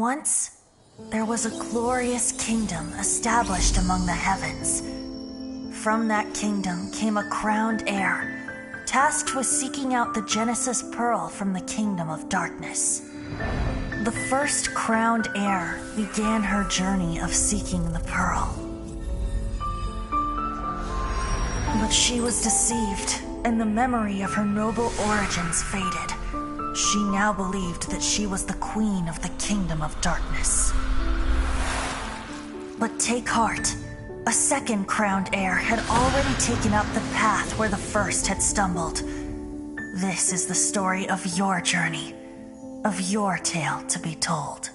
Once, there was a glorious kingdom established among the heavens. From that kingdom came a crowned heir, tasked with seeking out the Genesis Pearl from the kingdom of darkness. The first crowned heir began her journey of seeking the pearl. But she was deceived, and the memory of her noble origins faded. She now believed that she was the queen of the kingdom of darkness. But take heart. A second crowned heir had already taken up the path where the first had stumbled. This is the story of your journey, of your tale to be told.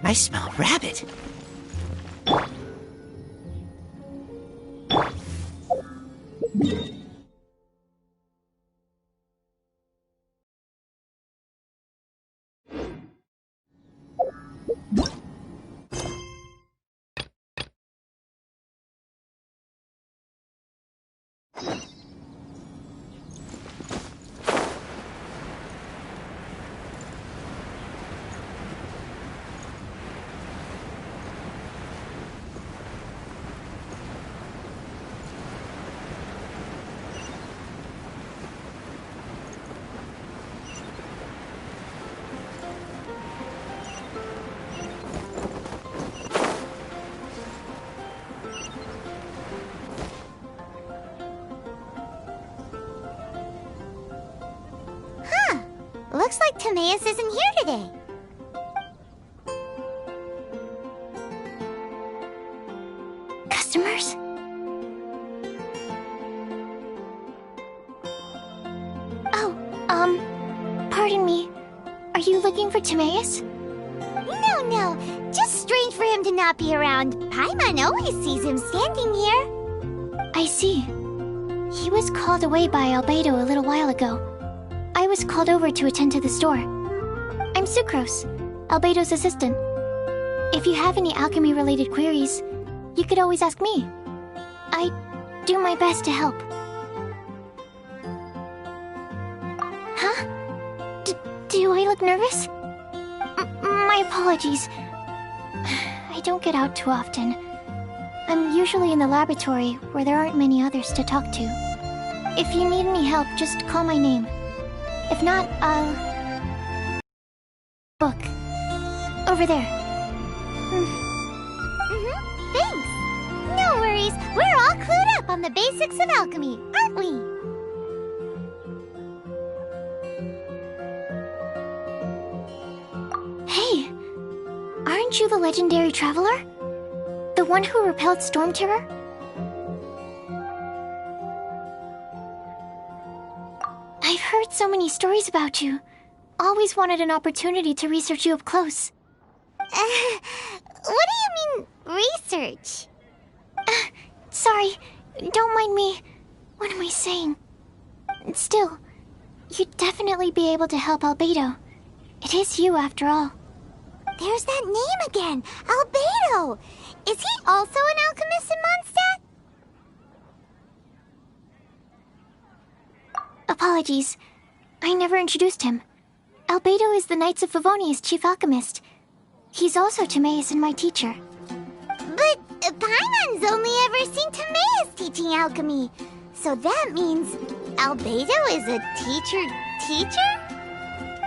I smell rabbit. Looks like Timaeus isn't here today. Customers? Pardon me. Are you looking for Timaeus? No. Just strange for him to not be around. Paimon always sees him standing here. I see. He was called away by Albedo a little while ago. I was called over to attend to the store. I'm Sucrose, Albedo's assistant. If you have any alchemy-related queries, you could always ask me. I do my best to help. Huh? Do I look nervous? My apologies. I don't get out too often. I'm usually in the laboratory where there aren't many others to talk to. If you need any help, just call my name. If not, I'll... book. Over there. Thanks. No worries. We're all clued up on the basics of alchemy, aren't we? Hey! Aren't you the legendary traveler? The one who repelled Storm Terror? I've heard so many stories about you. Always wanted an opportunity to research you up close. What do you mean, research? Sorry, don't mind me. What am I saying? Still, you'd definitely be able to help Albedo. It is you, after all. There's that name again, Albedo! Is he also an alchemist in Mondstadt? Apologies. I never introduced him. Albedo is the Knights of Favonia's chief alchemist. He's also Timaeus and my teacher. But Paimon's only ever seen Timaeus teaching alchemy. So that means Albedo is a teacher?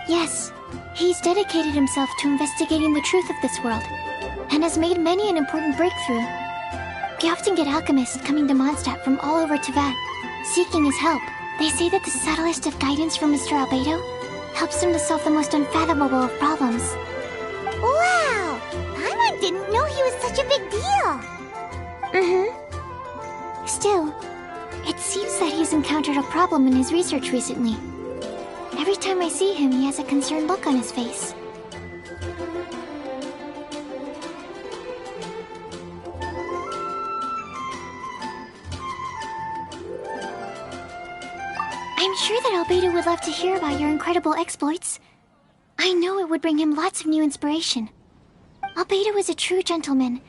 Yes. He's dedicated himself to investigating the truth of this world, and has made many an important breakthrough. We often get alchemists coming to Mondstadt from all over Teyvat, seeking his help. They say that the subtlest of guidance from Mr. Albedo helps him to solve the most unfathomable of problems. Wow! Paimon didn't know he was such a big deal! Still, it seems that he's encountered a problem in his research recently. Every time I see him, he has a concerned look on his face. I'm sure that Albedo would love to hear about your incredible exploits. I know it would bring him lots of new inspiration. Albedo is a true gentleman.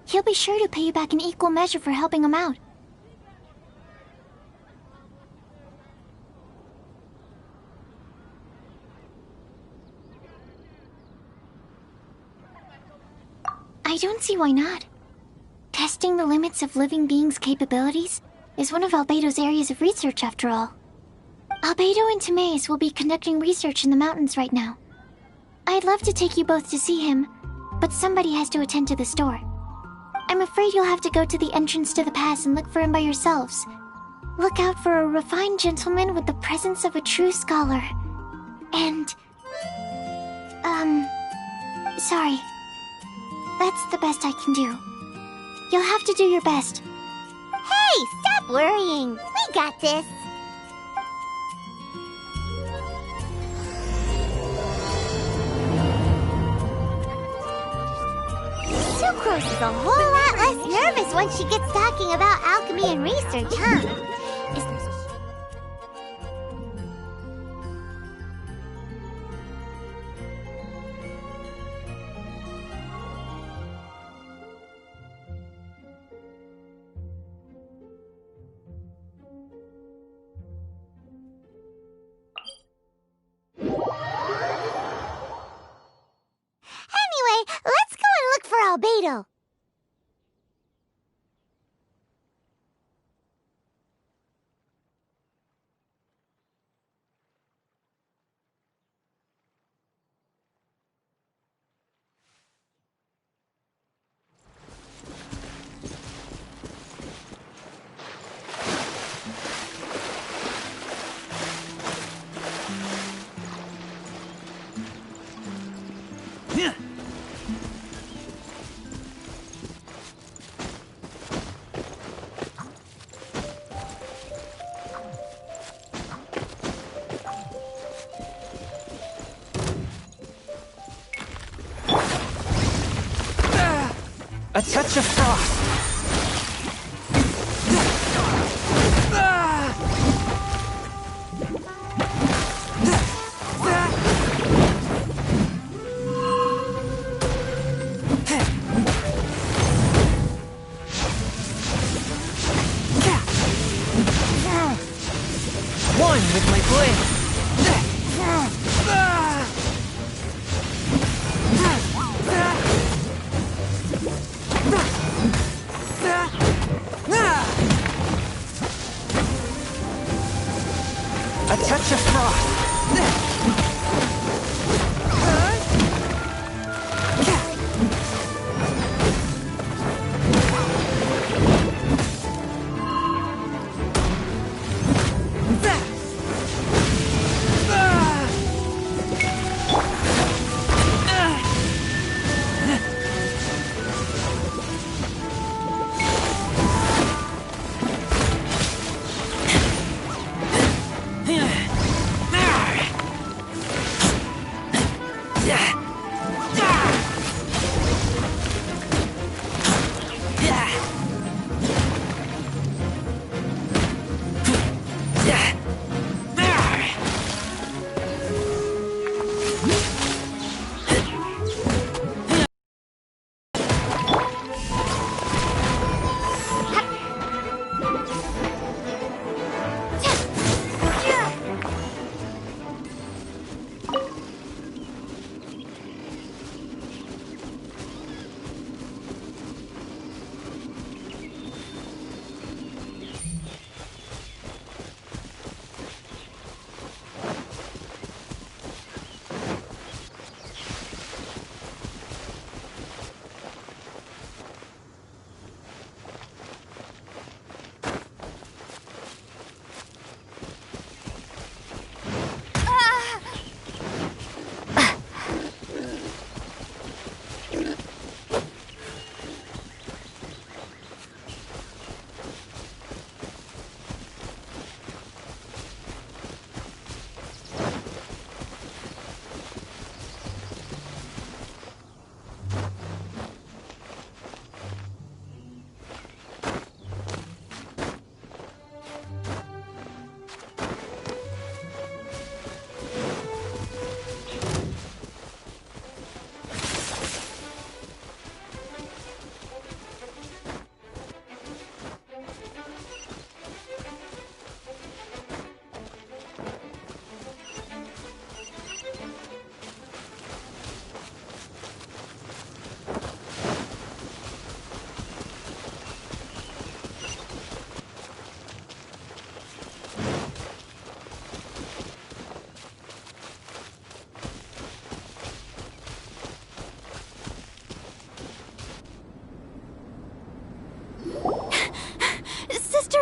He'll be sure to pay you back in equal measure for helping him out. I don't see why not. Testing the limits of living beings' capabilities is one of Albedo's areas of research, after all. Albedo and Timaeus will be conducting research in the mountains right now. I'd love to take you both to see him, but somebody has to attend to the store. I'm afraid you'll have to go to the entrance to the pass and look for him by yourselves. Look out for a refined gentleman with the presence of a true scholar. And... sorry. That's the best I can do. You'll have to do your best. Hey, stop worrying. We got this. Rose is a whole lot less nervous once she gets talking about alchemy and research, huh? Anyway, let's go and look for Albedo. A touch of frost! One with my blade! A touch of frost!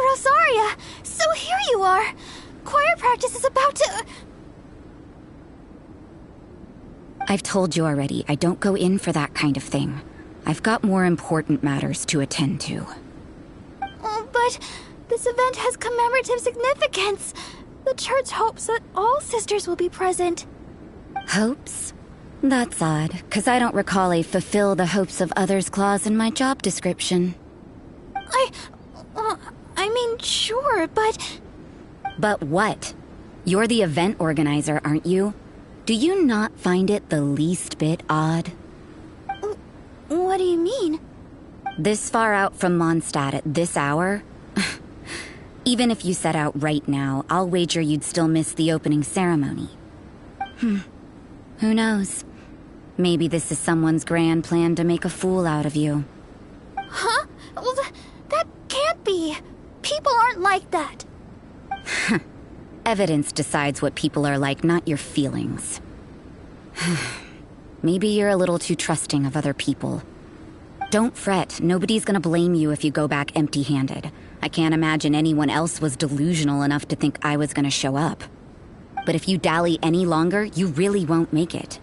Rosaria! So here you are! Choir practice is about to... I've told you already, I don't go in for that kind of thing. I've got more important matters to attend to. Oh, but this event has commemorative significance. The church hopes that all sisters will be present. Hopes? That's odd, because I don't recall a fulfill the hopes of others clause in my job description. I mean, sure, but... But what? You're the event organizer, aren't you? Do you not find it the least bit odd? What do you mean? This far out from Mondstadt at this hour? Even if you set out right now, I'll wager you'd still miss the opening ceremony. Who knows? Maybe this is someone's grand plan to make a fool out of you. Huh? Well, that can't be. People aren't like that. Evidence decides what people are like, not your feelings. Maybe you're a little too trusting of other people. Don't fret, nobody's gonna blame you if you go back empty-handed. I can't imagine anyone else was delusional enough to think I was gonna show up. But if you dally any longer, you really won't make it.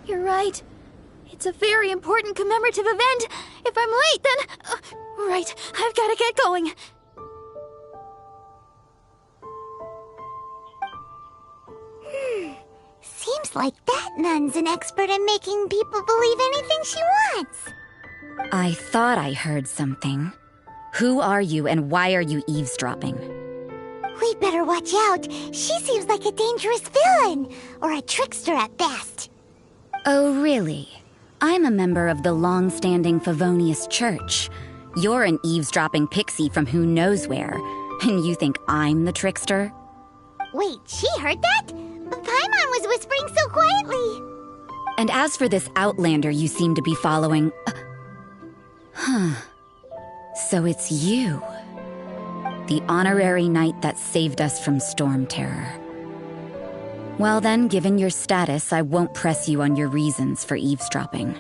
You're right. It's a very important commemorative event. If I'm late, then... right, I've gotta get going. Seems like that nun's an expert in making people believe anything she wants. I thought I heard something. Who are you and why are you eavesdropping? We'd better watch out. She seems like a dangerous villain, or a trickster at best. Oh, really? I'm a member of the long-standing Favonius Church. You're an eavesdropping pixie from who knows where, and you think I'm the trickster? Wait, she heard that? Paimon was whispering so quietly. And as for this outlander you seem to be following... So it's you. The honorary knight that saved us from Storm Terror. Well then, given your status, I won't press you on your reasons for eavesdropping.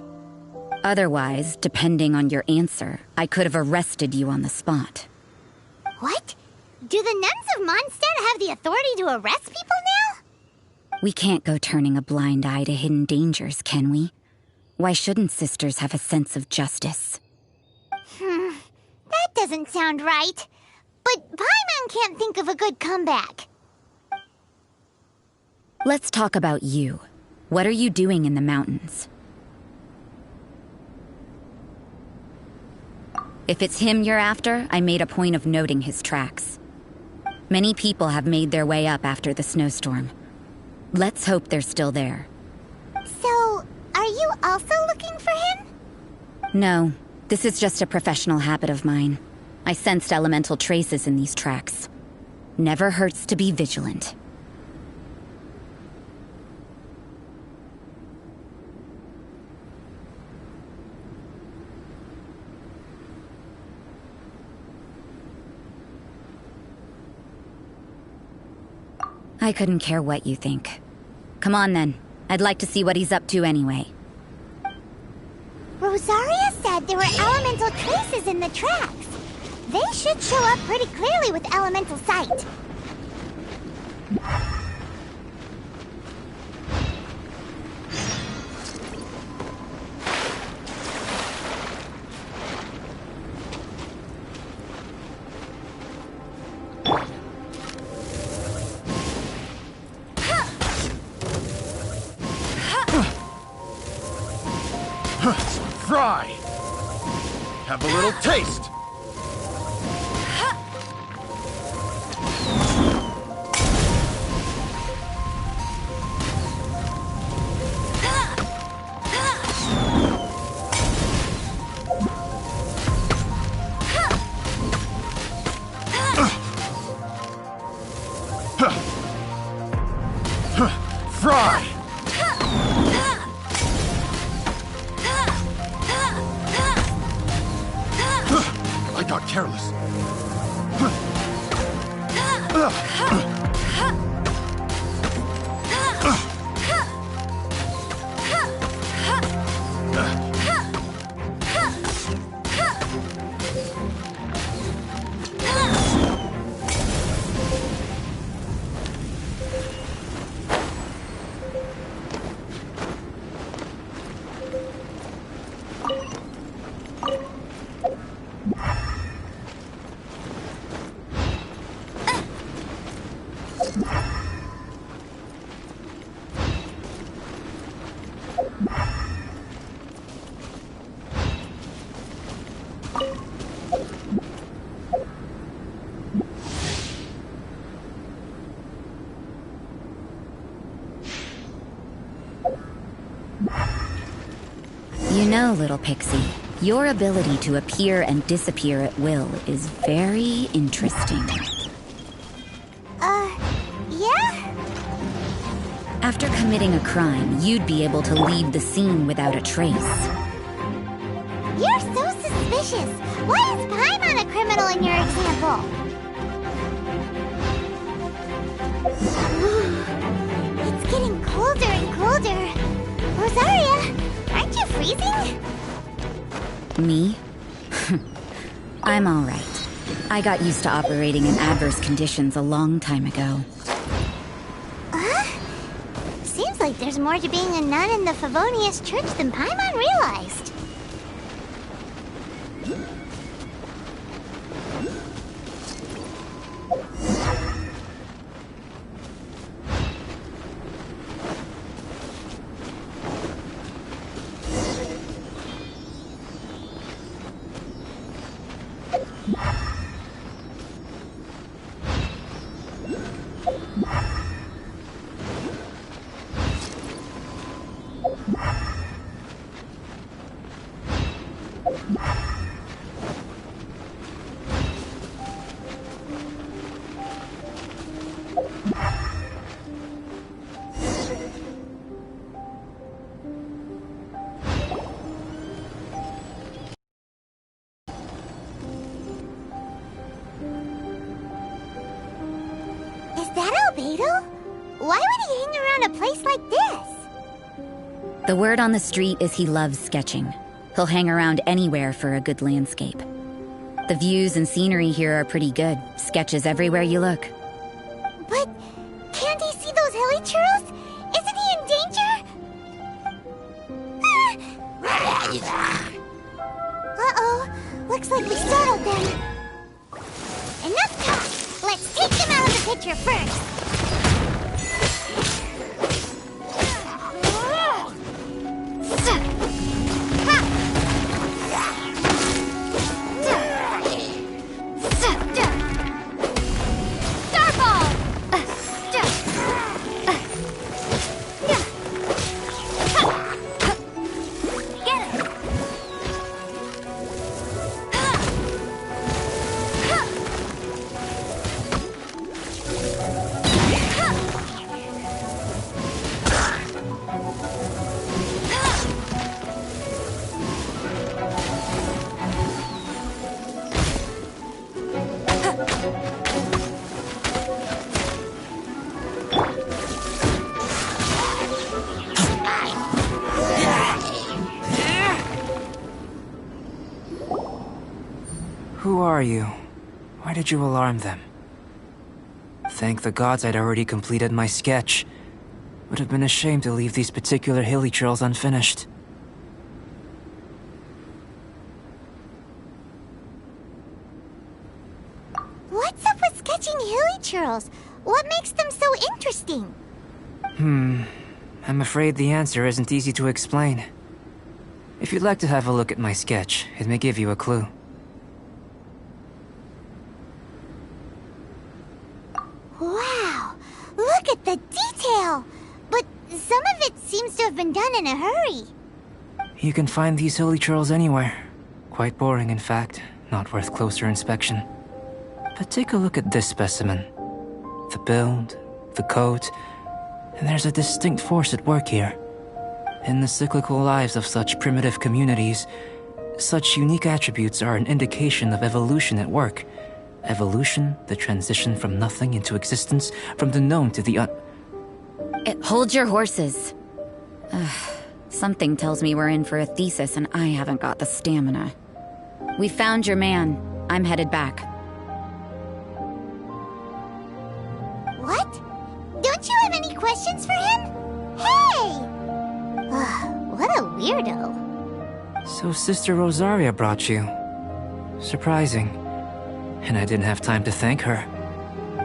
Otherwise, depending on your answer, I could have arrested you on the spot. What? Do the nuns of Mondstadt have the authority to arrest people now? We can't go turning a blind eye to hidden dangers, can we? Why shouldn't sisters have a sense of justice? That doesn't sound right. But Paimon can't think of a good comeback. Let's talk about you. What are you doing in the mountains? If it's him you're after, I made a point of noting his tracks. Many people have made their way up after the snowstorm. Let's hope they're still there. So, are you also looking for him? No, this is just a professional habit of mine. I sensed elemental traces in these tracks. Never hurts to be vigilant. I couldn't care what you think. Come on then. I'd like to see what he's up to anyway. Rosaria said there were elemental traces in the tracks. They should show up pretty clearly with elemental sight. Fry! Have a little taste! Fry! I got careless. Well, little pixie, your ability to appear and disappear at will is very interesting. Yeah? After committing a crime, you'd be able to leave the scene without a trace. You're so suspicious. Why is Paimon a criminal in your example? It's getting colder and colder. Rosaria, aren't you freezing? Me? I'm alright. I got used to operating in adverse conditions a long time ago. Seems like there's more to being a nun in the Favonius Church than Paimon realized. Is that Albedo? Why would he hang around a place like this? The word on the street is he loves sketching. He'll hang around anywhere for a good landscape. The views and scenery here are pretty good. Sketches everywhere you look. But can't he see those hilly churros? Isn't he in danger? Uh-oh. Looks like we startled them. Enough talk. Let's take them out of the picture first. Who are you? Why did you alarm them? Thank the gods I'd already completed my sketch. Would have been a shame to leave these particular hilly trails unfinished. What's up with sketching hilly churros? What makes them so interesting? I'm afraid the answer isn't easy to explain. If you'd like to have a look at my sketch, it may give you a clue. Wow! Look at the detail! But some of it seems to have been done in a hurry. You can find these hilly churls anywhere. Quite boring, in fact. Not worth closer inspection. But take a look at this specimen. The build, the coat, and there's a distinct force at work here. In the cyclical lives of such primitive communities, such unique attributes are an indication of evolution at work. Evolution, the transition from nothing into existence, from the known to the Hold your horses. Something tells me we're in for a thesis and I haven't got the stamina. We found your man. I'm headed back. What? Don't you have any questions for him? Hey! What a weirdo. So Sister Rosaria brought you. Surprising. And I didn't have time to thank her.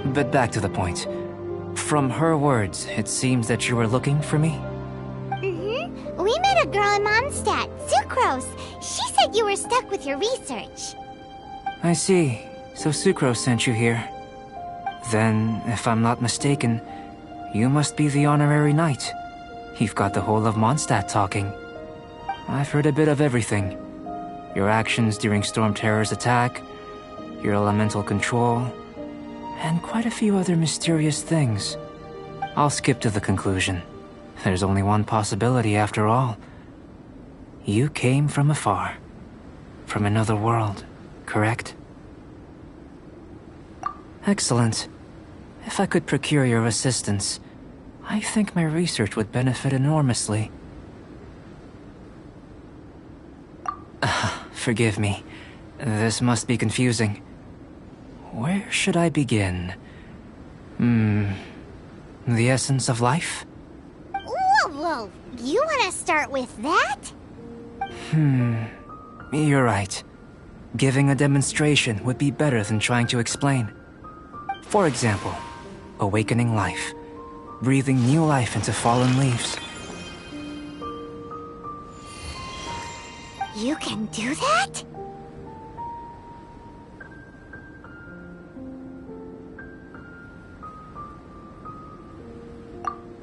But back to the point. From her words, it seems that you were looking for me? We met a girl in Mondstadt, Sucrose. She said you were stuck with your research. I see. So Sucrose sent you here. Then, if I'm not mistaken, you must be the honorary knight. You've got the whole of Mondstadt talking. I've heard a bit of everything. Your actions during Storm Terror's attack, your elemental control, and quite a few other mysterious things. I'll skip to the conclusion. There's only one possibility after all. You came from afar. From another world, correct? Excellent. If I could procure your assistance, I think my research would benefit enormously. Forgive me. This must be confusing. Where should I begin? The essence of life? Whoa! You want to start with that? You're right. Giving a demonstration would be better than trying to explain. For example, awakening life. Breathing new life into fallen leaves. You can do that?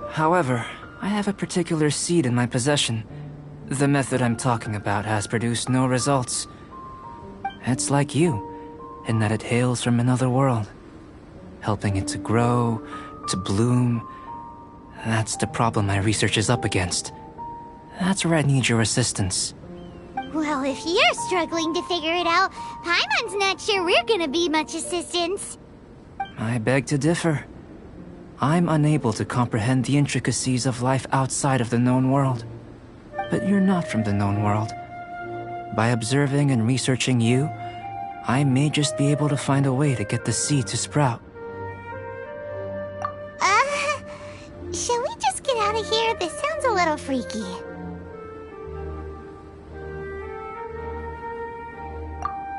However, I have a particular seed in my possession. The method I'm talking about has produced no results. It's like you, in that it hails from another world. Helping it to grow, to bloom. That's the problem my research is up against. That's where I need your assistance. Well, if you're struggling to figure it out, Paimon's not sure we're gonna be much assistance. I beg to differ. I'm unable to comprehend the intricacies of life outside of the known world. But you're not from the known world. By observing and researching you, I may just be able to find a way to get the seed to sprout. Shall we just get out of here? This sounds a little freaky.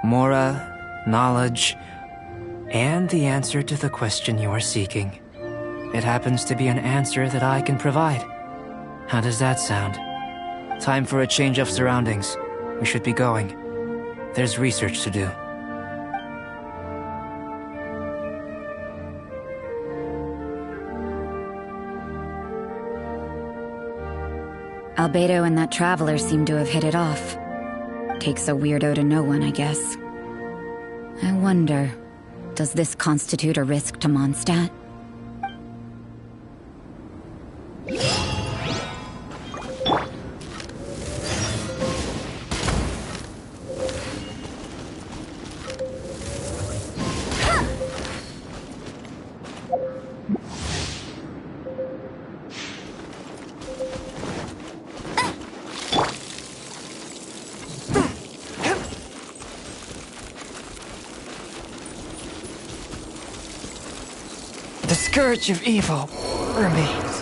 Mora, knowledge, and the answer to the question you are seeking. It happens to be an answer that I can provide. How does that sound? Time for a change of surroundings. We should be going. There's research to do. Albedo and that traveler seem to have hit it off. Takes a weirdo to know one, I guess. I wonder, does this constitute a risk to Mondstadt? The scourge of evil remains.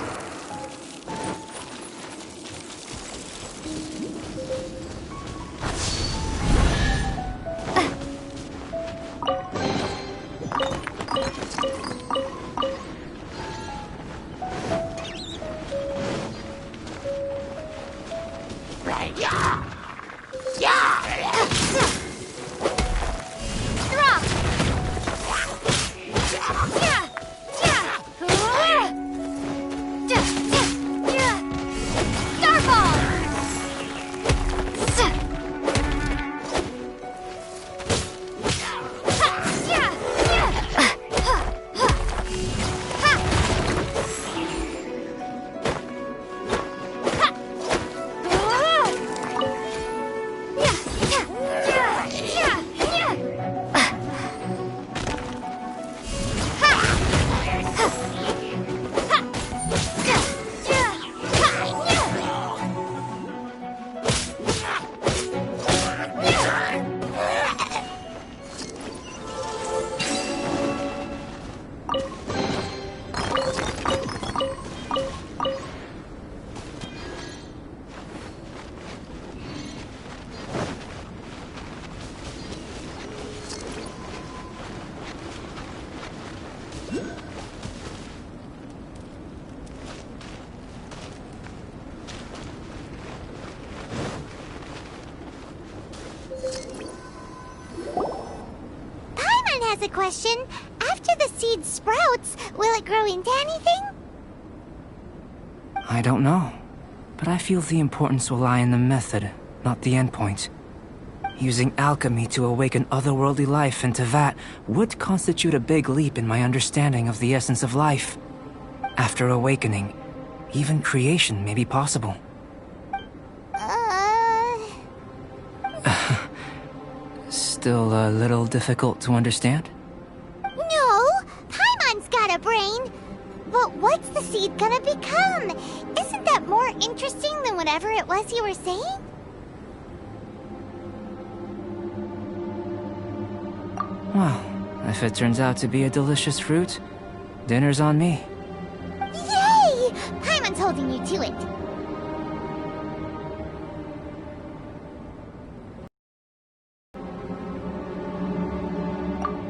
Has a question. After the seed sprouts, will it grow into anything? I don't know. But I feel the importance will lie in the method, not the endpoint. Using alchemy to awaken otherworldly life into that would constitute a big leap in my understanding of the essence of life. After awakening, even creation may be possible. Still a little difficult to understand? No! Paimon's got a brain! But what's the seed gonna become? Isn't that more interesting than whatever it was you were saying? Well, if it turns out to be a delicious fruit, dinner's on me. Yay! Paimon's holding you to it.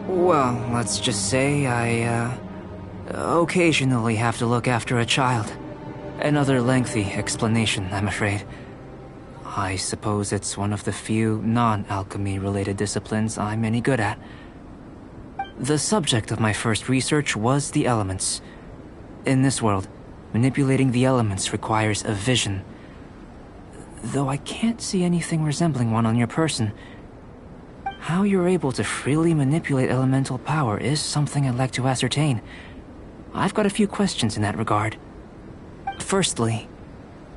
Well, let's just say I, occasionally have to look after a child. Another lengthy explanation, I'm afraid. I suppose it's one of the few non-alchemy-related disciplines I'm any good at. The subject of my first research was the elements. In this world, manipulating the elements requires a vision. Though I can't see anything resembling one on your person, how you're able to freely manipulate elemental power is something I'd like to ascertain. I've got a few questions in that regard. Firstly,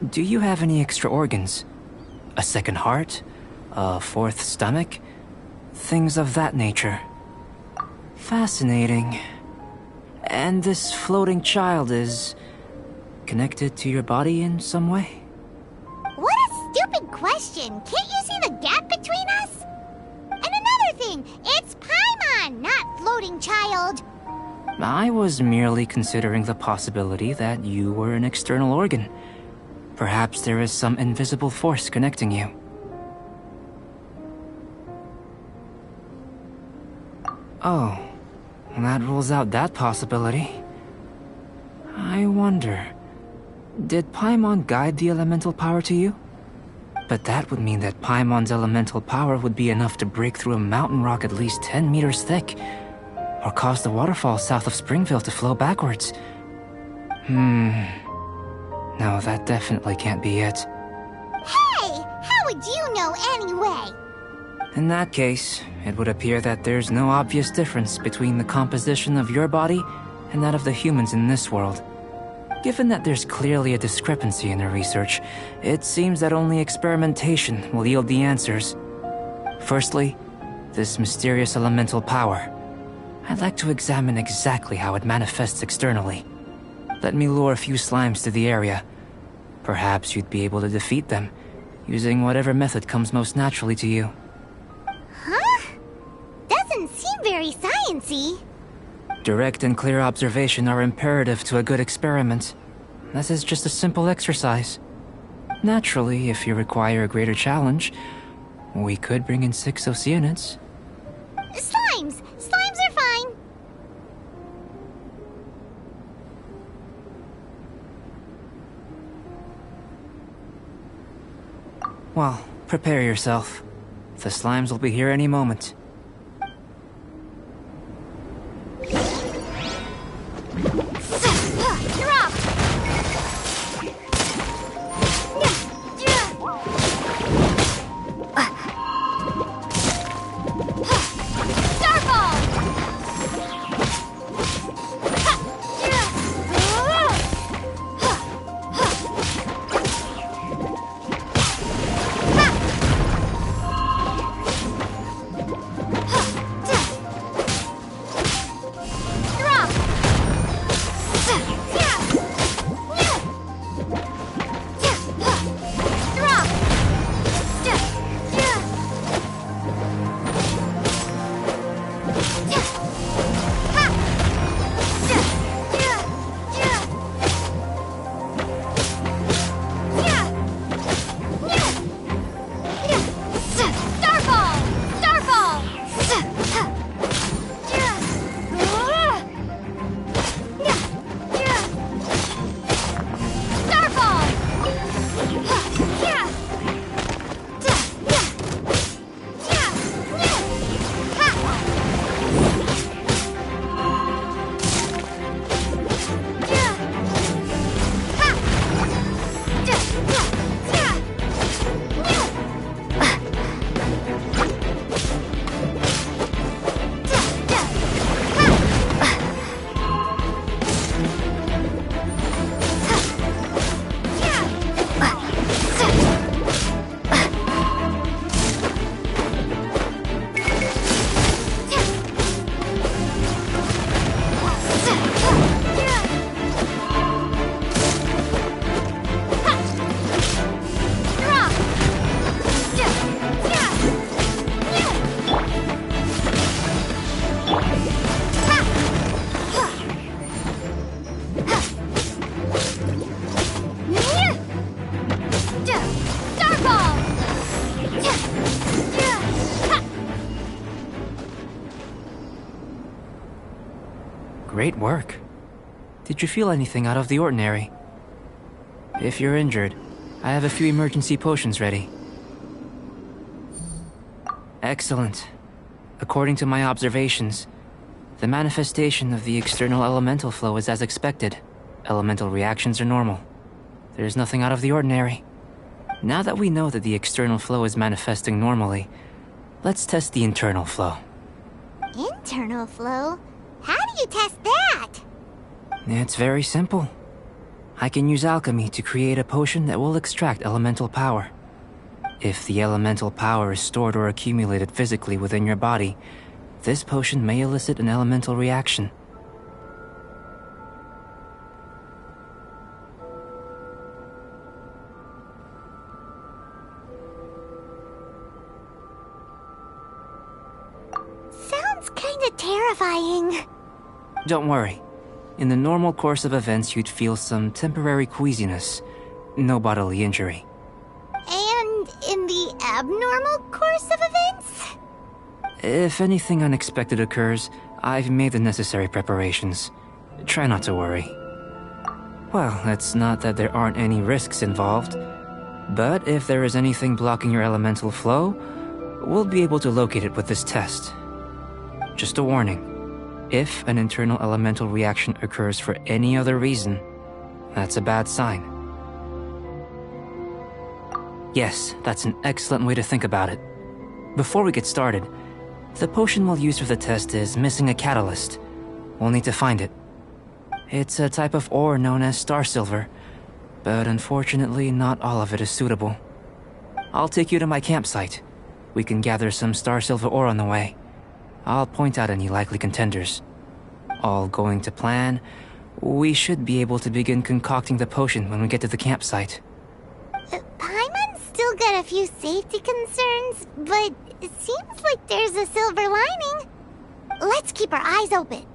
do you have any extra organs? A second heart? A fourth stomach? Things of that nature. Fascinating. And this floating child is connected to your body in some way? What a stupid question! Can't you see the gap between us? And another thing, it's Paimon, not floating child. I was merely considering the possibility that you were an external organ. Perhaps there is some invisible force connecting you. Oh, that rules out that possibility. I wonder, did Paimon guide the elemental power to you? But that would mean that Paimon's elemental power would be enough to break through a mountain rock at least 10 meters thick, or cause the waterfall south of Springville to flow backwards. No, that definitely can't be it. Hey! How would you know anyway? In that case, it would appear that there's no obvious difference between the composition of your body and that of the humans in this world. Given that there's clearly a discrepancy in the research, it seems that only experimentation will yield the answers. Firstly, this mysterious elemental power. I'd like to examine exactly how it manifests externally. Let me lure a few slimes to the area. Perhaps you'd be able to defeat them, using whatever method comes most naturally to you. Huh? Doesn't seem very sciencey. Direct and clear observation are imperative to a good experiment. This is just a simple exercise. Naturally, if you require a greater challenge, we could bring in 6 Oceanids. Slimes! Slimes are fine! Well, prepare yourself. The slimes will be here any moment. You're off! Starfall! Great work. Did you feel anything out of the ordinary? If you're injured, I have a few emergency potions ready. Excellent. According to my observations, the manifestation of the external elemental flow is as expected. Elemental reactions are normal. There's nothing out of the ordinary. Now that we know that the external flow is manifesting normally, let's test the internal flow. Internal flow? How do you test that? It's very simple. I can use alchemy to create a potion that will extract elemental power. If the elemental power is stored or accumulated physically within your body, this potion may elicit an elemental reaction. Sounds kinda terrifying. Don't worry. In the normal course of events, you'd feel some temporary queasiness. No bodily injury. And in the abnormal course of events? If anything unexpected occurs, I've made the necessary preparations. Try not to worry. Well, it's not that there aren't any risks involved, but if there is anything blocking your elemental flow, we'll be able to locate it with this test. Just a warning. If an internal elemental reaction occurs for any other reason, that's a bad sign. Yes, that's an excellent way to think about it. Before we get started, the potion we'll use for the test is missing a catalyst. We'll need to find it. It's a type of ore known as star silver, but unfortunately not all of it is suitable. I'll take you to my campsite. We can gather some star silver ore on the way. I'll point out any likely contenders. All going to plan, we should be able to begin concocting the potion when we get to the campsite. Paimon's still got a few safety concerns, but it seems like there's a silver lining. Let's keep our eyes open.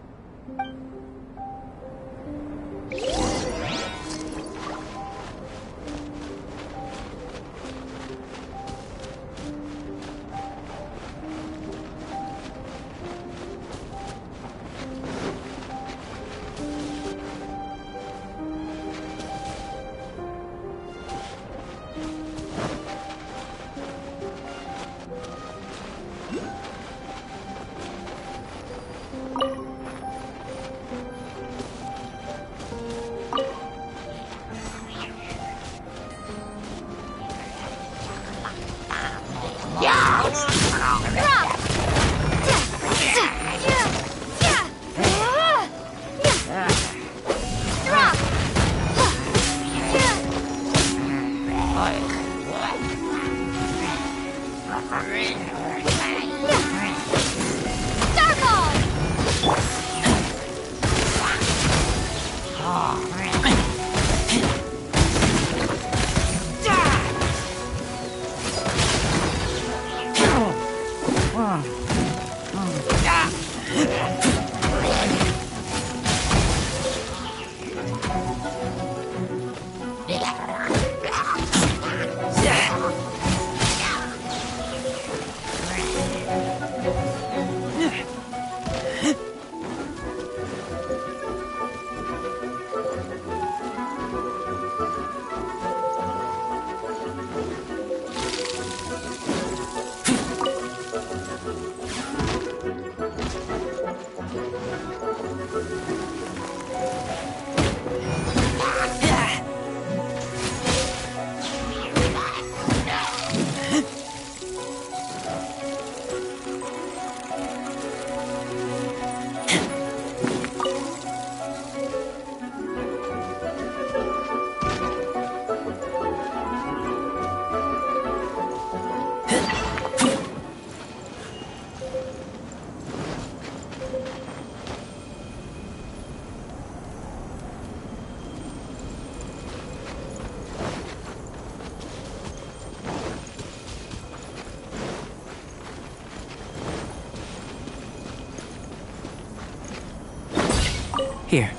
Here.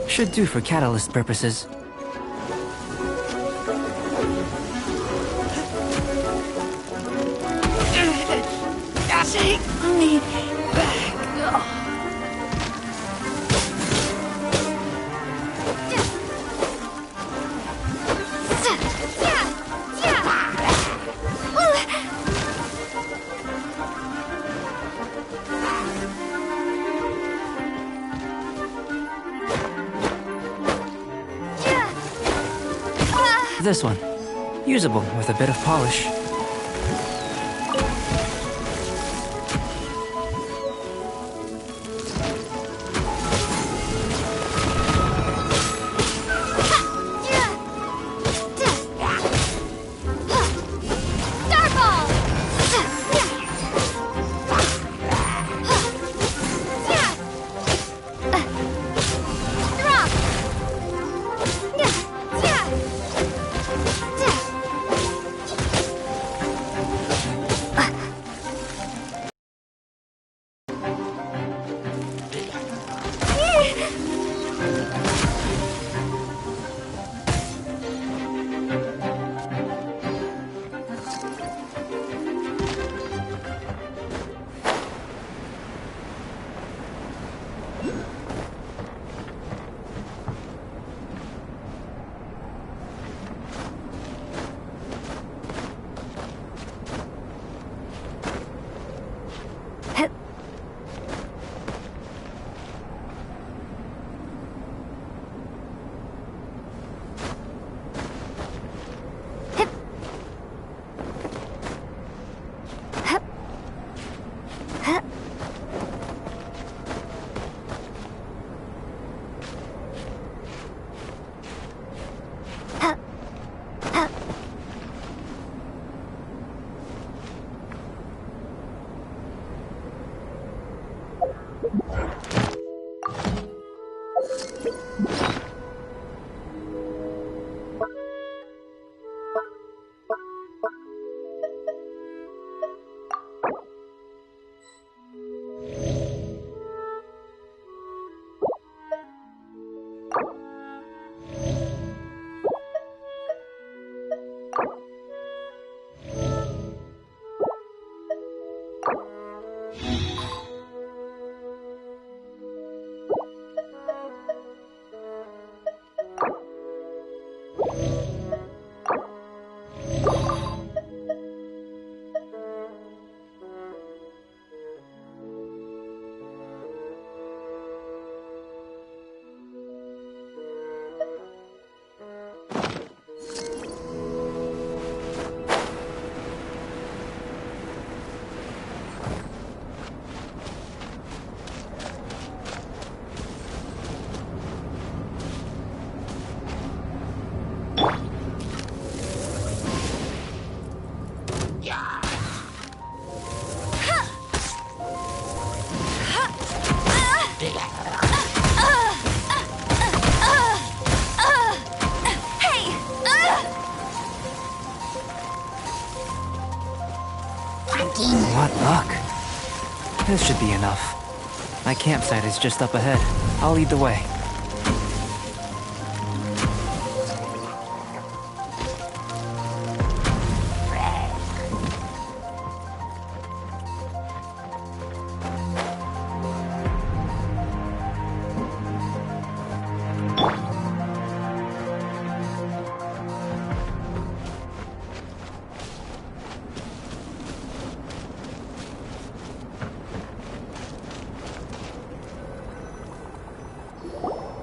Should do for catalyst purposes. Take me back. This one. Usable with a bit of polish. What luck. This should be enough. My campsite is just up ahead. I'll lead the way.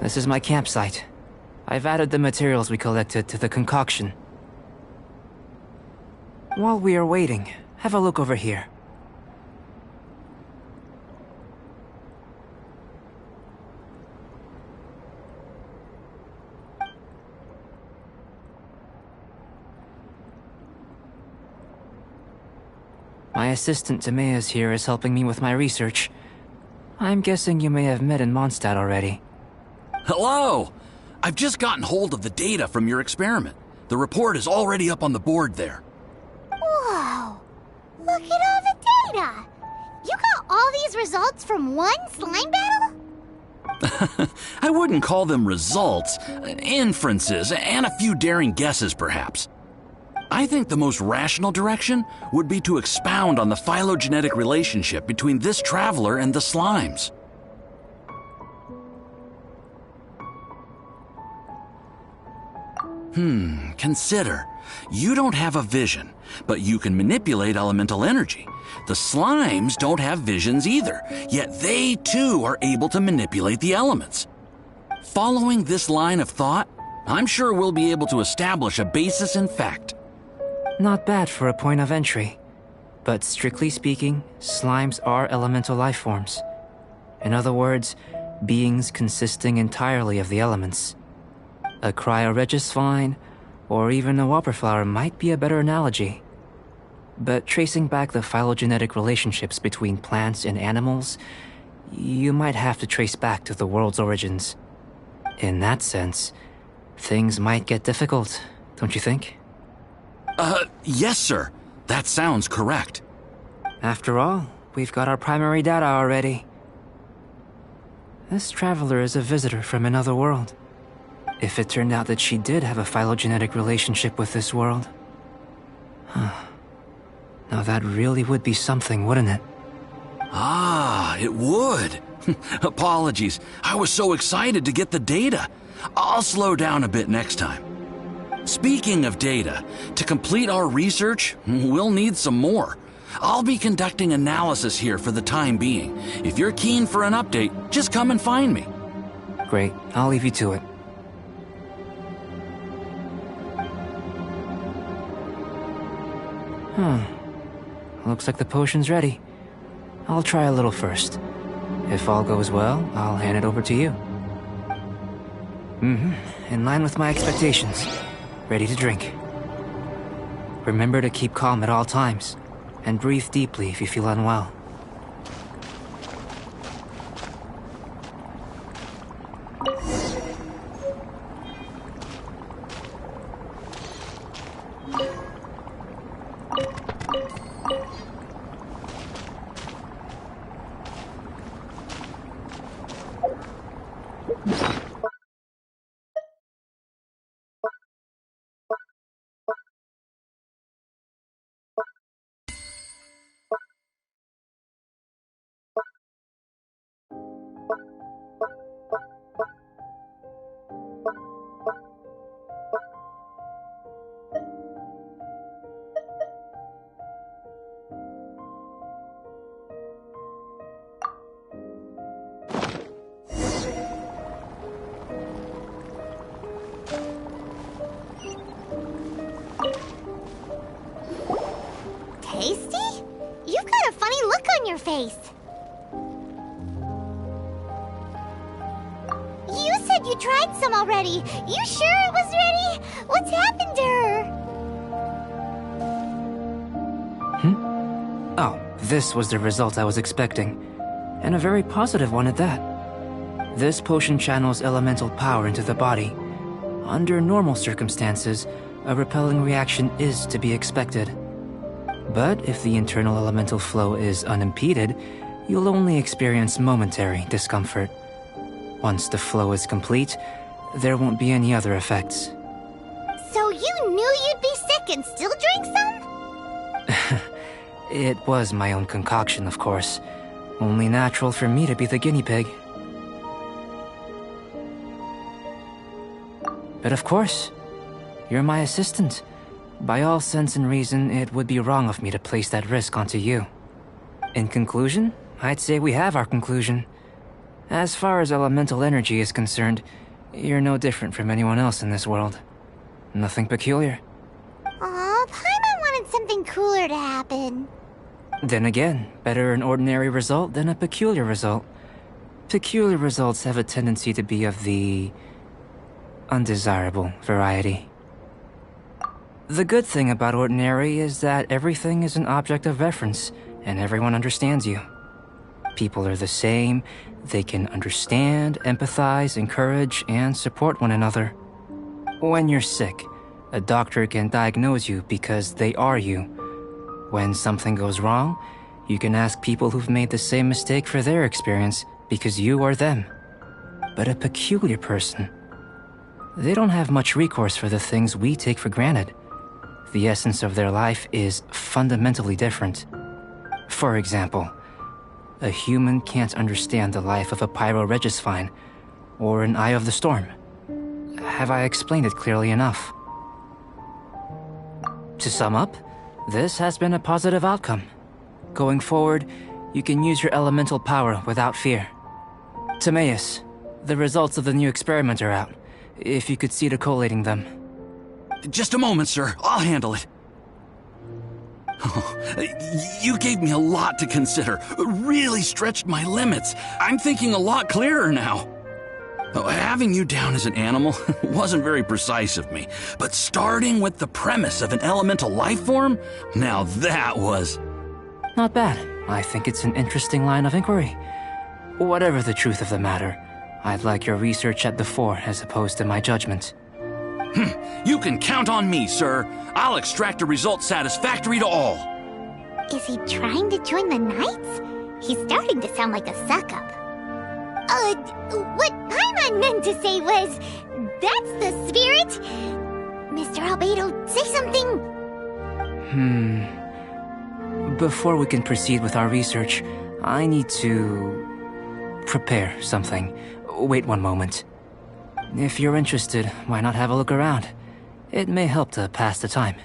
This is my campsite. I've added the materials we collected to the concoction. While we are waiting, have a look over here. My assistant Timaeus here is helping me with my research. I'm guessing you may have met in Mondstadt already. Hello! I've just gotten hold of the data from your experiment. The report is already up on the board there. Whoa! Look at all the data! You got all these results from one slime battle? I wouldn't call them results, inferences, and a few daring guesses perhaps. I think the most rational direction would be to expound on the phylogenetic relationship between this traveler and the slimes. Consider. You don't have a vision, but you can manipulate elemental energy. The slimes don't have visions either, yet they too are able to manipulate the elements. Following this line of thought, I'm sure we'll be able to establish a basis in fact. Not bad for a point of entry. But strictly speaking, slimes are elemental life forms. In other words, beings consisting entirely of the elements. A cryoregisvine, or even a whopperflower might be a better analogy. But tracing back the phylogenetic relationships between plants and animals, you might have to trace back to the world's origins. In that sense, things might get difficult, don't you think? Yes, sir. That sounds correct. After all, we've got our primary data already. This traveler is a visitor from another world. If it turned out that she did have a phylogenetic relationship with this world... Now that really would be something, wouldn't it? Ah, it would. Apologies. I was so excited to get the data. I'll slow down a bit next time. Speaking of data, to complete our research, we'll need some more. I'll be conducting analysis here for the time being. If you're keen for an update, just come and find me. Great, I'll leave you to it. Looks like the potion's ready. I'll try a little first. If all goes well, I'll hand it over to you. In line with my expectations. Ready to drink. Remember to keep calm at all times, and breathe deeply if you feel unwell. Tasty? You've got a funny look on your face. You said you tried some already. You sure it was ready? What's happened to her? Oh, this was the result I was expecting. And a very positive one at that. This potion channels elemental power into the body. Under normal circumstances, a repelling reaction is to be expected. But if the internal elemental flow is unimpeded, you'll only experience momentary discomfort. Once the flow is complete, there won't be any other effects. So you knew you'd be sick and still drank some? It was my own concoction, of course. Only natural for me to be the guinea pig. But of course, you're my assistant. By all sense and reason, it would be wrong of me to place that risk onto you. In conclusion, I'd say we have our conclusion. As far as elemental energy is concerned, you're no different from anyone else in this world. Nothing peculiar. Aw, Paimon wanted something cooler to happen. Then again, better an ordinary result than a peculiar result. Peculiar results have a tendency to be of the undesirable variety. The good thing about ordinary is that everything is an object of reference, and everyone understands you. People are the same, they can understand, empathize, encourage, and support one another. When you're sick, a doctor can diagnose you because they are you. When something goes wrong, you can ask people who've made the same mistake for their experience because you are them. But a peculiar person, they don't have much recourse for the things we take for granted. The essence of their life is fundamentally different. For example, a human can't understand the life of a pyroregisvine or an Eye of the Storm. Have I explained it clearly enough? To sum up, this has been a positive outcome. Going forward, you can use your elemental power without fear. Timaeus, the results of the new experiment are out. if you could see to collating them. Just a moment, sir. I'll handle it. You gave me a lot to consider. Really stretched my limits. I'm thinking a lot clearer now. Having you down as an animal wasn't very precise of me, but starting with the premise of an elemental life form, now that was... Not bad. I think it's an interesting line of inquiry. Whatever the truth of the matter, I'd like your research at the fore as opposed to my judgment. You can count on me, sir. I'll extract a result satisfactory to all. Is he trying to join the Knights? He's starting to sound like a suck-up. What Paimon meant to say was, that's the spirit. Mr. Albedo, say something. Before we can proceed with our research, I need to... prepare something. Wait one moment. If you're interested, why not have a look around? It may help to pass the time.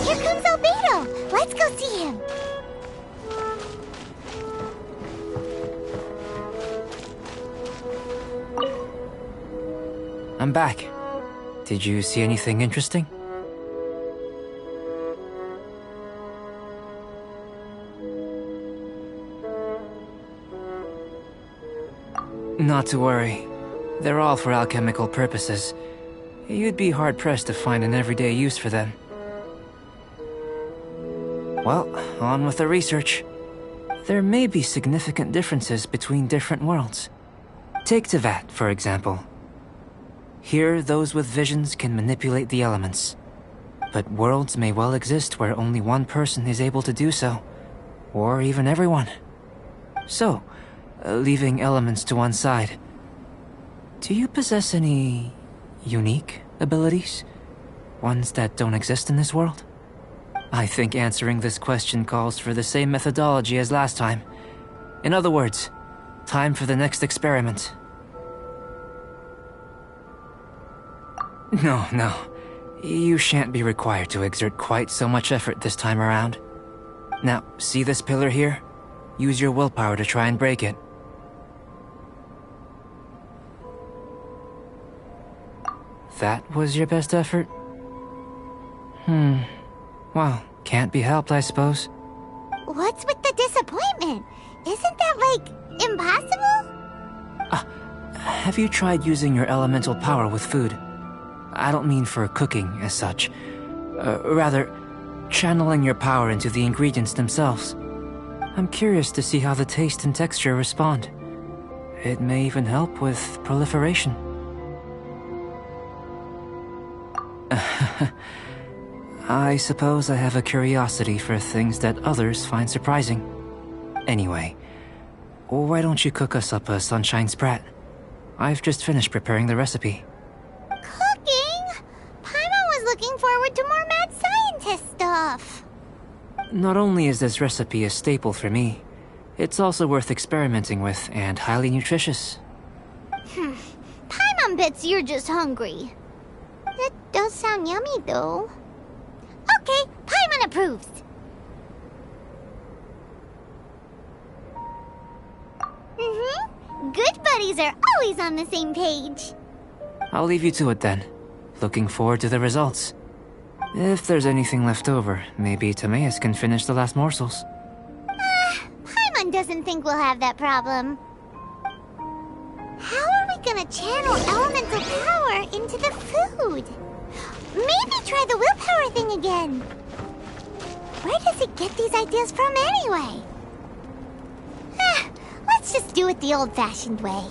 Here comes Albedo. Let's go see him. I'm back. Did you see anything interesting? Not to worry. They're all for alchemical purposes. You'd be hard-pressed to find an everyday use for them. Well, on with the research. There may be significant differences between different worlds. Take Tevat, for example. Here, those with visions can manipulate the elements. But worlds may well exist where only one person is able to do so. Or even everyone. So, leaving elements to one side, do you possess any... unique abilities? Ones that don't exist in this world? I think answering this question calls for the same methodology as last time. In other words, time for the next experiment. No. You shan't be required to exert quite so much effort this time around. Now, see this pillar here? Use your willpower to try and break it. That was your best effort? Well, can't be helped, I suppose. What's with the disappointment? Isn't that, like, impossible? Have you tried using your elemental power with food? I don't mean for cooking, as such. Rather, channeling your power into the ingredients themselves. I'm curious to see how the taste and texture respond. It may even help with proliferation. I suppose I have a curiosity for things that others find surprising. Anyway, why don't you cook us up a sunshine sprat? I've just finished preparing the recipe. Cooking? Paimon was looking forward to more mad scientist stuff. Not only is this recipe a staple for me, it's also worth experimenting with and highly nutritious. Paimon bets you're just hungry. It does sound yummy, though. Okay, Paimon approves. Good buddies are always on the same page. I'll leave you to it then. Looking forward to the results. If there's anything left over, maybe Timaeus can finish the last morsels. Paimon doesn't think we'll have that problem. How are we gonna channel elemental power into the food? Maybe try the willpower thing again. Where does it get these ideas from anyway? Let's Let's just do it the old-fashioned way.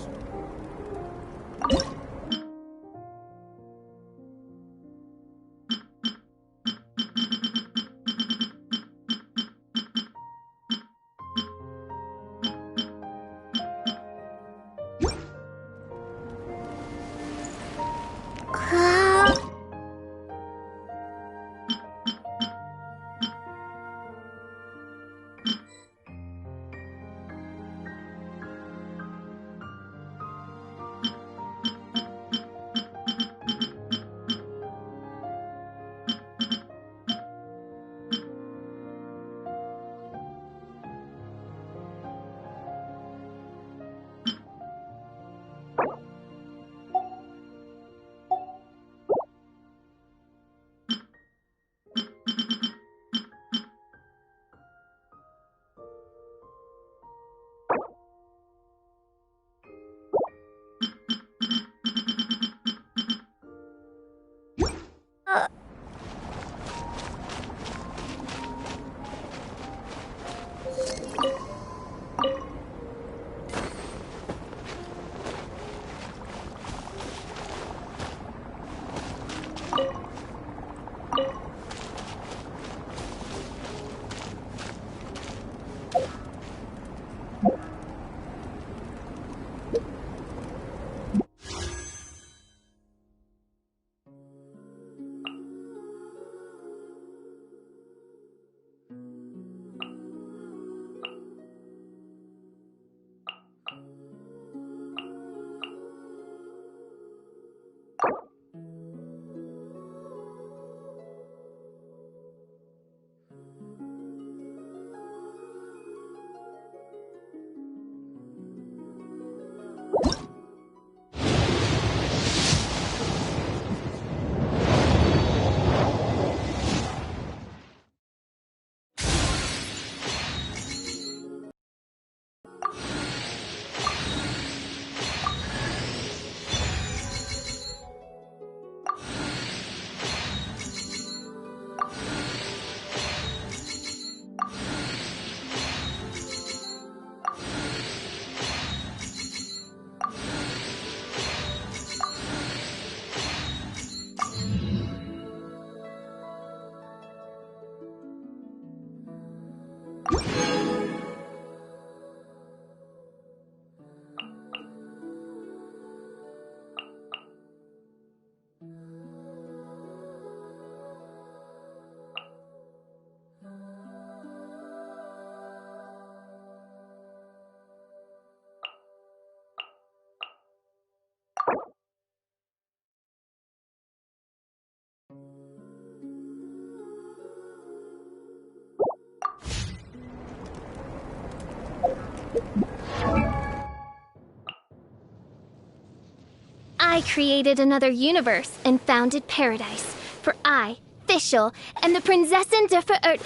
I created another universe and founded paradise. For I, Fischl, am the Prinzessin der Verirrt...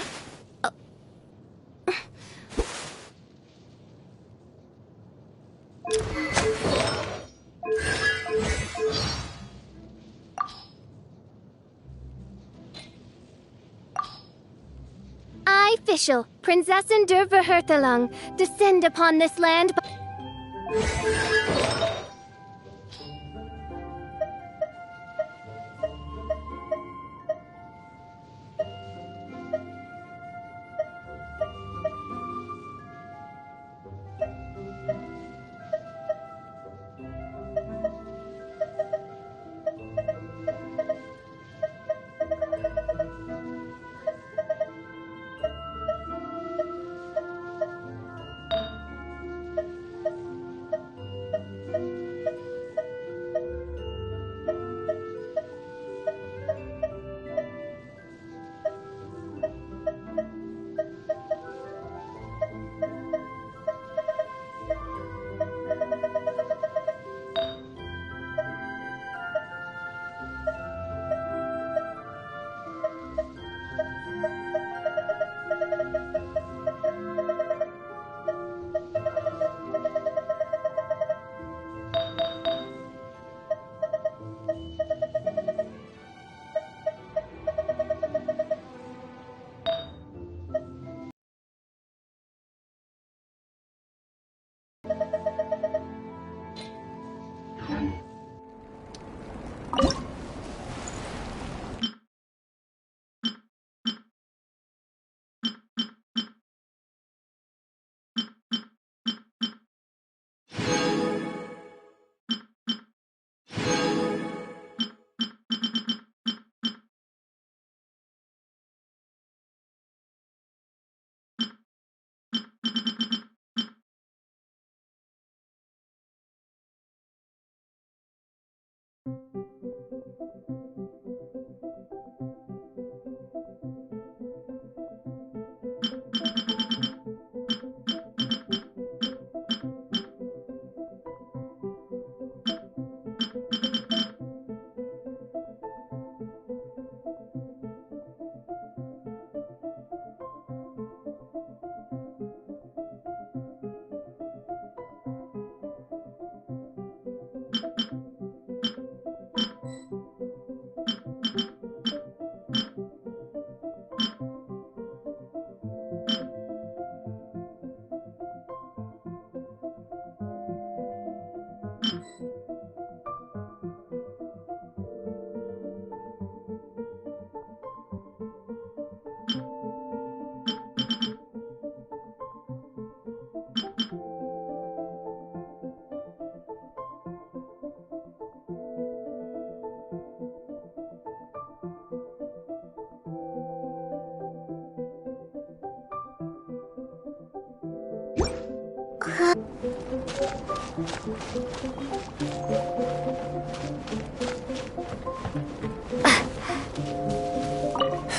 I, Fischl, Prinzessin der Verhurtelung, descend upon this land by...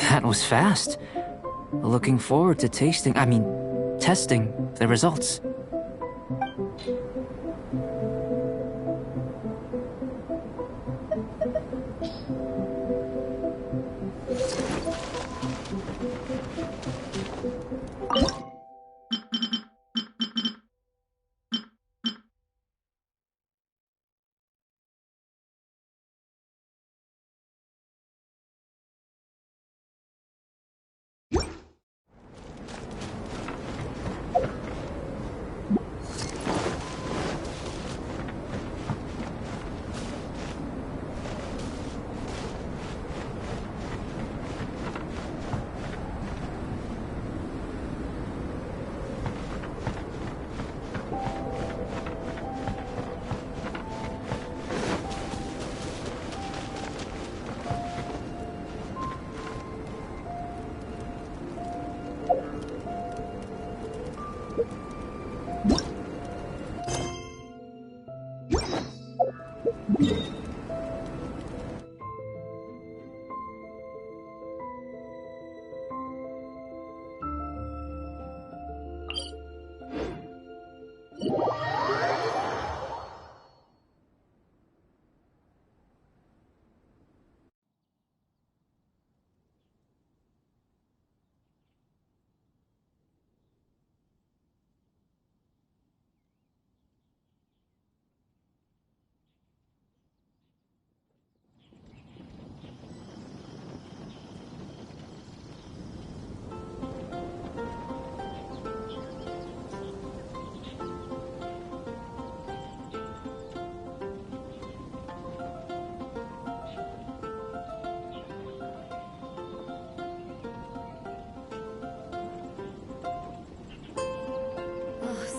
That was fast. Looking forward to testing the results.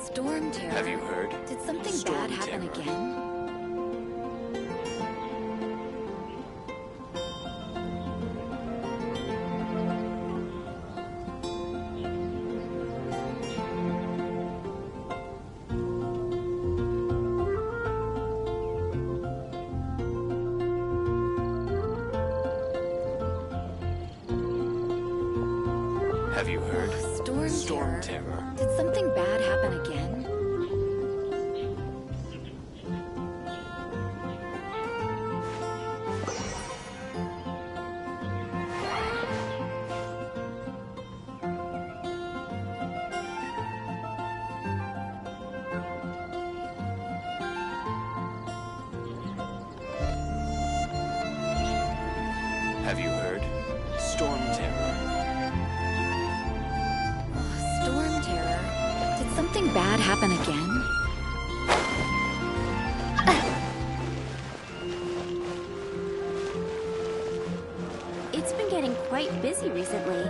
Storm Terror. Have you heard? Did something Storm bad happen Terror. again? Have you heard? Storm Terror. Did something bad happen again? Have you heard? Storm Terror. Storm Terror. Did something bad happen again? It's been getting quite busy recently.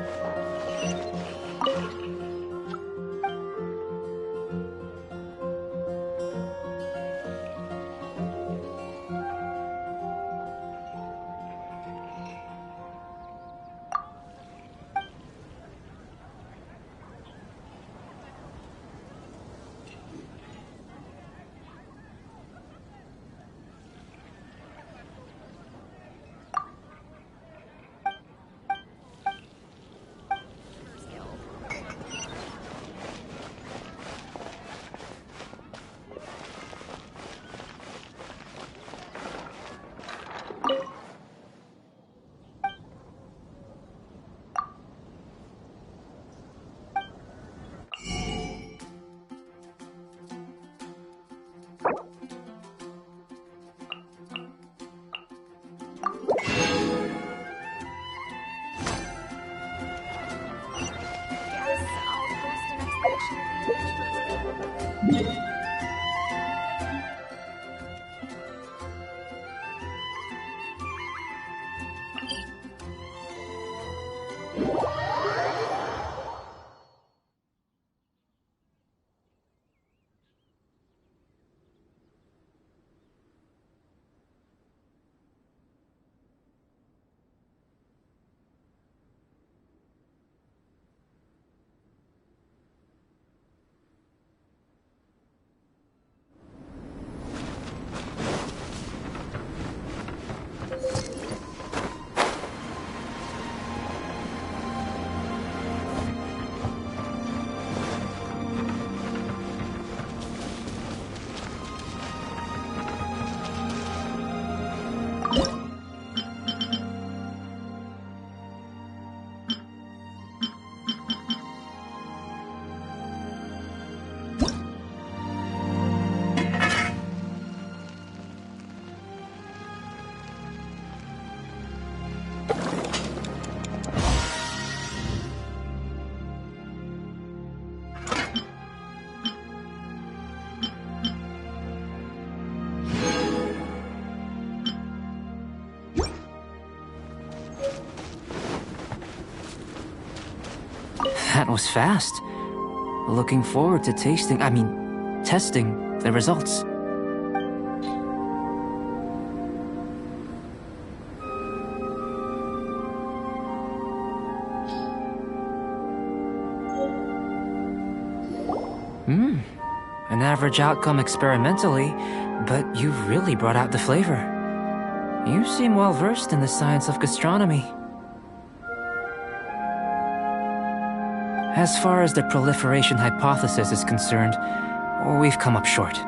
That was fast. Looking forward to testing the results. An average outcome experimentally, but you've really brought out the flavor. You seem well versed in the science of gastronomy. As far as the proliferation hypothesis is concerned, we've come up short.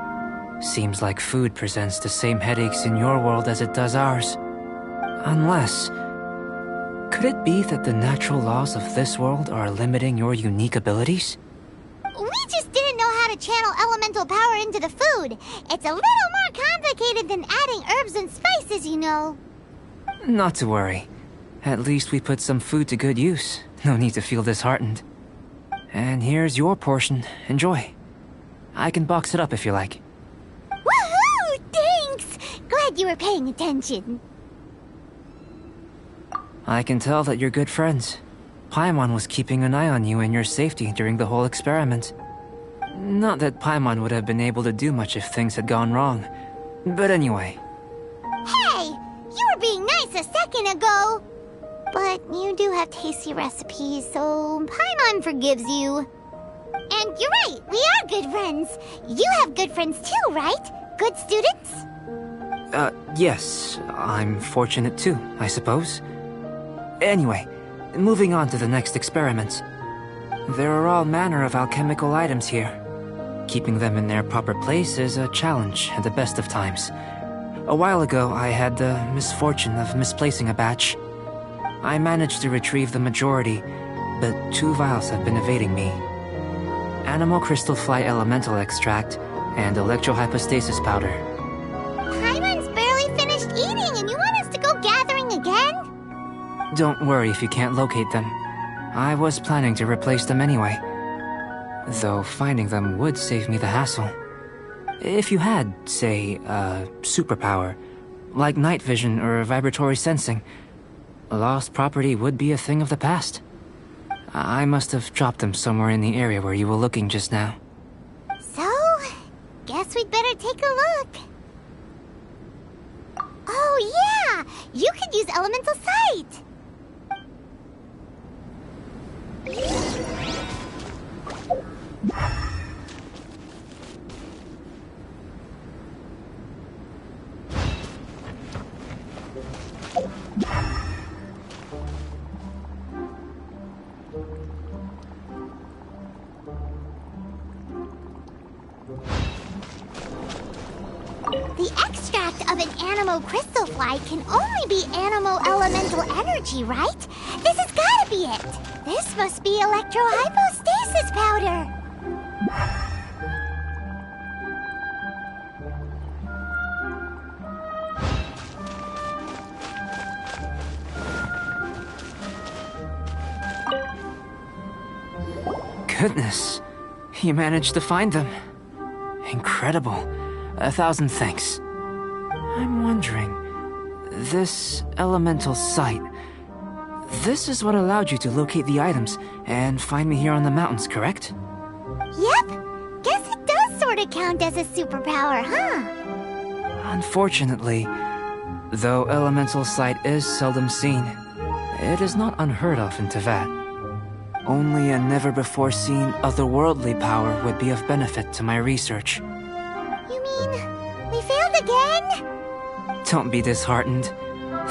Seems like food presents the same headaches in your world as it does ours. Unless... could it be that the natural laws of this world are limiting your unique abilities? We just didn't know how to channel elemental power into the food. It's a little more complicated than adding herbs and spices, you know. Not to worry. At least we put some food to good use. No need to feel disheartened. And here's your portion. Enjoy. I can box it up if you like. Woohoo! Thanks! Glad you were paying attention. I can tell that you're good friends. Paimon was keeping an eye on you and your safety during the whole experiment. Not that Paimon would have been able to do much if things had gone wrong. But anyway. Hey! You were being nice a second ago! But you do have tasty recipes, so Paimon forgives you. And you're right, we are good friends. You have good friends too, right? Good students? Yes. I'm fortunate too, I suppose. Anyway, moving on to the next experiments. There are all manner of alchemical items here. Keeping them in their proper place is a challenge at the best of times. A while ago, I had the misfortune of misplacing a batch. I managed to retrieve the majority, but 2 vials have been evading me. Animal crystal fly elemental extract and electrohypostasis powder. Paimon's barely finished eating and you want us to go gathering again? Don't worry if you can't locate them. I was planning to replace them anyway. Though finding them would save me the hassle. If you had, say, a superpower, like night vision or vibratory sensing, lost property would be a thing of the past. I must have dropped them somewhere in the area where you were looking just now. So, guess we'd better take a look. Oh yeah! You could use elemental sight! The extract of an animal crystal fly can only be animal elemental energy, right? This has gotta be it! This must be electrohypostasis powder! Goodness, You managed to find them. Incredible. 1,000 thanks. I'm wondering, this elemental sight, this is what allowed you to locate the items and find me here on the mountains, correct? Yep. Guess it does sort of count as a superpower, huh? Unfortunately, though elemental sight is seldom seen, it is not unheard of in Teyvat. Only a never-before-seen otherworldly power would be of benefit to my research. You mean, we failed again? Don't be disheartened.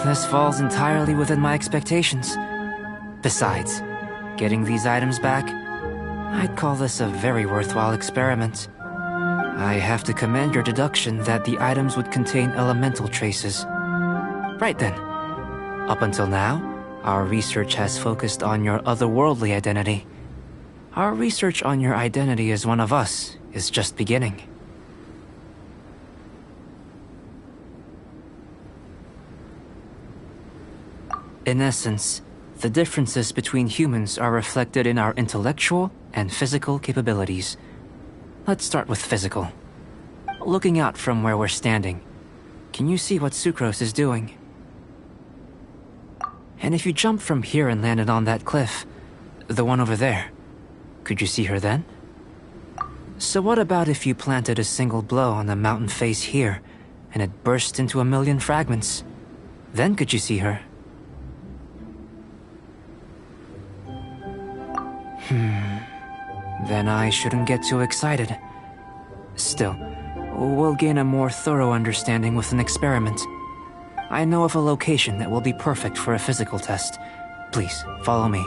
This falls entirely within my expectations. Besides, getting these items back, I'd call this a very worthwhile experiment. I have to commend your deduction that the items would contain elemental traces. Right then. Up until now, our research has focused on your otherworldly identity. Our research on your identity as one of us is just beginning. In essence, the differences between humans are reflected in our intellectual and physical capabilities. Let's start with physical. Looking out from where we're standing, can you see what Sucrose is doing? And if you jumped from here and landed on that cliff, the one over there, could you see her then? So what about if you planted a single blow on the mountain face here, and it burst into 1,000,000 fragments? Then could you see her? Then I shouldn't get too excited. Still, we'll gain a more thorough understanding with an experiment. I know of a location that will be perfect for a physical test. Please, follow me.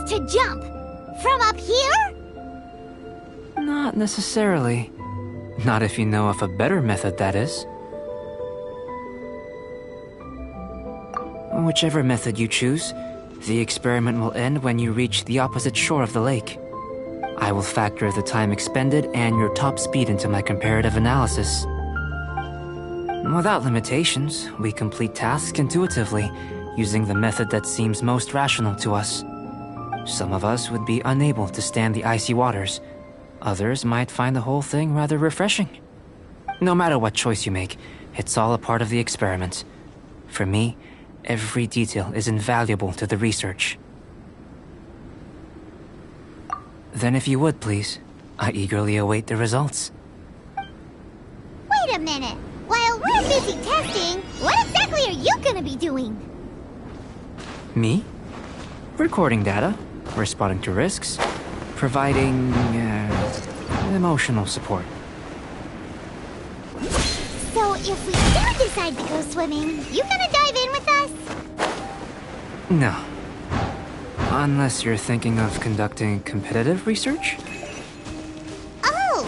To jump? From up here? Not necessarily. Not if you know of a better method, that is. Whichever method you choose, the experiment will end when you reach the opposite shore of the lake. I will factor the time expended and your top speed into my comparative analysis. Without limitations, we complete tasks intuitively, using the method that seems most rational to us. Some of us would be unable to stand the icy waters. Others might find the whole thing rather refreshing. No matter what choice you make, it's all a part of the experiment. For me, every detail is invaluable to the research. Then if you would, please, I eagerly await the results. Wait a minute! While we're busy testing, what exactly are you gonna be doing? Me? Recording data. responding to risks, providing emotional support. So if we do decide to go swimming, you gonna dive in with us? No. Unless you're thinking of conducting competitive research? Oh!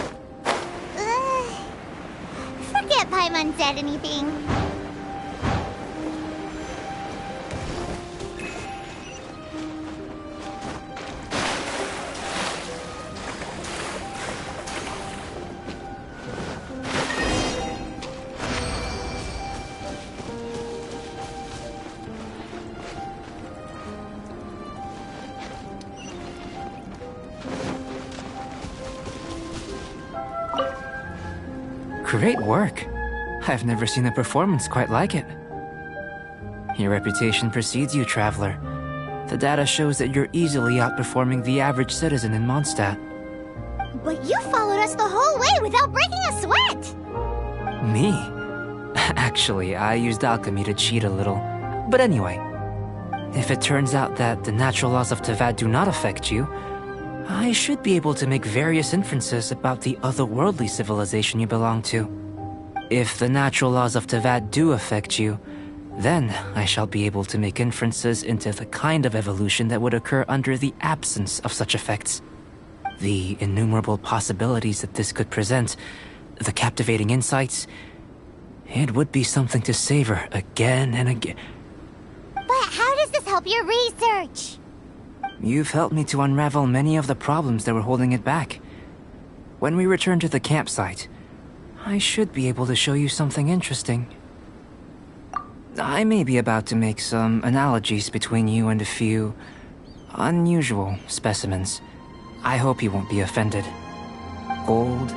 Forget Paimon said anything. Great work. I've never seen a performance quite like it. Your reputation precedes you, Traveler. The data shows that you're easily outperforming the average citizen in Mondstadt. But you followed us the whole way without breaking a sweat! Me? Actually, I used alchemy to cheat a little. But anyway, if it turns out that the natural laws of Tavad do not affect you, I should be able to make various inferences about the otherworldly civilization you belong to. If the natural laws of Tavad do affect you, then I shall be able to make inferences into the kind of evolution that would occur under the absence of such effects. The innumerable possibilities that this could present, the captivating insights, it would be something to savor again and again. But how does this help your research? You've helped me to unravel many of the problems that were holding it back. When we return to the campsite, I should be able to show you something interesting. I may be about to make some analogies between you and a few unusual specimens. I hope you won't be offended. Gold,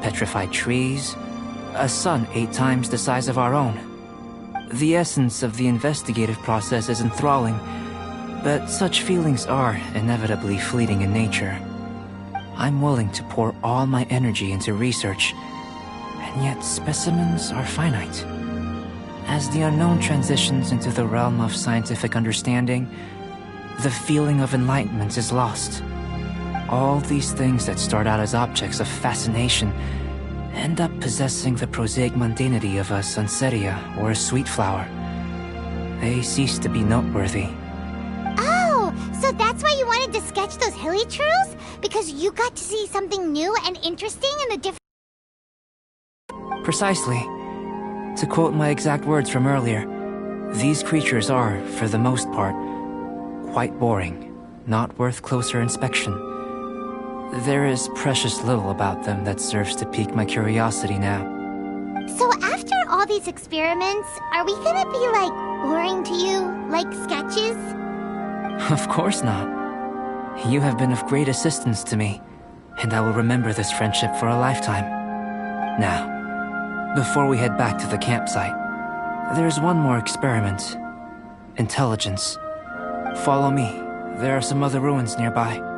petrified trees, a sun 8 times the size of our own. The essence of the investigative process is enthralling, but such feelings are inevitably fleeting in nature. I'm willing to pour all my energy into research, and yet specimens are finite. As the unknown transitions into the realm of scientific understanding, the feeling of enlightenment is lost. All these things that start out as objects of fascination end up possessing the prosaic mundanity of a sunsetia or a sweet flower. They cease to be noteworthy. Oh, so that's why you wanted to sketch those hilly churls? Because you got to see something new and interesting in the different... Precisely. To quote my exact words from earlier, these creatures are, for the most part, quite boring, not worth closer inspection. There is precious little about them that serves to pique my curiosity now. So after all these experiments, are we gonna be, like, boring to you? Like sketches? Of course not. You have been of great assistance to me, and I will remember this friendship for a lifetime. Now, before we head back to the campsite, there's one more experiment. Intelligence. Follow me. There are some other ruins nearby.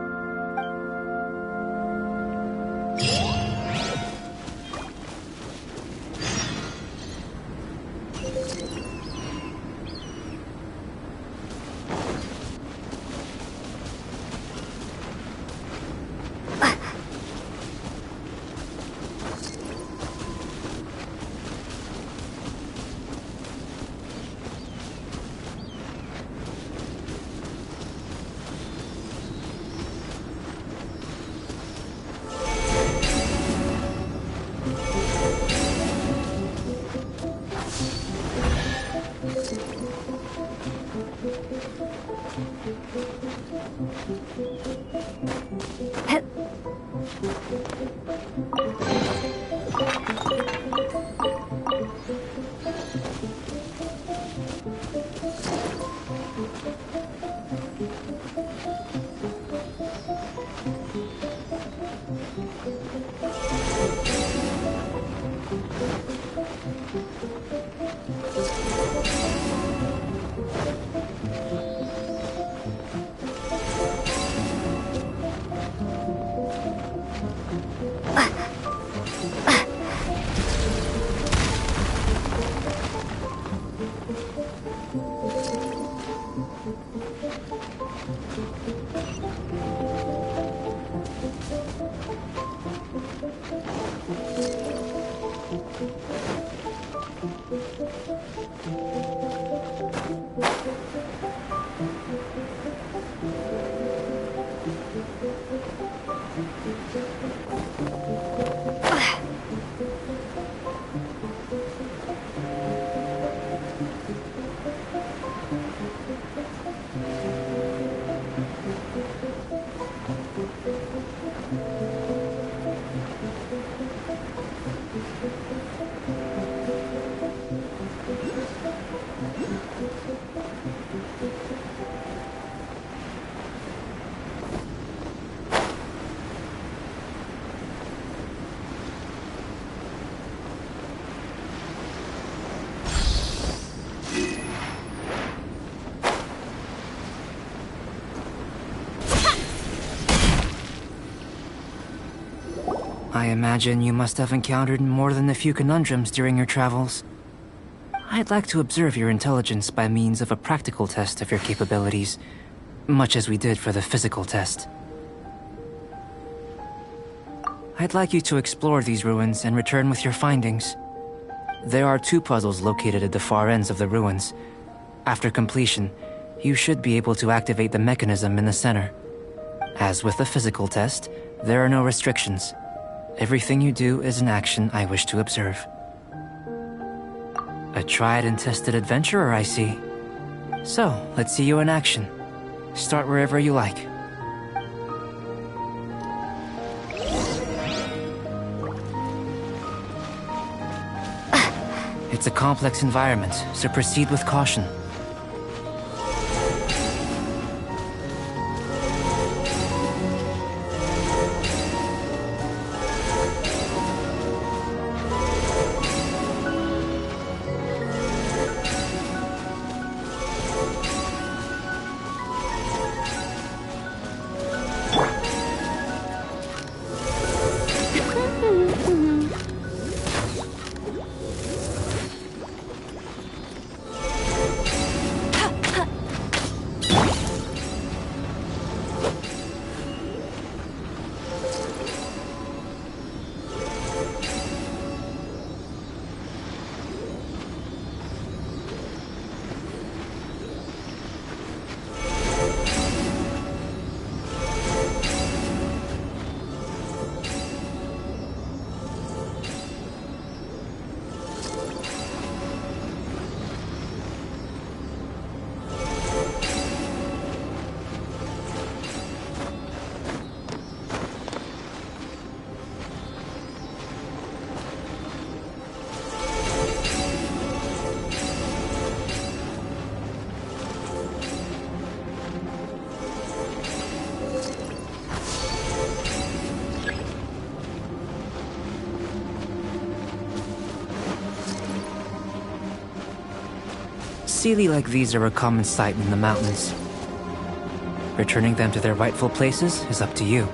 I imagine you must have encountered more than a few conundrums during your travels. I'd like to observe your intelligence by means of a practical test of your capabilities, much as we did for the physical test. I'd like you to explore these ruins and return with your findings. There are 2 puzzles located at the far ends of the ruins. After completion, you should be able to activate the mechanism in the center. As with the physical test, there are no restrictions. Everything you do is an action I wish to observe. A tried and tested adventurer, I see. So, let's see you in action. Start wherever you like. It's a complex environment, so proceed with caution. Sealy like these are a common sight in the mountains. Returning them to their rightful places is up to you.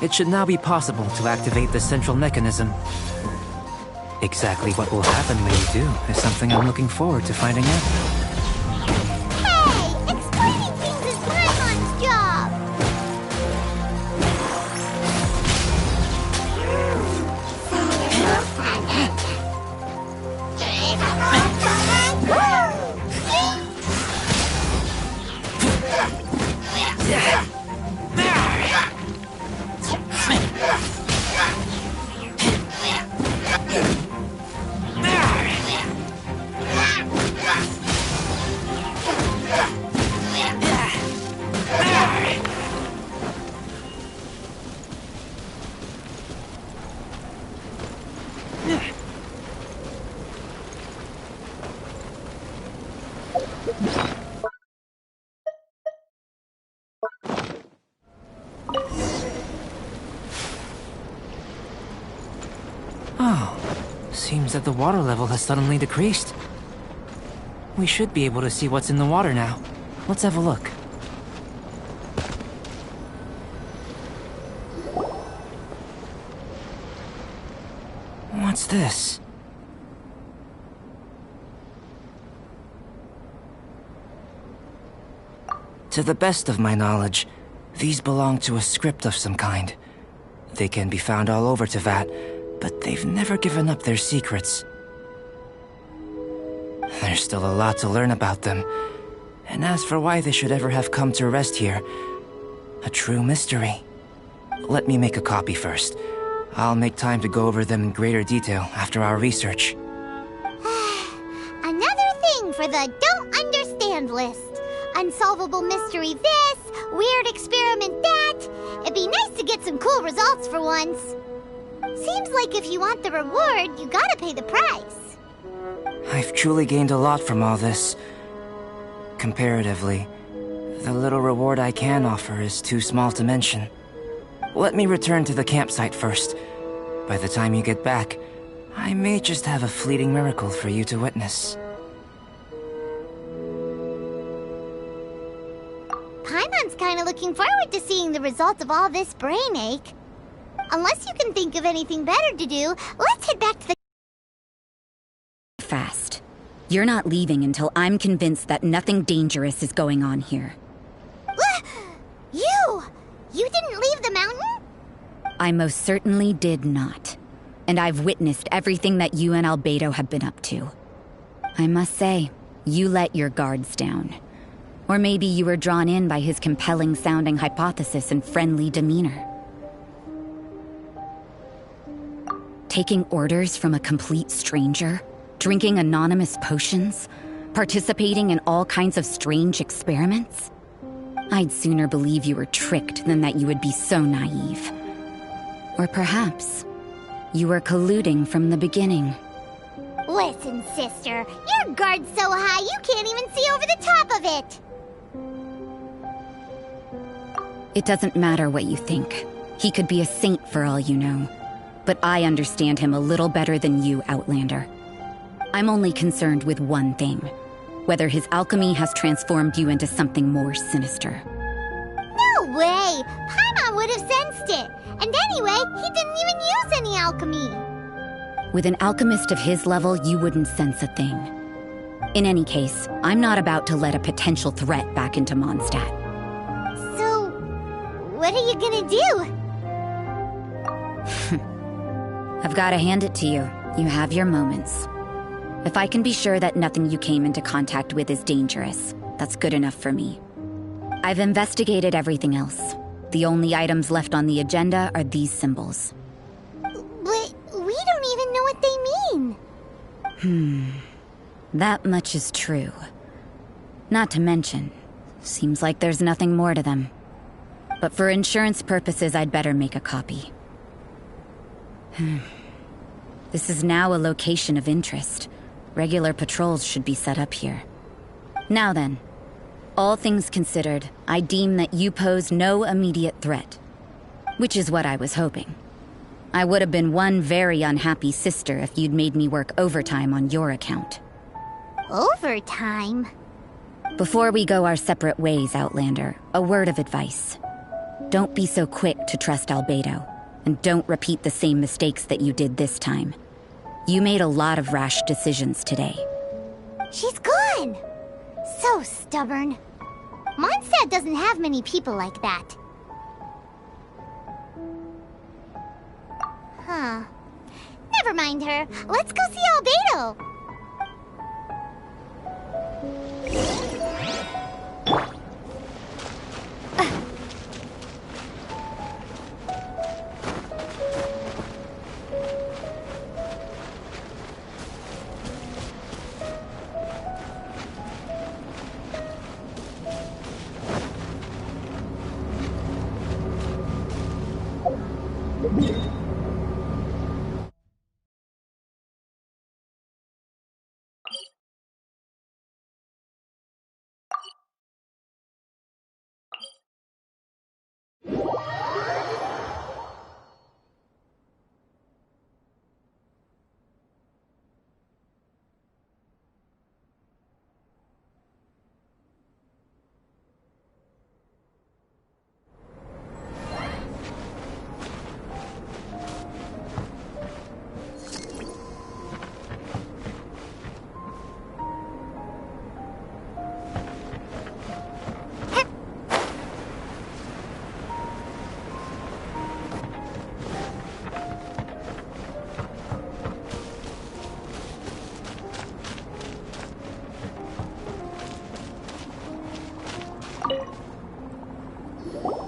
It should now be possible to activate the central mechanism. Exactly what will happen when you do is something I'm looking forward to finding out. Hey! Explaining things is Paimon's job! Oh, seems that the water level has suddenly decreased. We should be able to see what's in the water now. Let's have a look. What's this? To the best of my knowledge, these belong to a script of some kind. They can be found all over Teyvat, but they've never given up their secrets. There's still a lot to learn about them, and as for why they should ever have come to rest here, a true mystery. Let me make a copy first. I'll make time to go over them in greater detail after our research. Another thing for the don't understand list. Unsolvable mystery this, weird experiment that. It'd be nice to get some cool results for once. Seems like if you want the reward, you gotta pay the price. I've truly gained a lot from all this. Comparatively, the little reward I can offer is too small to mention. Let me return to the campsite first. By the time you get back, I may just have a fleeting miracle for you to witness. Paimon's kinda looking forward to seeing the results of all this brain ache. Unless you can think of anything better to do, let's head back to the... Fast. You're not leaving until I'm convinced that nothing dangerous is going on here. You! You didn't leave the mountain? I most certainly did not. And I've witnessed everything that you and Albedo have been up to. I must say, you let your guards down. Or maybe you were drawn in by his compelling-sounding hypothesis and friendly demeanor. Taking orders from a complete stranger, drinking anonymous potions, participating in all kinds of strange experiments? I'd sooner believe you were tricked than that you would be so naive. Or perhaps, you were colluding from the beginning. Listen, sister, your guard's so high you can't even see over the top of it! It doesn't matter what you think. He could be a saint for all you know. But I understand him a little better than you, Outlander. I'm only concerned with one thing. Whether his alchemy has transformed you into something more sinister. No way! Paimon would have sensed it! And anyway, he didn't even use any alchemy! With an alchemist of his level, you wouldn't sense a thing. In any case, I'm not about to let a potential threat back into Mondstadt. So, what are you gonna do? I've gotta hand it to you. You have your moments. If I can be sure that nothing you came into contact with is dangerous, that's good enough for me. I've investigated everything else. The only items left on the agenda are these symbols. But we don't even know what they mean. That much is true. Not to mention, seems like there's nothing more to them. But for insurance purposes, I'd better make a copy. This is now a location of interest. Regular patrols should be set up here. Now then, all things considered, I deem that you pose no immediate threat. Which is what I was hoping. I would have been one very unhappy sister if you'd made me work overtime on your account. Overtime? Before we go our separate ways, Outlander, a word of advice. Don't be so quick to trust Albedo, and don't repeat the same mistakes that you did this time. You made a lot of rash decisions today. She's gone! So stubborn. Mondstadt doesn't have many people like that. Huh. Never mind her. Let's go see Albedo.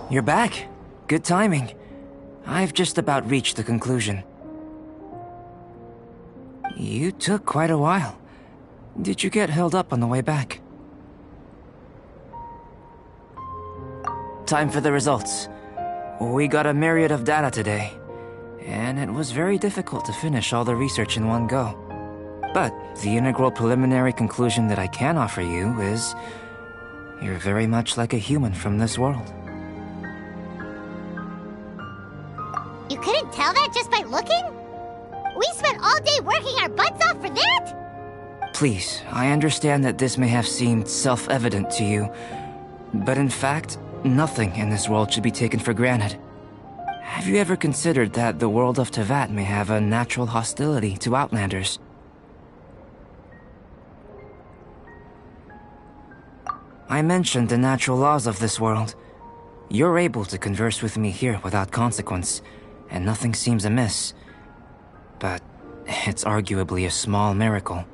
You're back. Good timing. I've just about reached the conclusion. You took quite a while. Did you get held up on the way back? Time for the results. We got a myriad of data today, and it was very difficult to finish all the research in one go. But the integral preliminary conclusion that I can offer you is you're very much like a human from this world. You couldn't tell that just by looking? We spent all day working our butts off for that? Please, I understand that this may have seemed self-evident to you, but in fact, nothing in this world should be taken for granted. Have you ever considered that the world of Teyvat may have a natural hostility to Outlanders? I mentioned the natural laws of this world. You're able to converse with me here without consequence, and nothing seems amiss. But it's arguably a small miracle.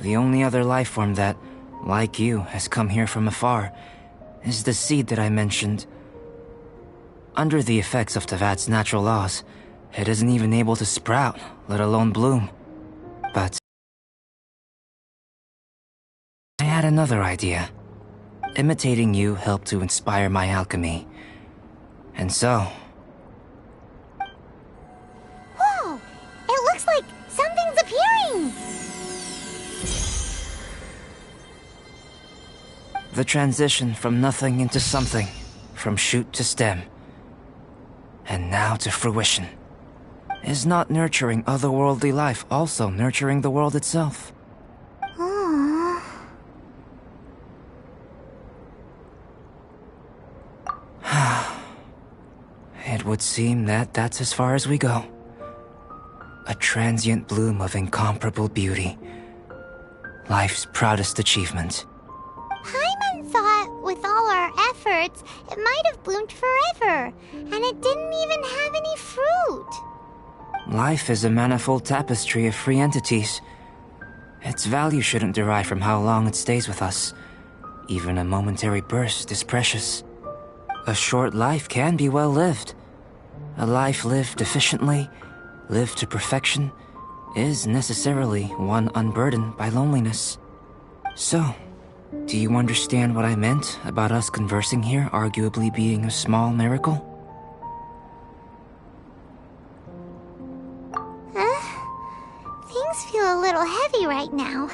The only other life form that, like you, has come here from afar is the seed that I mentioned. Under the effects of Teyvat's natural laws, it isn't even able to sprout, let alone bloom. But I had another idea. Imitating you helped to inspire my alchemy. And so... Whoa! It looks like something's appearing! The transition from nothing into something, from shoot to stem, and now to fruition. Is not nurturing otherworldly life also nurturing the world itself? Aww. It would seem that that's as far as we go. A transient bloom of incomparable beauty. Life's proudest achievement. Paimon thought, with all our efforts, it might have bloomed forever, and it didn't even have any fruit. Life is a manifold tapestry of free entities. Its value shouldn't derive from how long it stays with us. Even a momentary burst is precious. A short life can be well lived. A life lived efficiently, lived to perfection, is necessarily one unburdened by loneliness. So, do you understand what I meant about us conversing here arguably being a small miracle? Things feel a little heavy right now.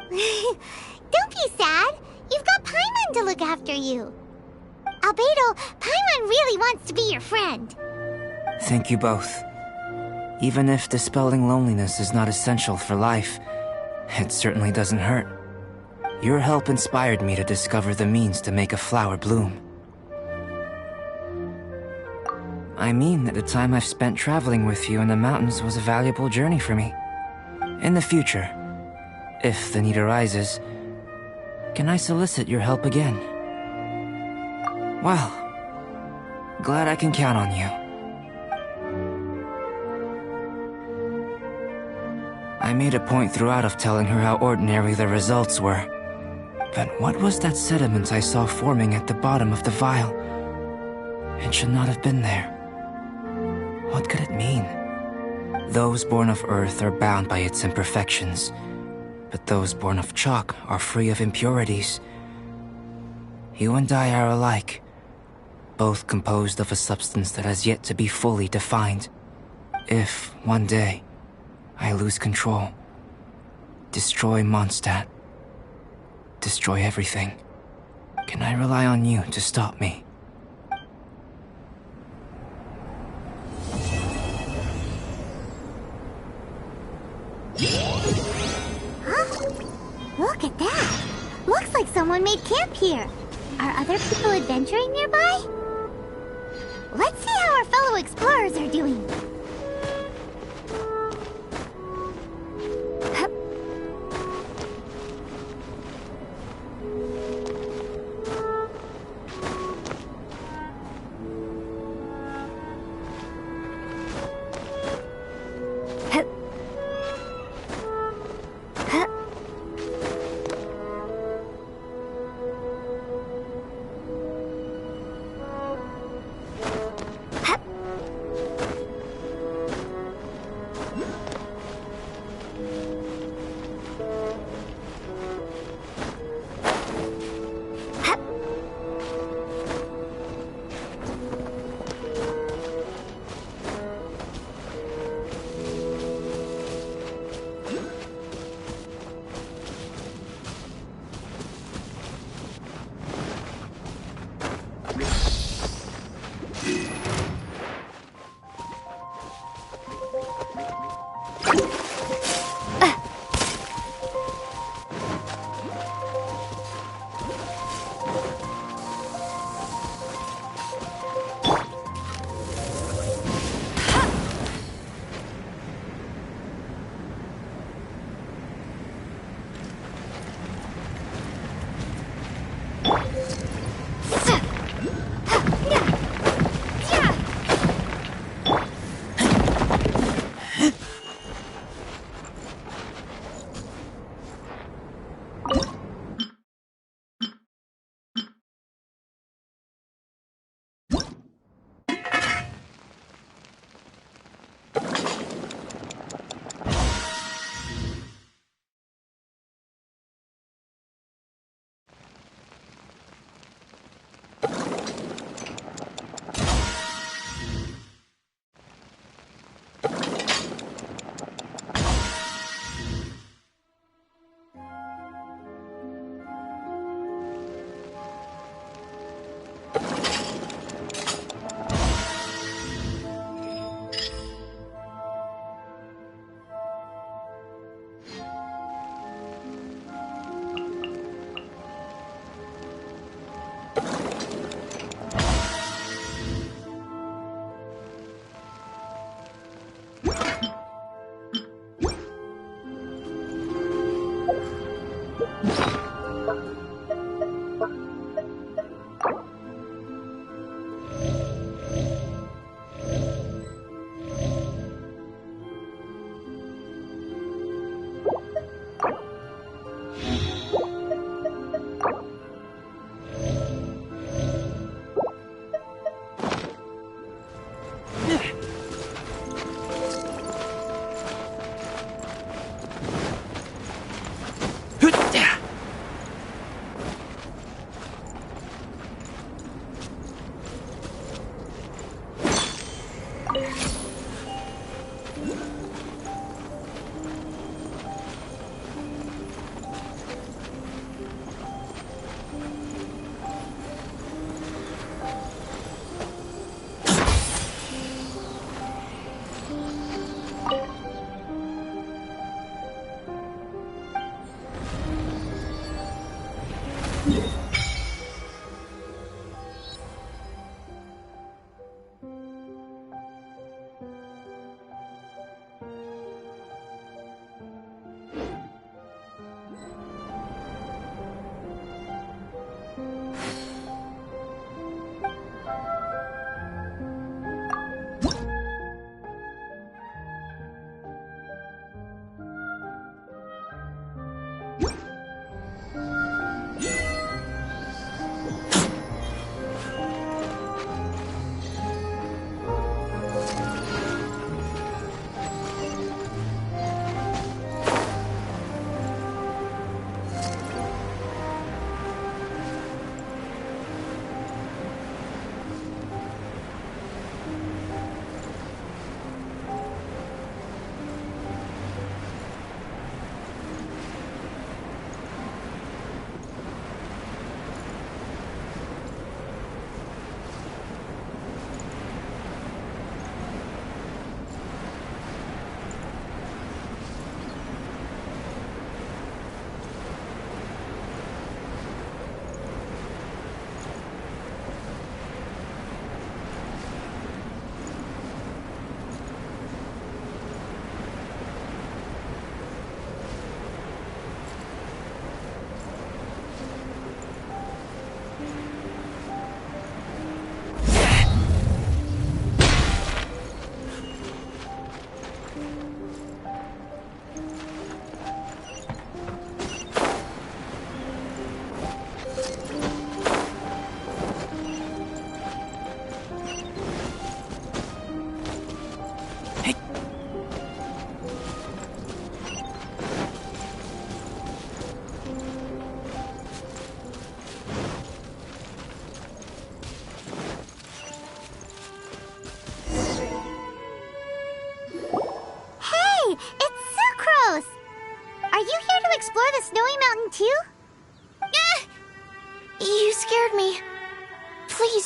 Don't be sad. You've got Paimon to look after you. Albedo, Paimon really wants to be your friend. Thank you both. Even if dispelling loneliness is not essential for life, it certainly doesn't hurt. Your help inspired me to discover the means to make a flower bloom. I mean that the time I've spent traveling with you in the mountains was a valuable journey for me. In the future, if the need arises, can I solicit your help again? Well, glad I can count on you. I made a point throughout of telling her how ordinary the results were. But what was that sediment I saw forming at the bottom of the vial? It should not have been there. What could it mean? Those born of Earth are bound by its imperfections, but those born of chalk are free of impurities. You and I are alike, both composed of a substance that has yet to be fully defined. If, one day, I lose control, destroy Mondstadt, destroy everything, can I rely on you to stop me? Look at that! Looks like someone made camp here. Are other people adventuring nearby? Let's see how our fellow explorers are doing.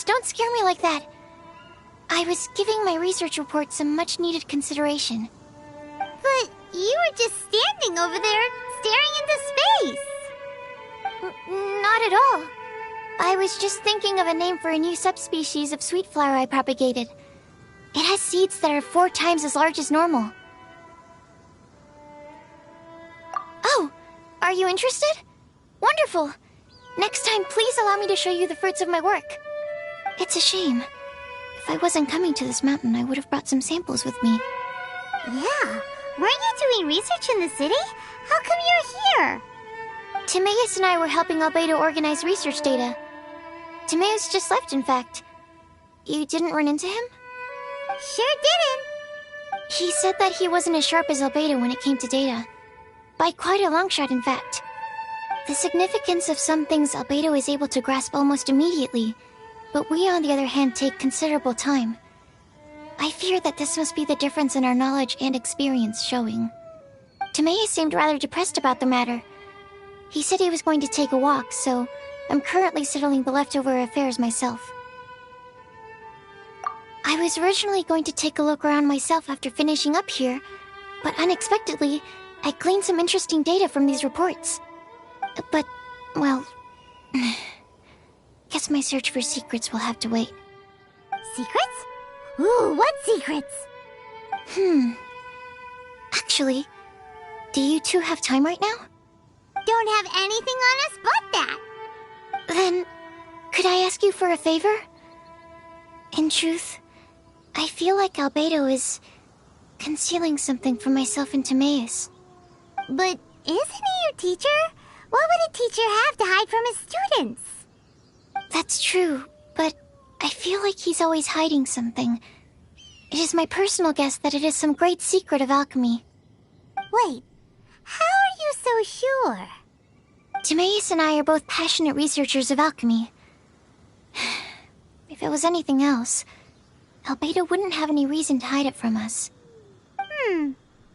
don't scare me like that. I was giving my research report some much-needed consideration. But you were just standing over there, staring into space. Not at all. I was just thinking of a name for a new subspecies of sweet flower I propagated. It has seeds that are 4 times as large as normal. Oh, are you interested? Wonderful. Next time, please allow me to show you the fruits of my work. It's a shame. If I wasn't coming to this mountain, I would have brought some samples with me. Yeah, weren't you doing research in the city? How come you're here? Timaeus and I were helping Albedo organize research data. Timaeus just left, in fact. You didn't run into him? Sure didn't. He said that he wasn't as sharp as Albedo when it came to data. By quite a long shot, in fact. The significance of some things Albedo is able to grasp almost immediately, but we, on the other hand, take considerable time. I fear that this must be the difference in our knowledge and experience showing. Timaeus seemed rather depressed about the matter. He said he was going to take a walk, so I'm currently settling the leftover affairs myself. I was originally going to take a look around myself after finishing up here, but unexpectedly, I gleaned some interesting data from these reports. But, well, guess my search for secrets will have to wait. Secrets? Ooh, what secrets? Actually, do you two have time right now? Don't have anything on us but that. Then, could I ask you for a favor? In truth, I feel like Albedo is concealing something from myself and Timaeus. But isn't he your teacher? What would a teacher have to hide from his students? That's true, but I feel like he's always hiding something. It is my personal guess that it is some great secret of alchemy. Wait, how are you so sure? Timaeus and I are both passionate researchers of alchemy. If it was anything else, Albedo wouldn't have any reason to hide it from us.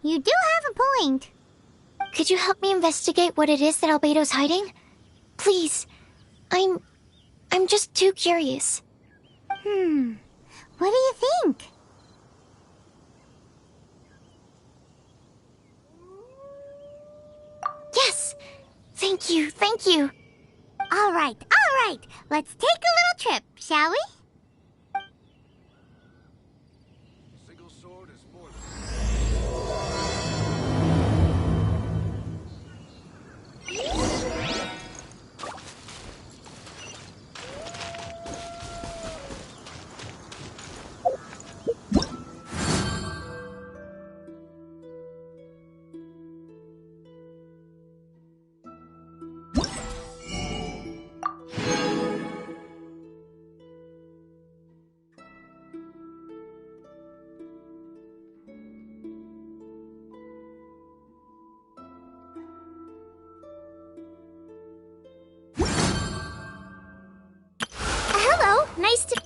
You do have a point. Could you help me investigate what it is that Albedo's hiding? Please. I'm just too curious. What do you think? Yes! Thank you, thank you. All right. Let's take a little trip, shall we? Single sword is more Hello, nice to...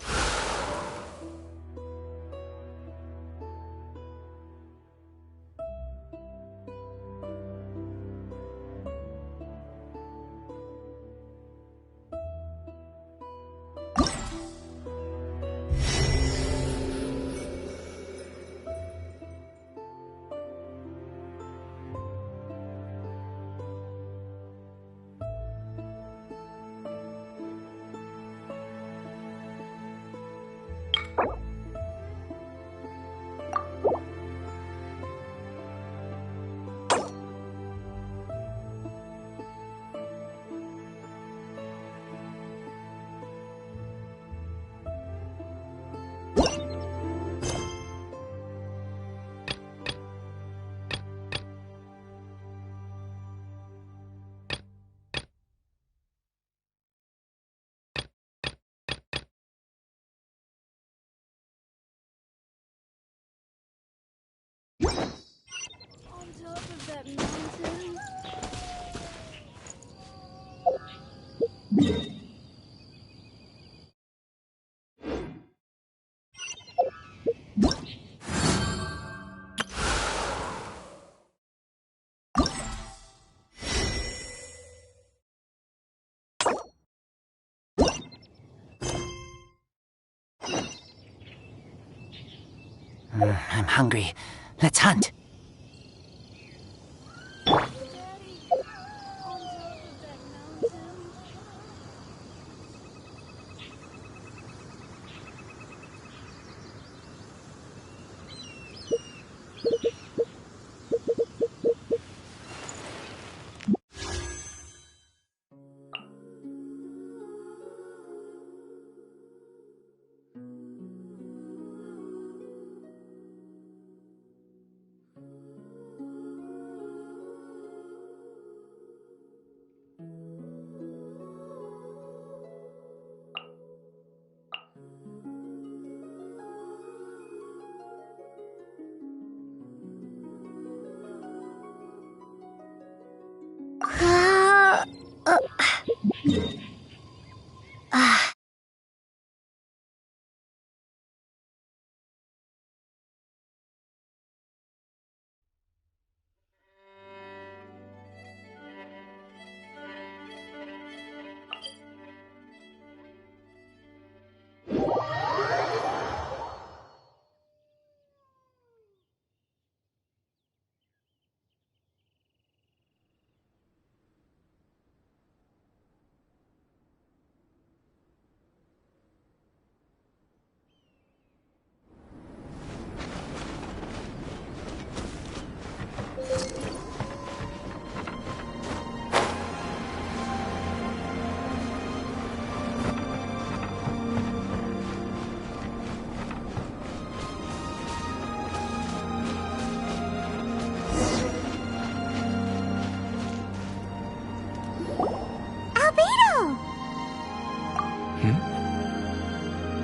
I'm hungry. Let's hunt.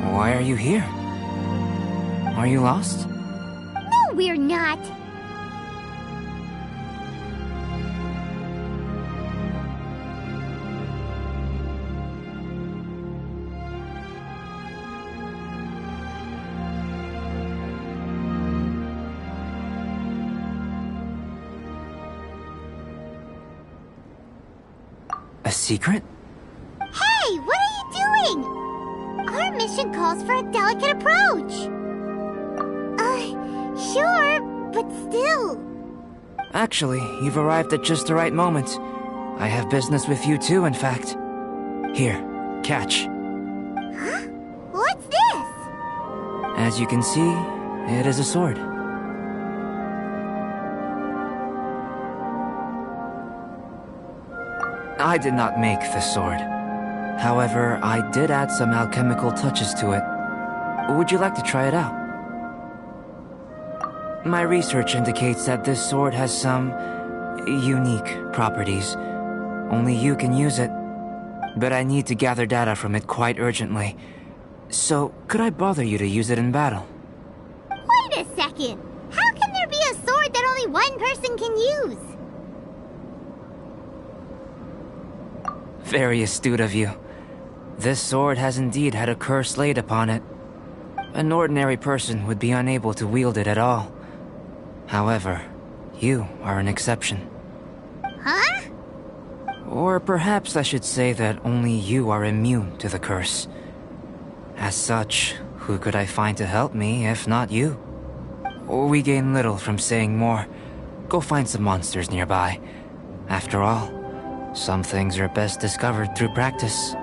Why are you here? Are you lost? No, we're not. A secret? Hey, what are you doing? Our mission calls for a delicate approach. Sure, but still. Actually, you've arrived at just the right moment. I have business with you too, in fact. Here, catch. Huh? What's this? As you can see, it is a sword. I did not make the sword. However, I did add some alchemical touches to it. Would you like to try it out? My research indicates that this sword has some unique properties. Only you can use it. But I need to gather data from it quite urgently. So, could I bother you to use it in battle? Wait a second! How can there be a sword that only one person can use? Very astute of you. This sword has indeed had a curse laid upon it. An ordinary person would be unable to wield it at all. However, you are an exception. Huh? Or perhaps I should say that only you are immune to the curse. As such, who could I find to help me if not you? We gain little from saying more. Go find some monsters nearby. After all, some things are best discovered through practice.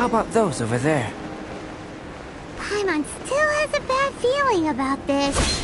How about those over there? Paimon still has a bad feeling about this.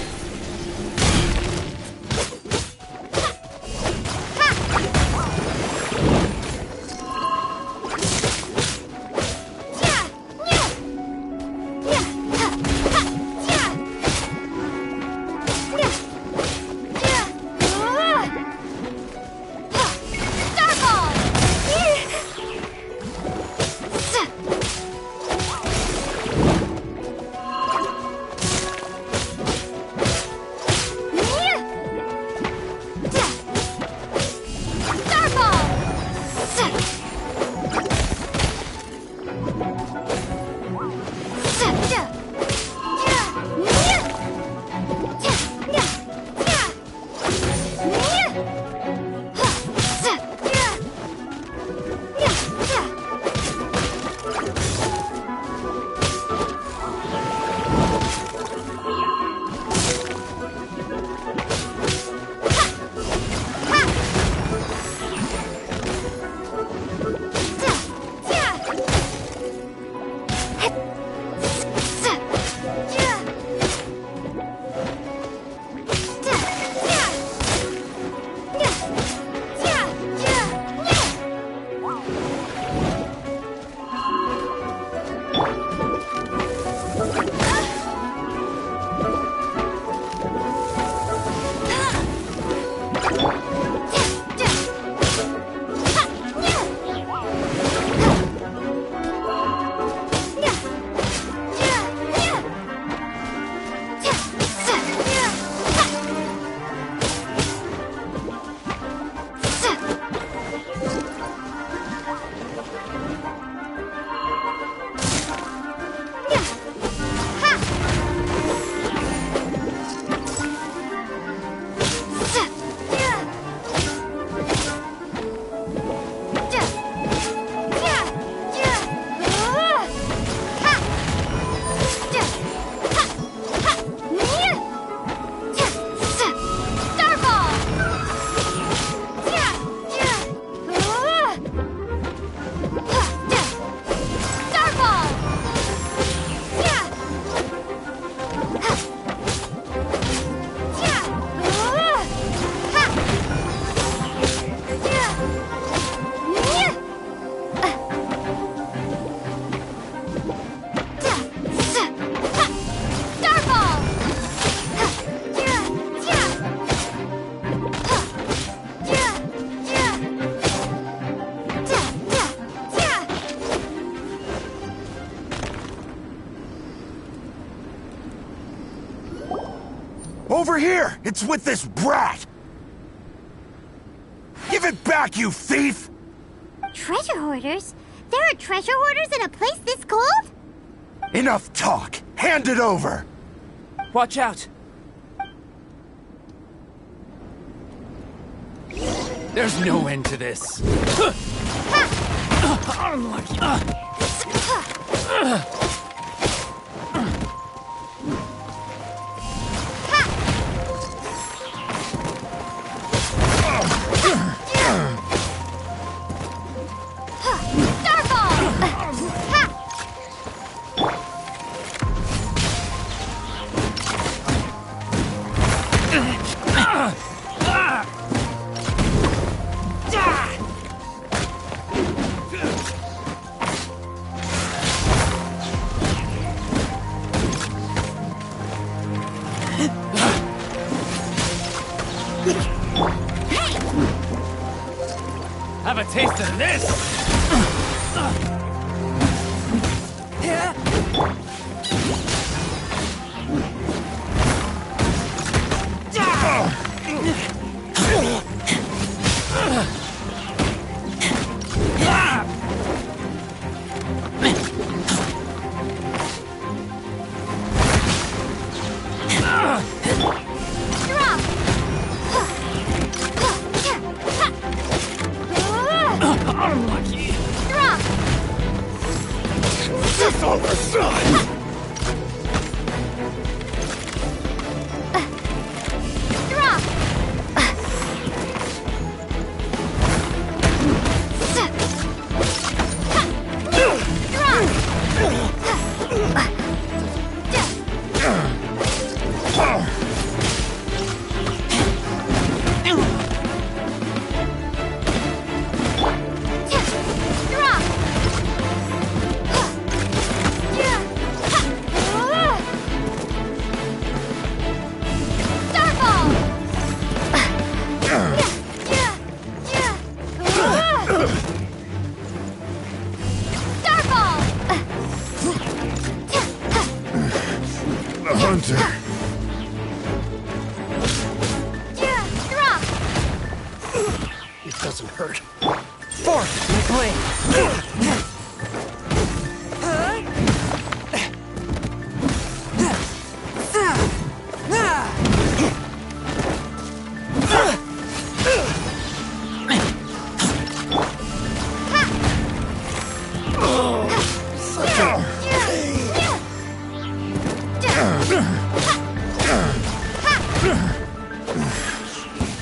Over here! It's with this brat! Give it back, you thief! Treasure hoarders? There are treasure hoarders in a place this cold? Enough talk! Hand it over! Watch out! There's no end to this. Unlucky. Have a taste of this! Unlucky! Drop! This overside! Drop! hurt. Force my blade.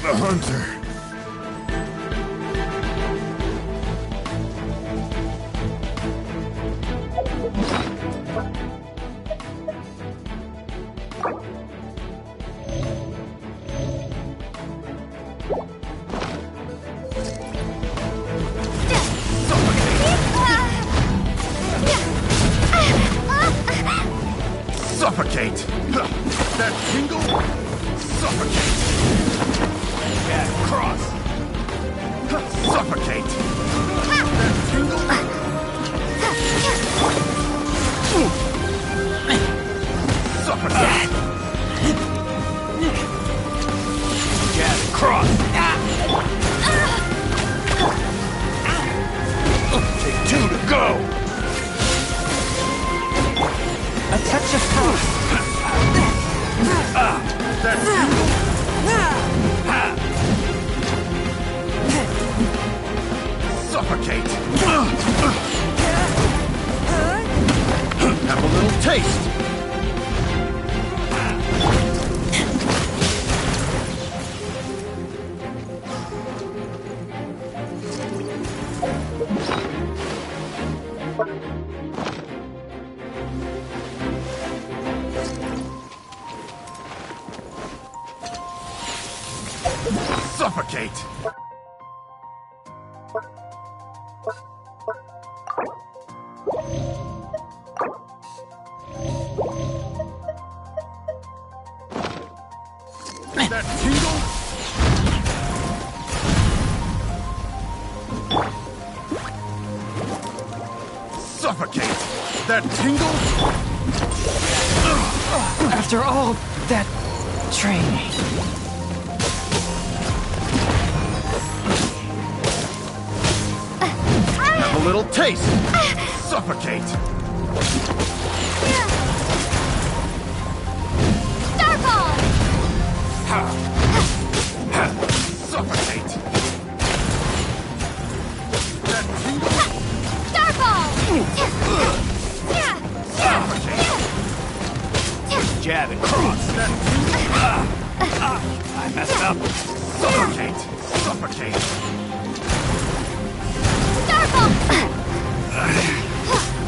The hunter. Suffocate! That tingle? Suffocate! Yeah, cross! Suffocate! That tingle? Suffocate! Yeah, cross! Take two to go! A touch of force. That tingle? Suffocate! Have a little taste! Suffocate! That tingle? Suffocate! That tingle? After all that training. Have a little taste! Suffocate! Starfall! Suffocate! That tingle? Starfall! Suffocate! Jab and cross. That tingle? I messed up. Suffocate! Suffocate! Starfall!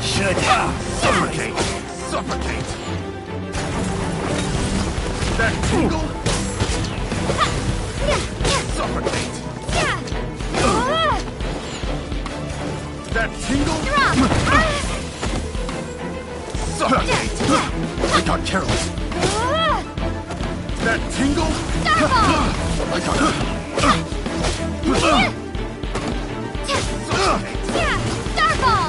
Should Suffocate! Suffocate! That tingle? Suffocate! That tingle? Suffocate! I got careless. That tingle? Starfall! I got Suffocate! Starfall!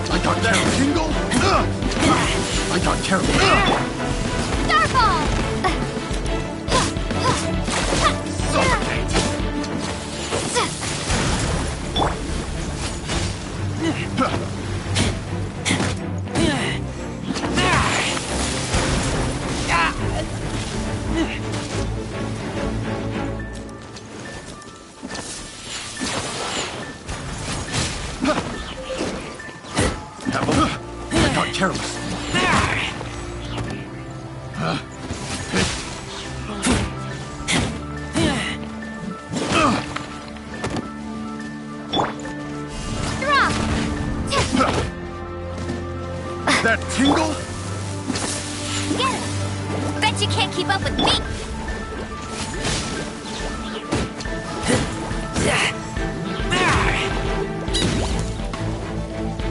I got that tingle? I got careless. Starfall! Suffocate! I got careless. That tingle? Get him! Bet you can't keep up with me!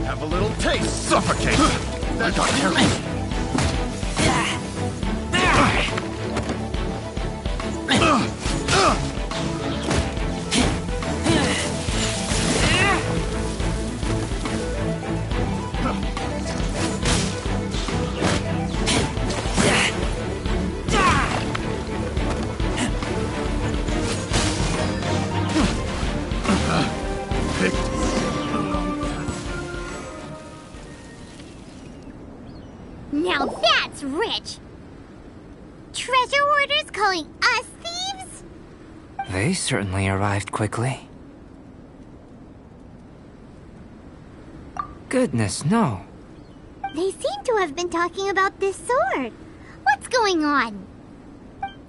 Have a little taste. Suffocate! I got careless. Now that's rich! Treasure hoarders calling us thieves? They certainly arrived quickly. Goodness, no. They seem to have been talking about this sword. What's going on?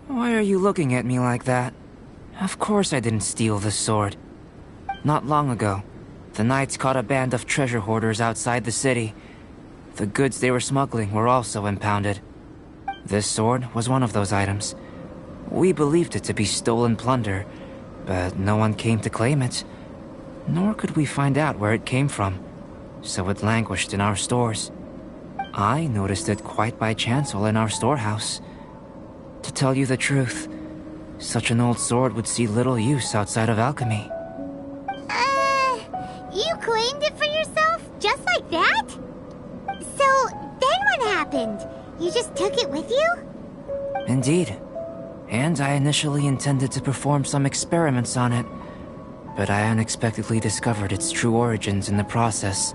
Why are you looking at me like that? Of course I didn't steal this sword. Not long ago, the Knights caught a band of treasure hoarders outside the city. The goods they were smuggling were also impounded. This sword was one of those items. We believed it to be stolen plunder, but no one came to claim it. Nor could we find out where it came from, so it languished in our stores. I noticed it quite by chance while in our storehouse. To tell you the truth, such an old sword would see little use outside of alchemy. You claimed it for yourself? Just like that? So, then what happened? You just took it with you? Indeed. And I initially intended to perform some experiments on it, but I unexpectedly discovered its true origins in the process.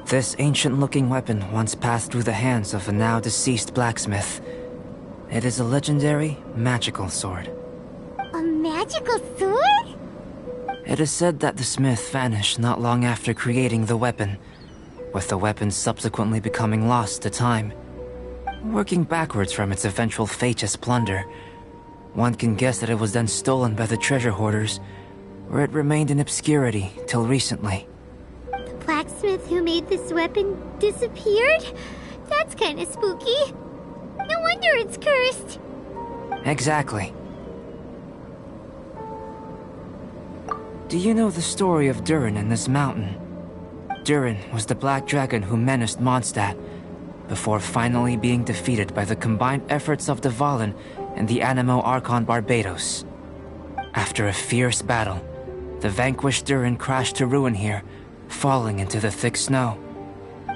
This ancient-looking weapon once passed through the hands of a now-deceased blacksmith. It is a legendary, magical sword. A magical sword? It is said that the smith vanished not long after creating the weapon, with the weapon subsequently becoming lost to time. Working backwards from its eventual fate as plunder, one can guess that it was then stolen by the treasure hoarders, where it remained in obscurity till recently. The blacksmith who made this weapon disappeared? That's kinda spooky. No wonder it's cursed. Exactly. Do you know the story of Durin and this mountain? Durin was the black dragon who menaced Mondstadt, before finally being defeated by the combined efforts of Dvalin and the Animo Archon Barbados. After a fierce battle, the vanquished Durin crashed to ruin here, falling into the thick snow.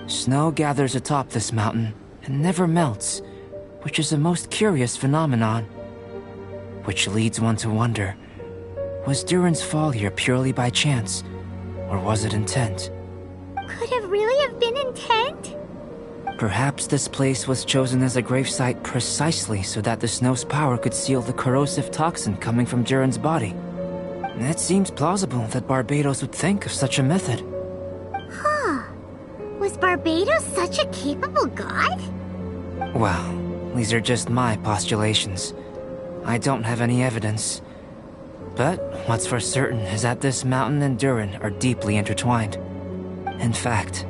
Snow gathers atop this mountain and never melts, which is a most curious phenomenon. Which leads one to wonder, was Durin's fall here purely by chance, or was it intent? Could it really have been intent? Perhaps this place was chosen as a gravesite precisely so that the snow's power could seal the corrosive toxin coming from Durin's body. It seems plausible that Barbados would think of such a method. Huh. Was Barbados such a capable god? Well, these are just my postulations. I don't have any evidence. But what's for certain is that this mountain and Durin are deeply intertwined. In fact,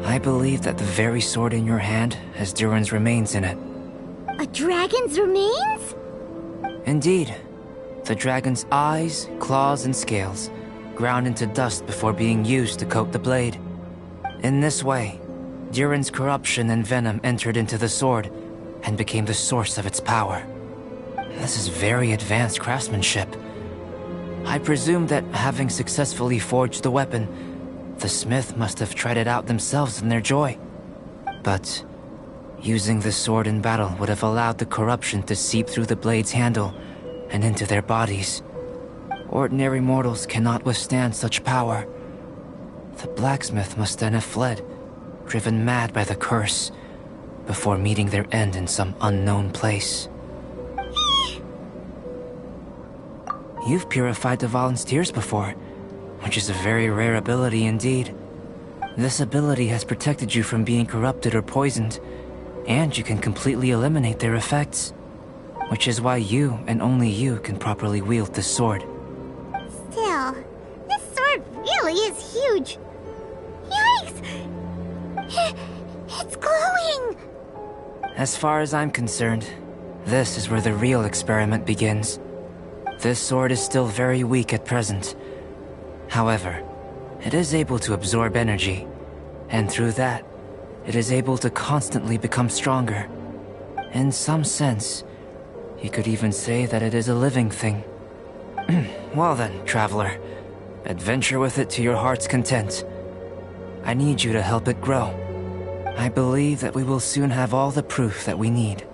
I believe that the very sword in your hand has Durin's remains in it. A dragon's remains? Indeed. The dragon's eyes, claws, and scales ground into dust before being used to coat the blade. In this way, Durin's corruption and venom entered into the sword and became the source of its power. This is very advanced craftsmanship. I presume that having successfully forged the weapon, the smith must have tried it out themselves in their joy. But using the sword in battle would have allowed the corruption to seep through the blade's handle and into their bodies. Ordinary mortals cannot withstand such power. The blacksmith must then have fled, driven mad by the curse, before meeting their end in some unknown place. You've purified Dvalin's tears before, which is a very rare ability indeed. This ability has protected you from being corrupted or poisoned, and you can completely eliminate their effects. Which is why you, and only you, can properly wield this sword. Still, this sword really is huge. Yikes! It's glowing! As far as I'm concerned, this is where the real experiment begins. This sword is still very weak at present. However, it is able to absorb energy, and through that, it is able to constantly become stronger. In some sense, you could even say that it is a living thing. Well then, traveler, adventure with it to your heart's content. I need you to help it grow. I believe that we will soon have all the proof that we need.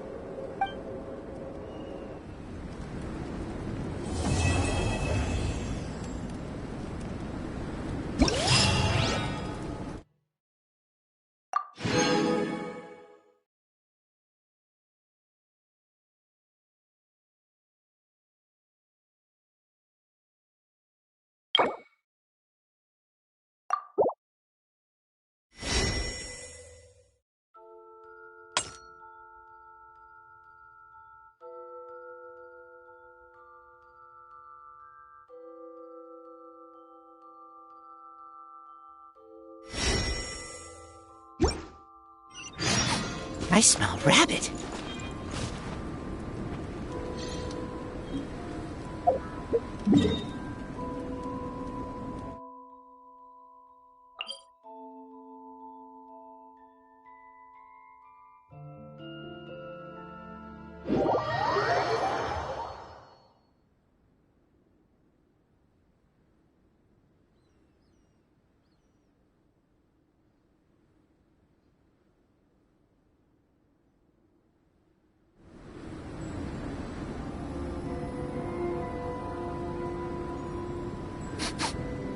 I smell rabbit.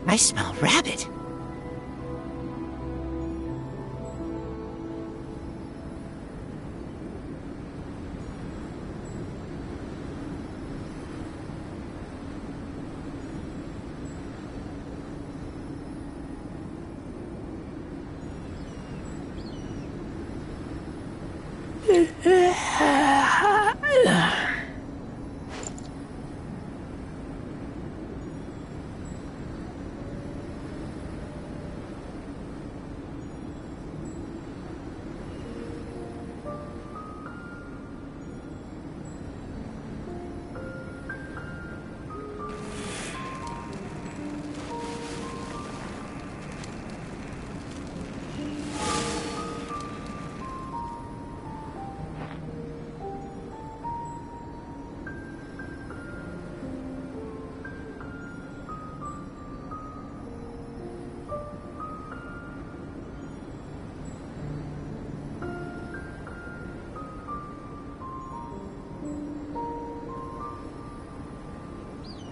I smell rabbit.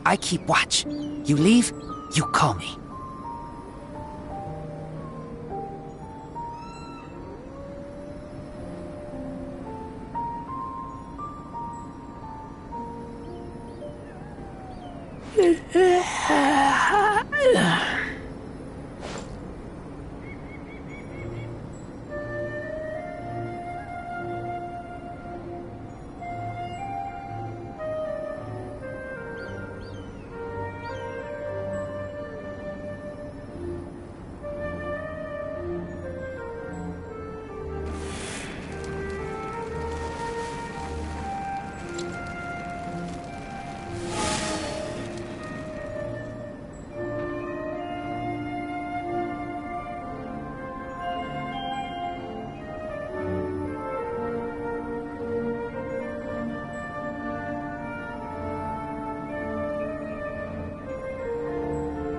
I keep watch. You leave, you call me.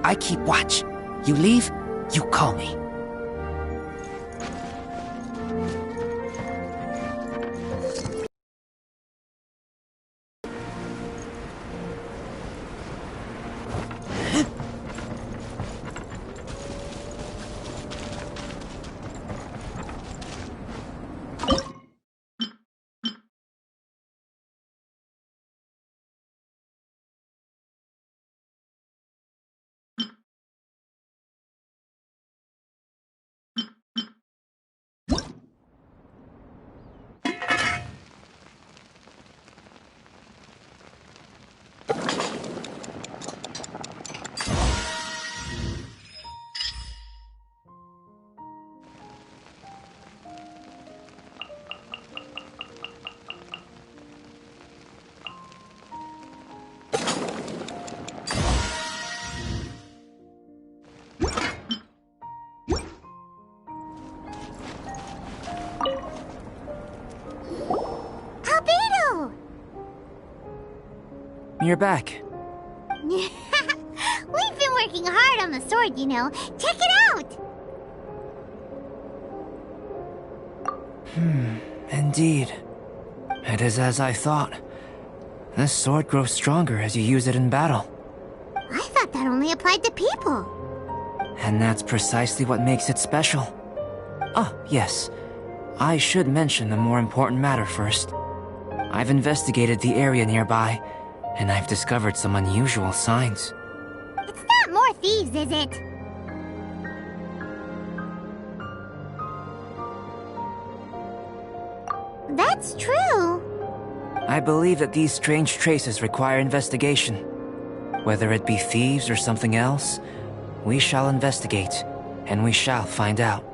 I keep watch. You leave, you call me. You're back. We've been working hard on the sword, you know. Check it out! Indeed. It is as I thought. This sword grows stronger as you use it in battle. I thought that only applied to people. And that's precisely what makes it special. Ah, yes. I should mention the more important matter first. I've investigated the area nearby, and I've discovered some unusual signs. It's not more thieves, is it? That's true. I believe that these strange traces require investigation. Whether it be thieves or something else, we shall investigate, and we shall find out.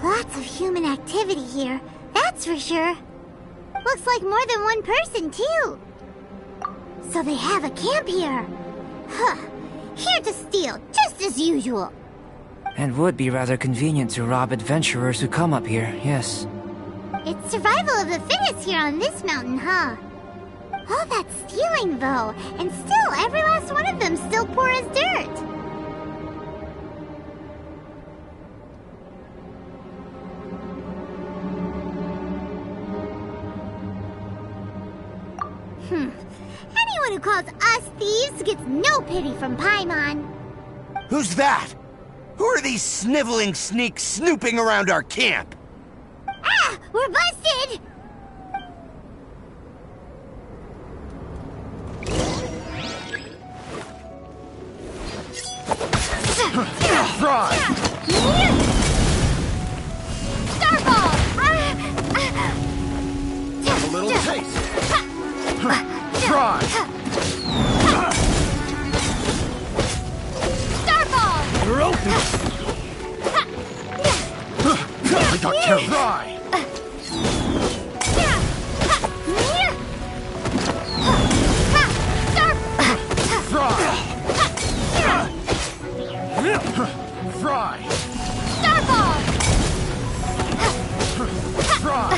Lots of human activity here, that's for sure. Looks like more than one person, too. So they have a camp here. Huh. Here to steal, just as usual. And would be rather convenient to rob adventurers who come up here, yes. It's survival of the fittest here on this mountain, huh? All that stealing, though, and still every last one of them still poor as dirt. Anyone who calls us thieves gets no pity from Paimon. Who's that? Who are these sniveling sneaks snooping around our camp? Ah! We're busted! Fry! Starball! A little taste! Fry! Starball! You're open! I got carried! Fry! Fry! Starball! Fry!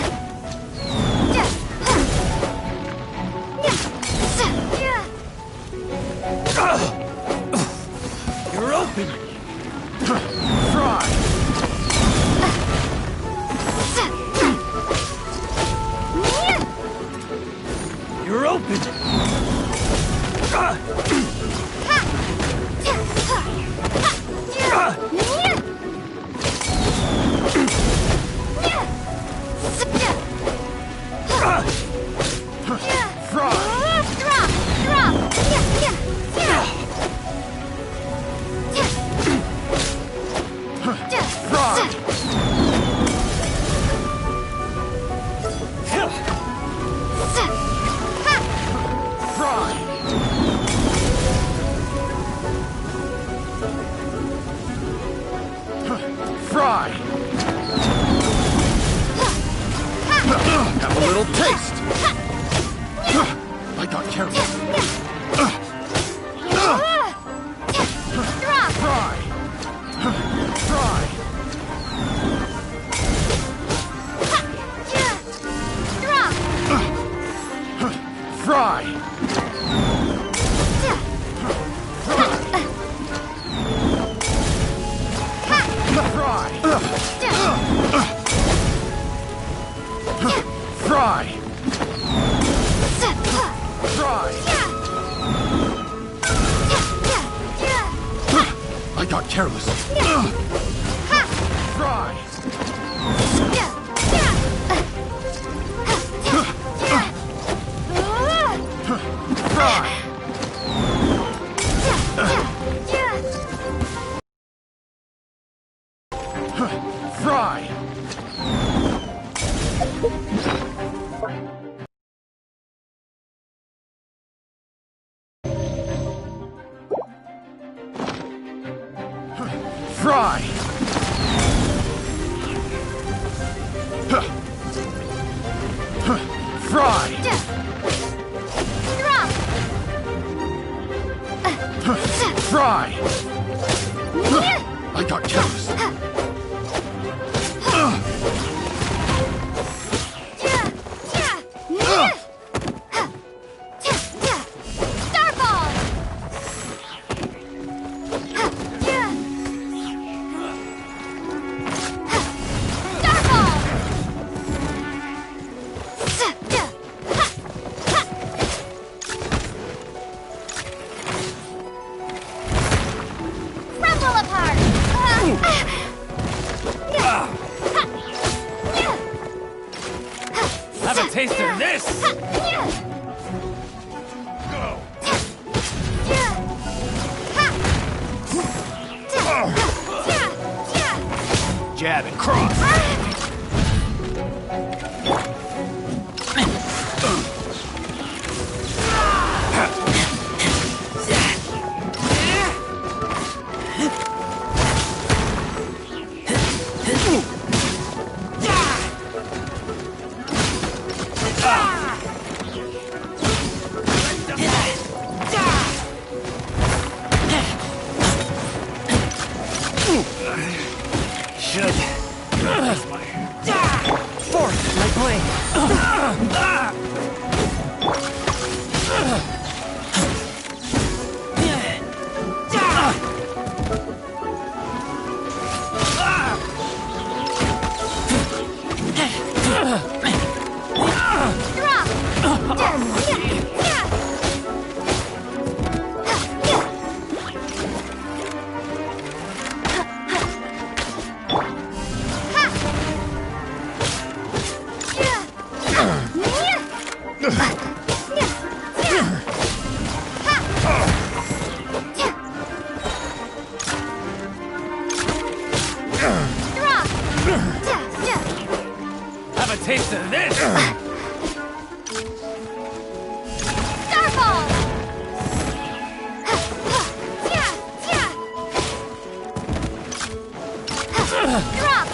You're open! Fry! You're open! Fry! Have a little taste! I got careless. Fry! Fry! Fry! Fry! Fry! I got careless. Fry! Fry! Fry! Fry! Fry! I got killers! Have a taste of this! Jab and cross! Should. Force my blade. Have a taste of this! Starfall! Drop!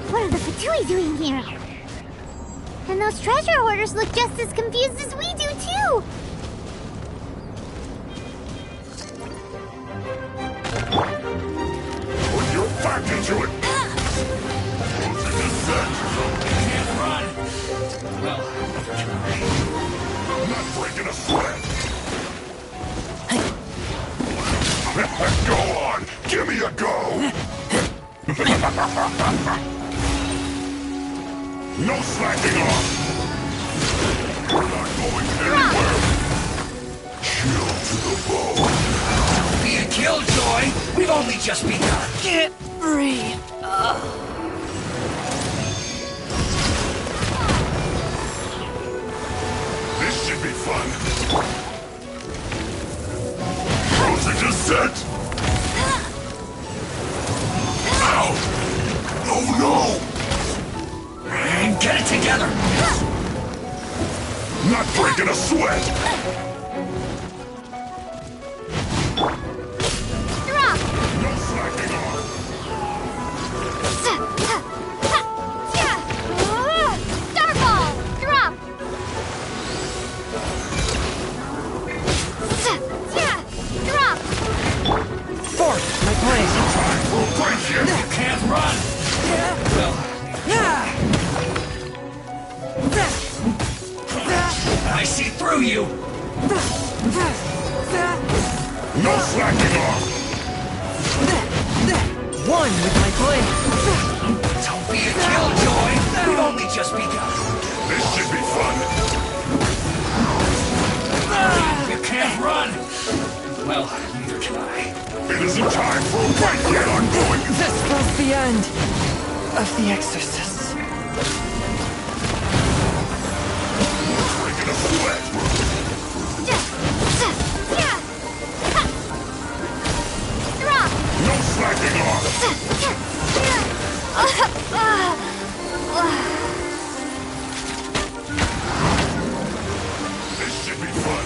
What are the Fatui doing here? And those treasure hoarders look just as confused as we do, too! Put your back into it! Closing the set! Can't run! Well, Not breaking a sweat! Go on! Give me a go! No slacking off! We're not going anywhere! Chill to the bone! don't be a killjoy! We've only just begun! Can't breathe. This should be fun! Closing the set! Ow! Oh no! And get it together! Not breaking a sweat! Drop! No slacking off! Starfall! Drop! Drop! Force my blade. We'll break you! You can't run! Well, I see through you! No slacking off! One with my blade. Don't be a killjoy! We've only just begun! This should be fun! You can't run! the exorcists. Breaking a sweat. No slacking off. This should be fun.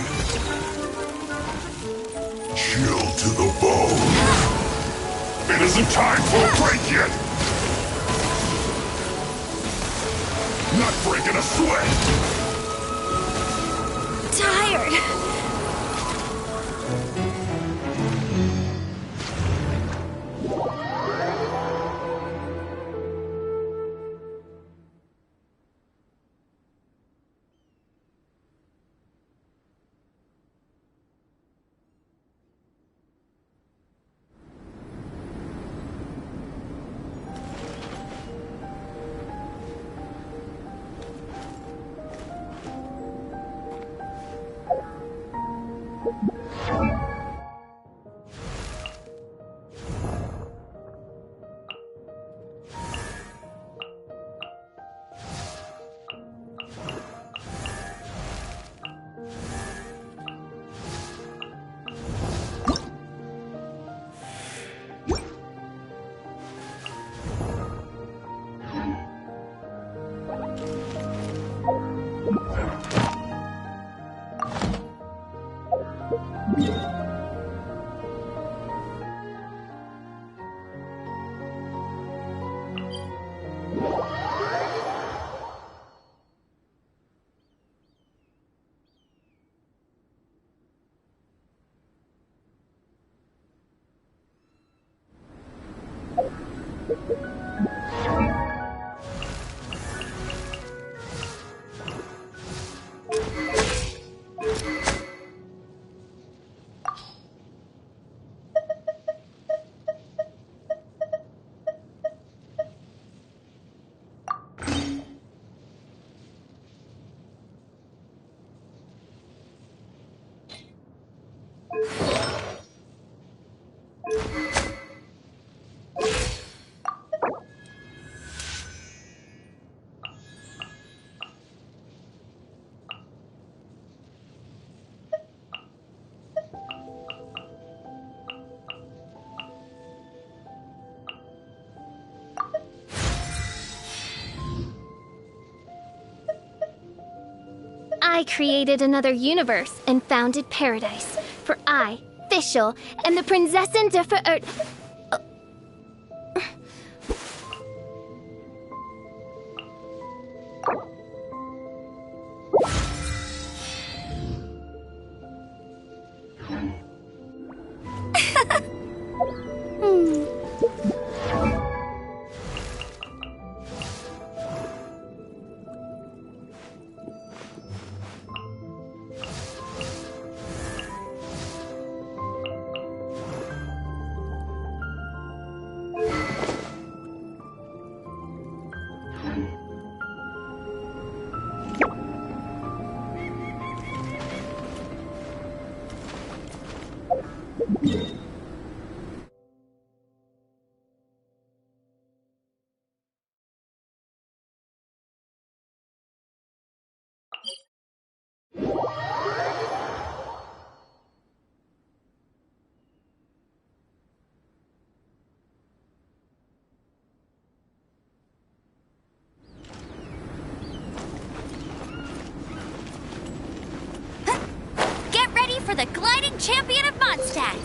Chill to the bone. It isn't time for a break yet. Not breaking a sweat. Tired. I created another universe and founded paradise. For I, Fischl, am the Prinzessin der Verirrt... For the gliding champion of Mondstadt!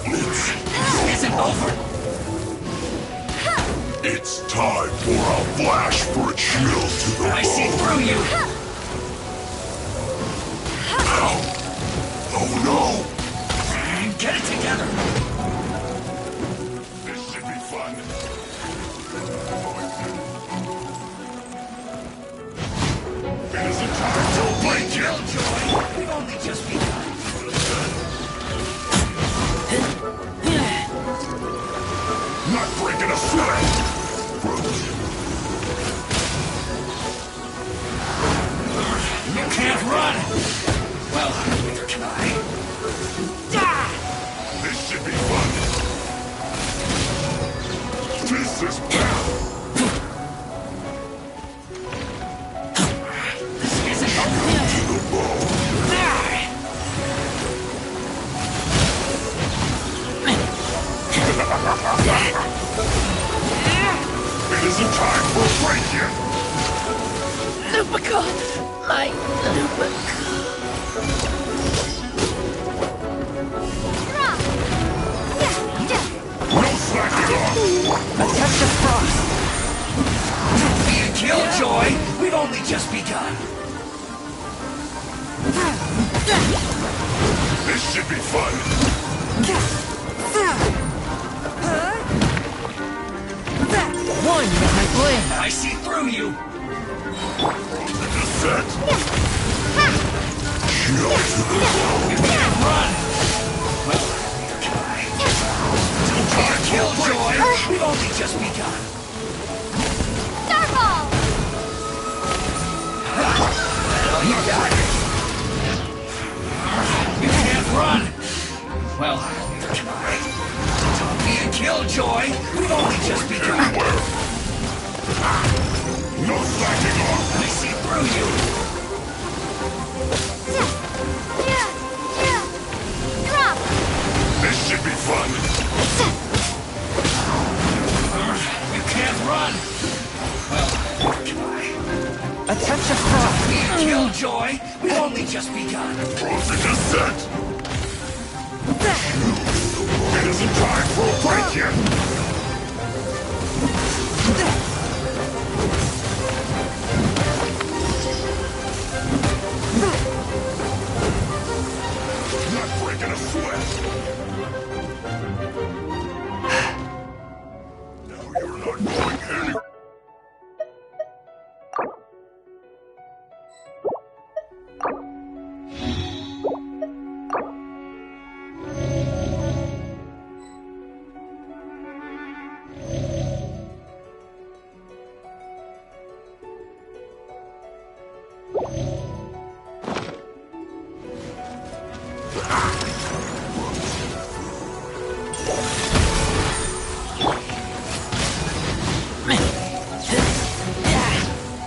This isn't over. It's time for a flash for a chill to the bone. I see through you. Ow. Oh no! Get it together. This should be fun. It isn't time to break you. Joy, we've only just begun. Not breaking a sweat! You can't run! Well, neither can I. This should be fun. This is bad. This isn't over. To the bone. It isn't time for a break yet. Lupica! My Lupica. No slacking off. A touch of frost. Don't be a killjoy. We've only just begun. This should be fun. One with my blade. I see through you. Descent. Chill to the bone. You can't run. Well, neither can I. Don't be a killjoy. We've only just begun. Starfall! Well, you got it. You can't run. Well, neither can I. Don't be a killjoy. We've only just begun. Anywhere. No slacking off. I see through you. Drop! This should be fun. You can't run. Well, neither can I. A touch of frost. Be a killjoy. We've only just begun. Frozen descent. It isn't time for a break yet. Not breaking a sweat. Now you're not going anywhere.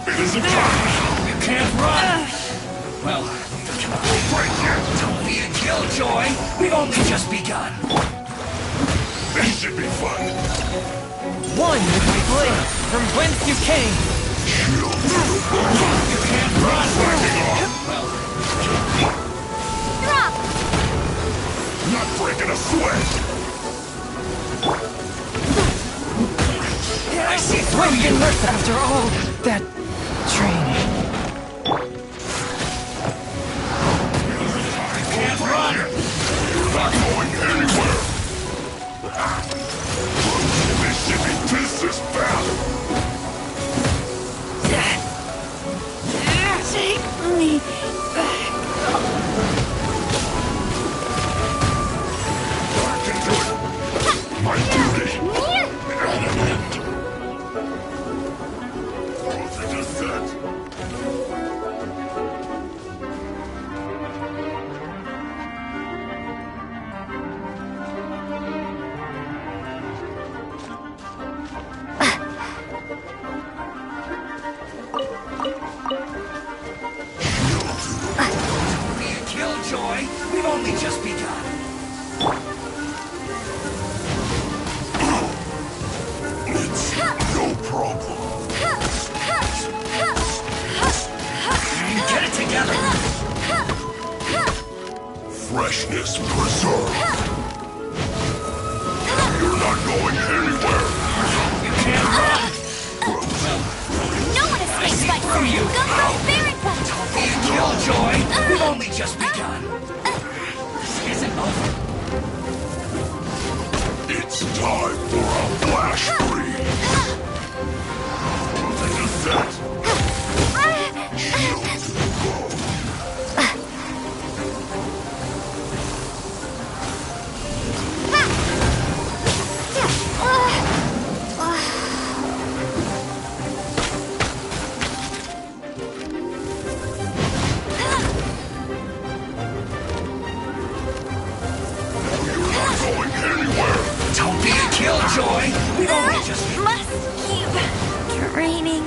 It isn't time. You can't run. Well, neither can I. Break yet. Don't be a killjoy. We've only just begun. This should be fun. One with my blade, from whence you came. Chill to the bone. You can't run. Slacking off. Well, Drop! Not breaking a sweat. I see through One you. can work after all that training. You can't run. You're not going anywhere. This should be this is bad. Take me back. I can do it. My duty. At an end. Frozen descent. Be a killjoy. We've only just begun. It's no problem. Get it together. freshness preserved. You're not going anywhere. You can't run! No one escapes my sight! Go from spirit weapon! Don't be a killjoy! We've only just begun. This isn't over. It's time for a flash freeze. Moving to set. Shield to the bone. Going anywhere. Don't be a killjoy! We've only just begun. Must keep training.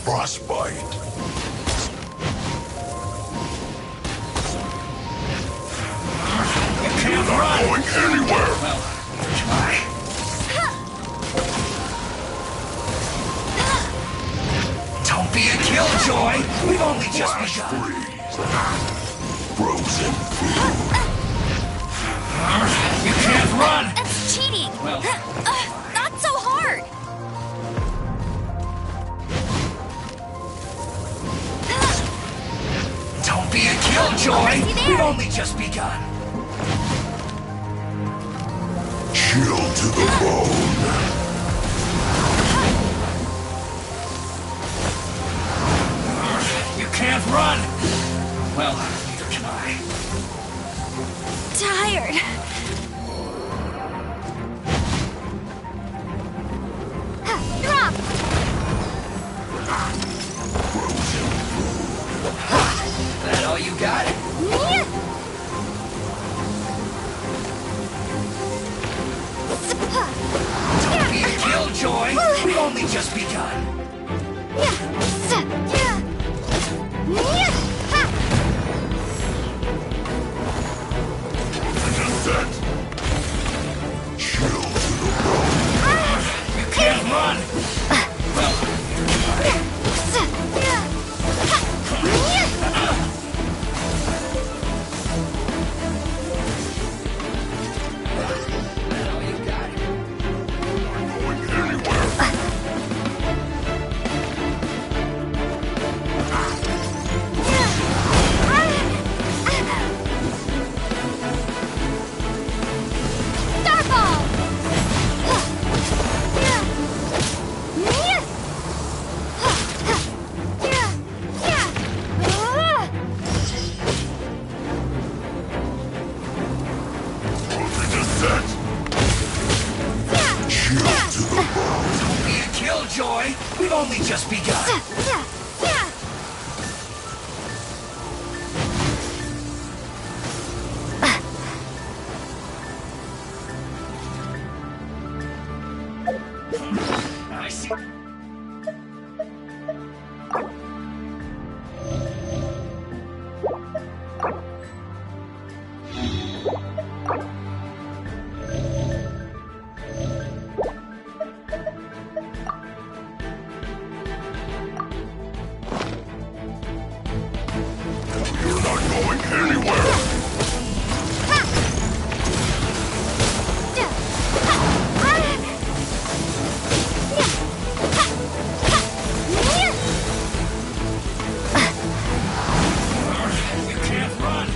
Frostbite. You're not going anywhere. Well, try. Don't be a killjoy. We've only just begun. Frozen food. You can't run. That's cheating. Well, not so hard. don't be a killjoy. We've only just begun. Chill to the bone. You can't run. Well, neither can I. Tired. Drop. That all you got? Don't be a killjoy. We've only just begun. Chill to the bone. You can't run. Well, that all you got? Going anywhere. Frozen descent. Chill to the bone. Don't be a killjoy. We've only just begun. I see. You're not going anywhere. You can't run.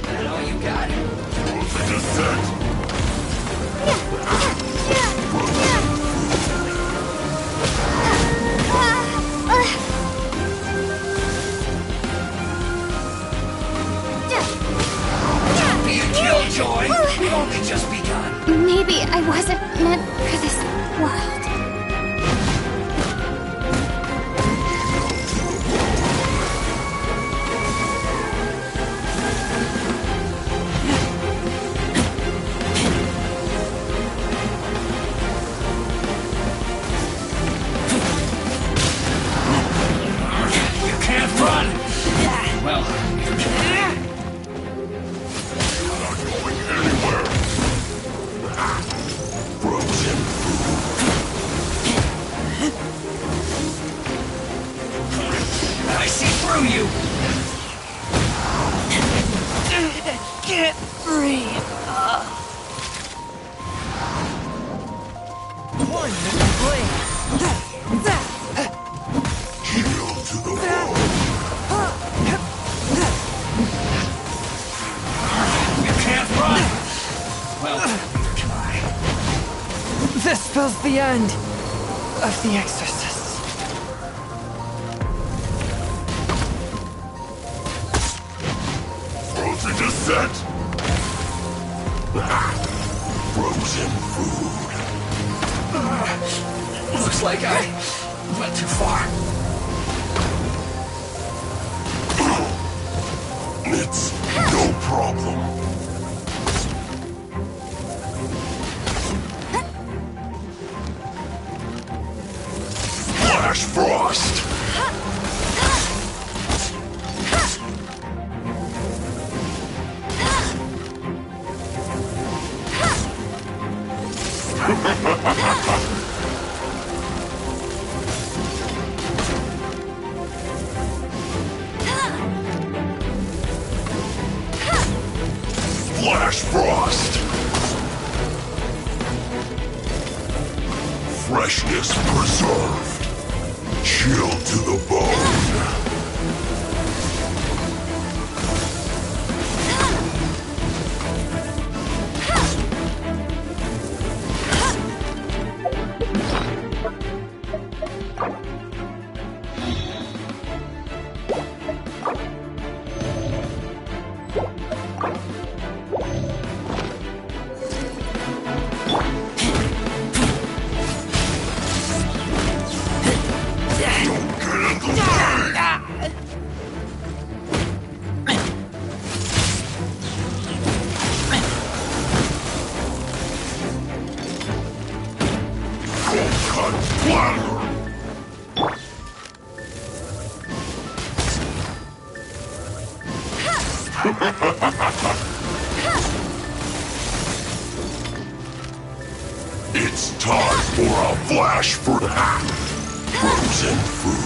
That all you got? Frozen descent. Don't be a killjoy. We've only just begun. Maybe I wasn't meant for this world. You can't run. Well, neither can I. You're not going anywhere. Frozen food. I see through you. Can't breathe. One little blade. Chill to spells the end of the exorcists. Frozen descent! Frozen food. Looks like I went too far. It's no problem. Flash Frost! Flash Frost! Freshness preserved. Chill to the bone. It's time for a flash for that. Frozen food.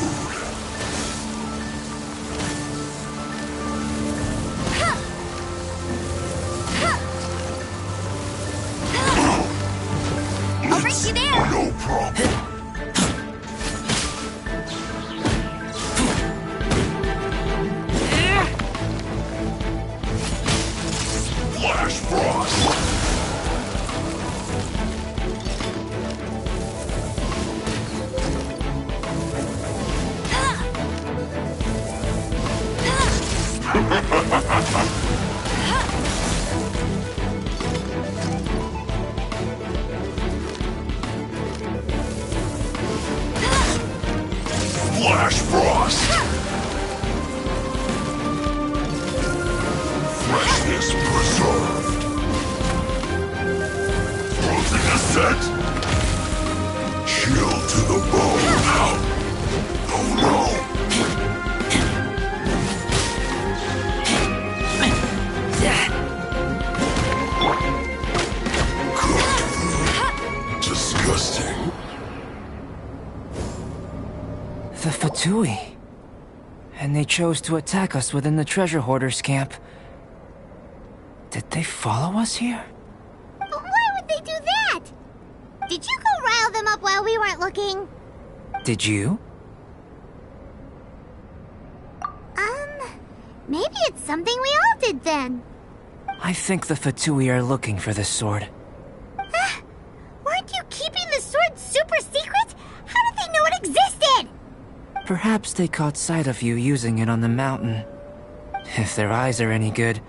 I'll bring you there. No problem. Flash Frost. Flash Frost! Freshness preserved. Frozen descent. Chill to the bone. Oh no! Disgusting. The Fatui. And they chose to attack us within the treasure hoarders camp. Did they follow us here? But why would they do that? Did you go rile them up while we weren't looking? Did you? Maybe it's something we all did then. I think the Fatui are looking for this sword. Weren't you keeping the sword super secret? How did they know it existed? Perhaps they caught sight of you using it on the mountain. If their eyes are any good,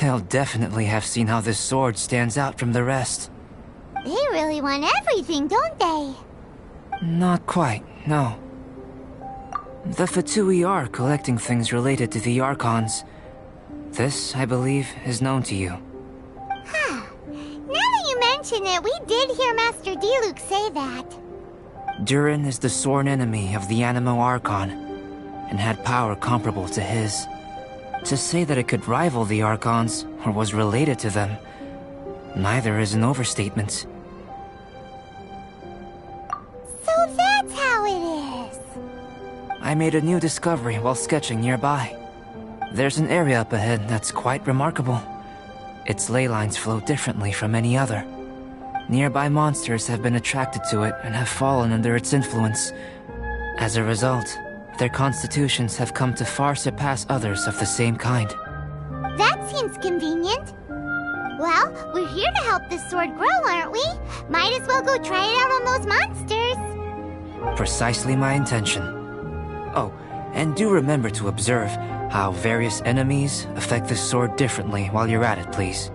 they'll definitely have seen how this sword stands out from the rest. They really want everything, don't they? Not quite, no. The Fatui are collecting things related to the Archons. This, I believe, is known to you. Huh. Now that you mention it, we did hear Master Diluc say that. Durin is the sworn enemy of the Animo Archon, and had power comparable to his. To say that it could rival the Archons, or was related to them, neither is an overstatement. So that's how it is. I made a new discovery while sketching nearby. There's an area up ahead that's quite remarkable. Its ley lines flow differently from any other. Nearby monsters have been attracted to it and have fallen under its influence. As a result, their constitutions have come to far surpass others of the same kind. That seems convenient. Well, we're here to help this sword grow, aren't we? Might as well go try it out on those monsters. Precisely my intention. Oh, and do remember to observe how various enemies affect this sword differently while you're at it, please.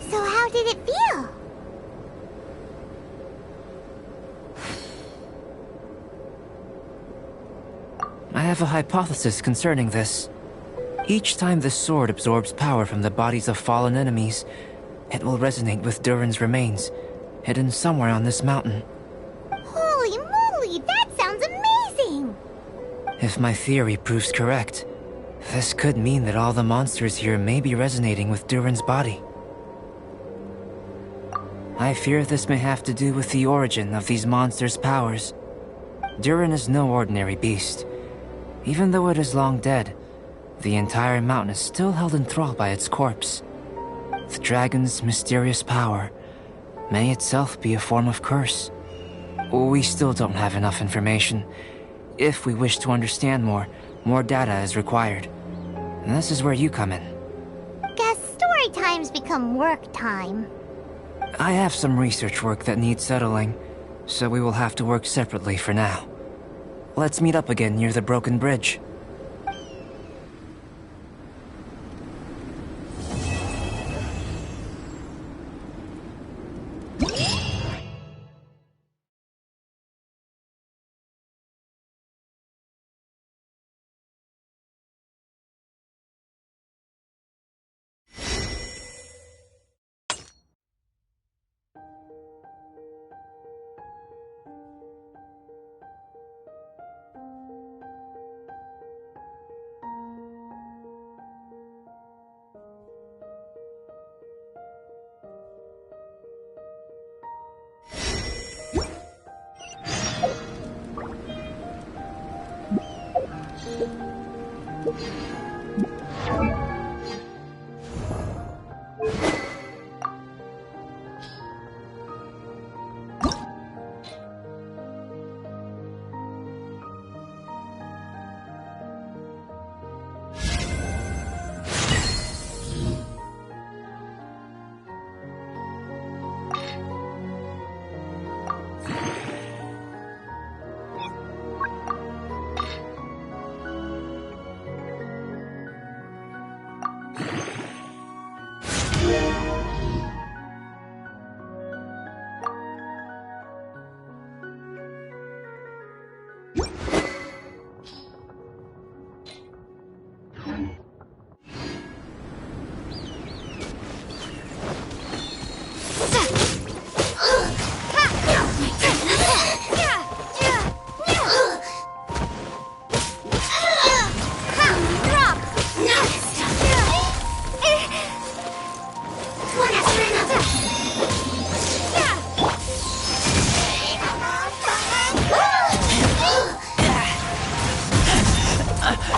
So how did it feel? I have a hypothesis concerning this. Each time this sword absorbs power from the bodies of fallen enemies, it will resonate with Durin's remains, hidden somewhere on this mountain. Holy moly, that sounds amazing! If my theory proves correct, this could mean that all the monsters here may be resonating with Durin's body. I fear this may have to do with the origin of these monsters' powers. Durin is no ordinary beast. Even though it is long dead, the entire mountain is still held in thrall by its corpse. The dragon's mysterious power may itself be a form of curse. We still don't have enough information. If we wish to understand more data is required. And this is where you come in. Guess story times become work time. I have some research work that needs settling, so we will have to work separately for now. Let's meet up again near the broken bridge.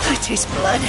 I taste blood.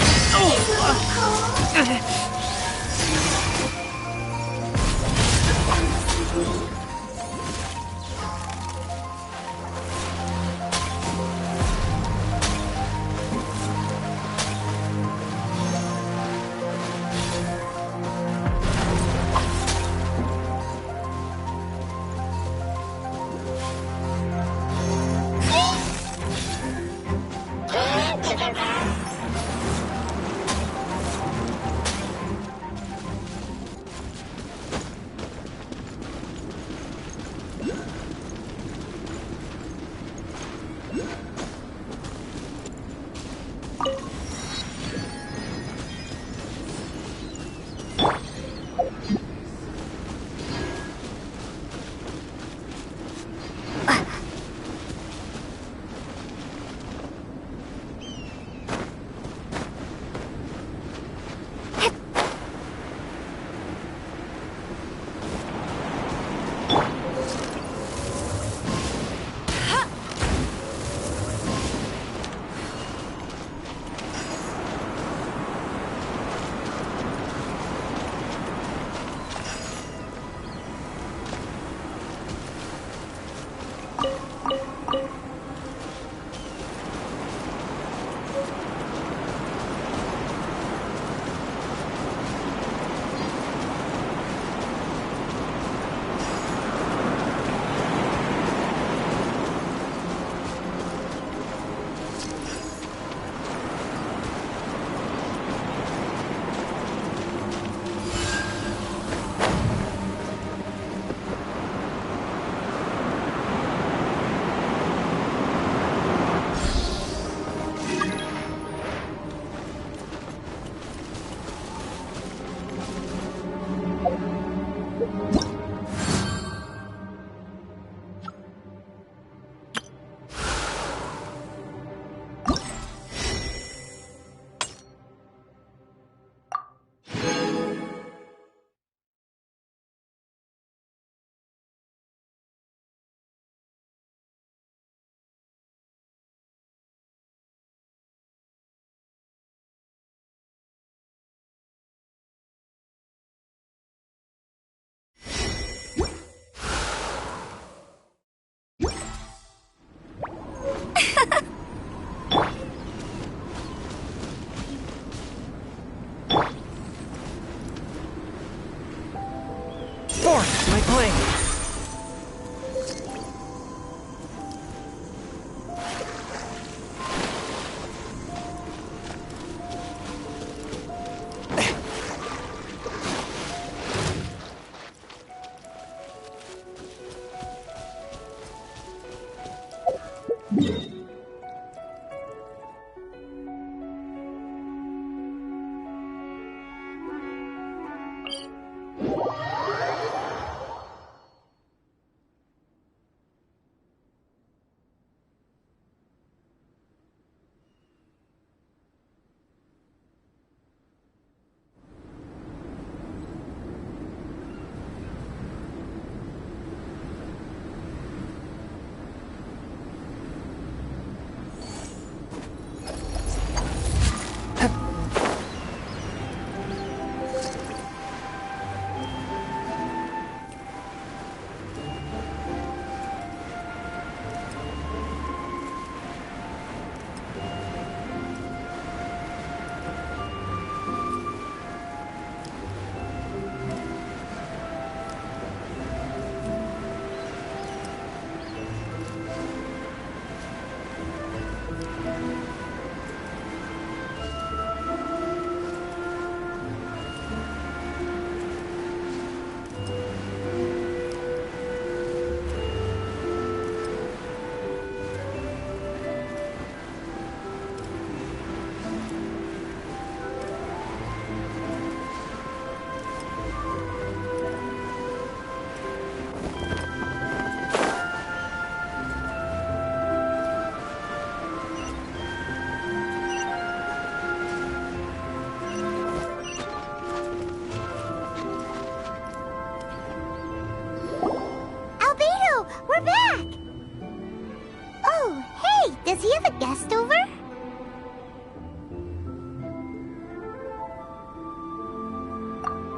Does he have a guest over?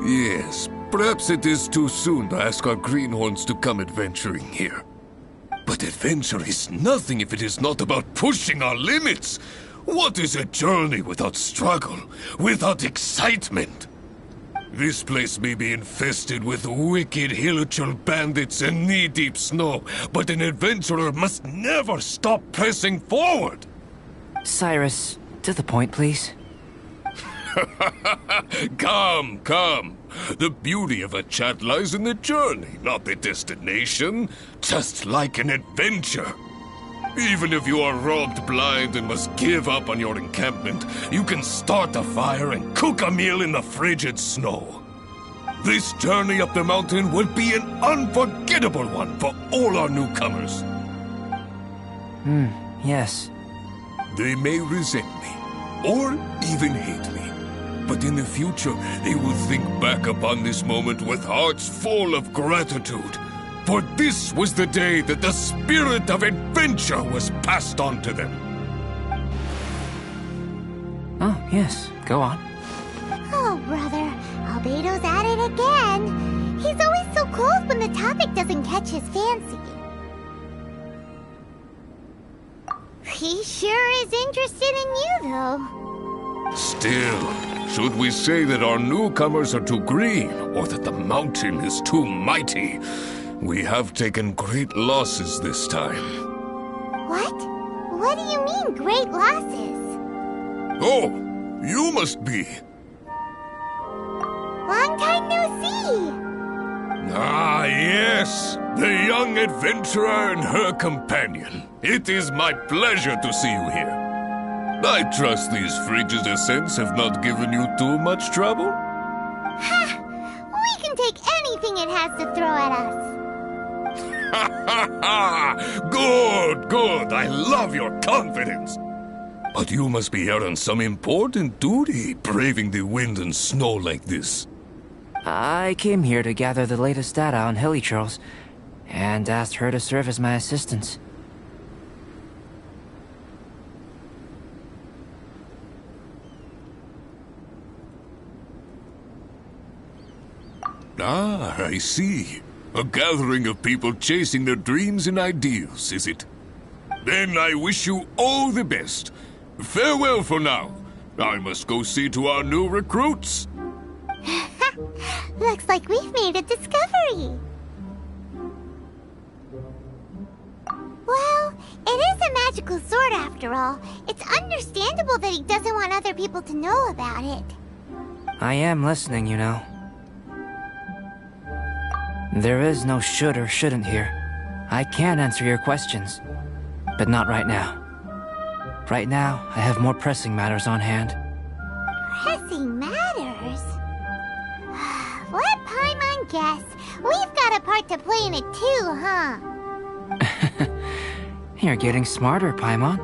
Yes, perhaps it is too soon to ask our greenhorns to come adventuring here. But adventure is nothing if it is not about pushing our limits. What is a journey without struggle, without excitement? This place may be infested with wicked hilichurl bandits and knee-deep snow, but an adventurer must never stop pressing forward! Cyrus, to the point, please. Come, come. The beauty of a chat lies in the journey, not the destination. Just like an adventure. Even if you are robbed blind and must give up on your encampment, you can start a fire and cook a meal in the frigid snow. This journey up the mountain will be an unforgettable one for all our newcomers. Yes. They may resent me, or even hate me. But in the future, they will think back upon this moment with hearts full of gratitude. For this was the day that the spirit of adventure was passed on to them. Oh, yes. Go on. Oh, brother. Albedo's at it again. He's always so cold when the topic doesn't catch his fancy. He sure is interested in you, though. Still, should we say that our newcomers are too green, or that the mountain is too mighty? We have taken great losses this time. What? What do you mean, great losses? Oh, you must be. Long time no see. Ah, yes. The young adventurer and her companion. It is my pleasure to see you here. I trust these frigid descents have not given you too much trouble? Ha! We can take anything it has to throw at us. Ha ha ha! Good, good. I love your confidence. But you must be here on some important duty, braving the wind and snow like this. I came here to gather the latest data on hilichurls, and asked her to serve as my assistant. Ah, I see. A gathering of people chasing their dreams and ideals, is it? Then I wish you all the best. Farewell for now. I must go see to our new recruits. Looks like we've made a discovery. Well, it is a magical sword after all. It's understandable that he doesn't want other people to know about it. I am listening, you know. There is no should or shouldn't here. I can answer your questions. but not right now. Right now, I have more pressing matters on hand. Pressing matters? Let Paimon guess. We've got a part to play in it too, huh? You're getting smarter, Paimon.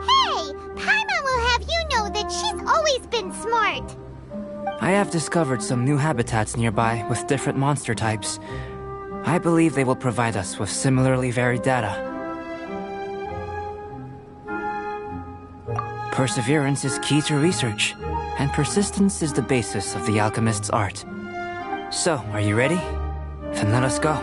Hey! Paimon will have you know that she's always been smart. I have discovered some new habitats nearby with different monster types. I believe they will provide us with similarly varied data. Perseverance is key to research, and persistence is the basis of the alchemist's art. So, are you ready? Then let us go.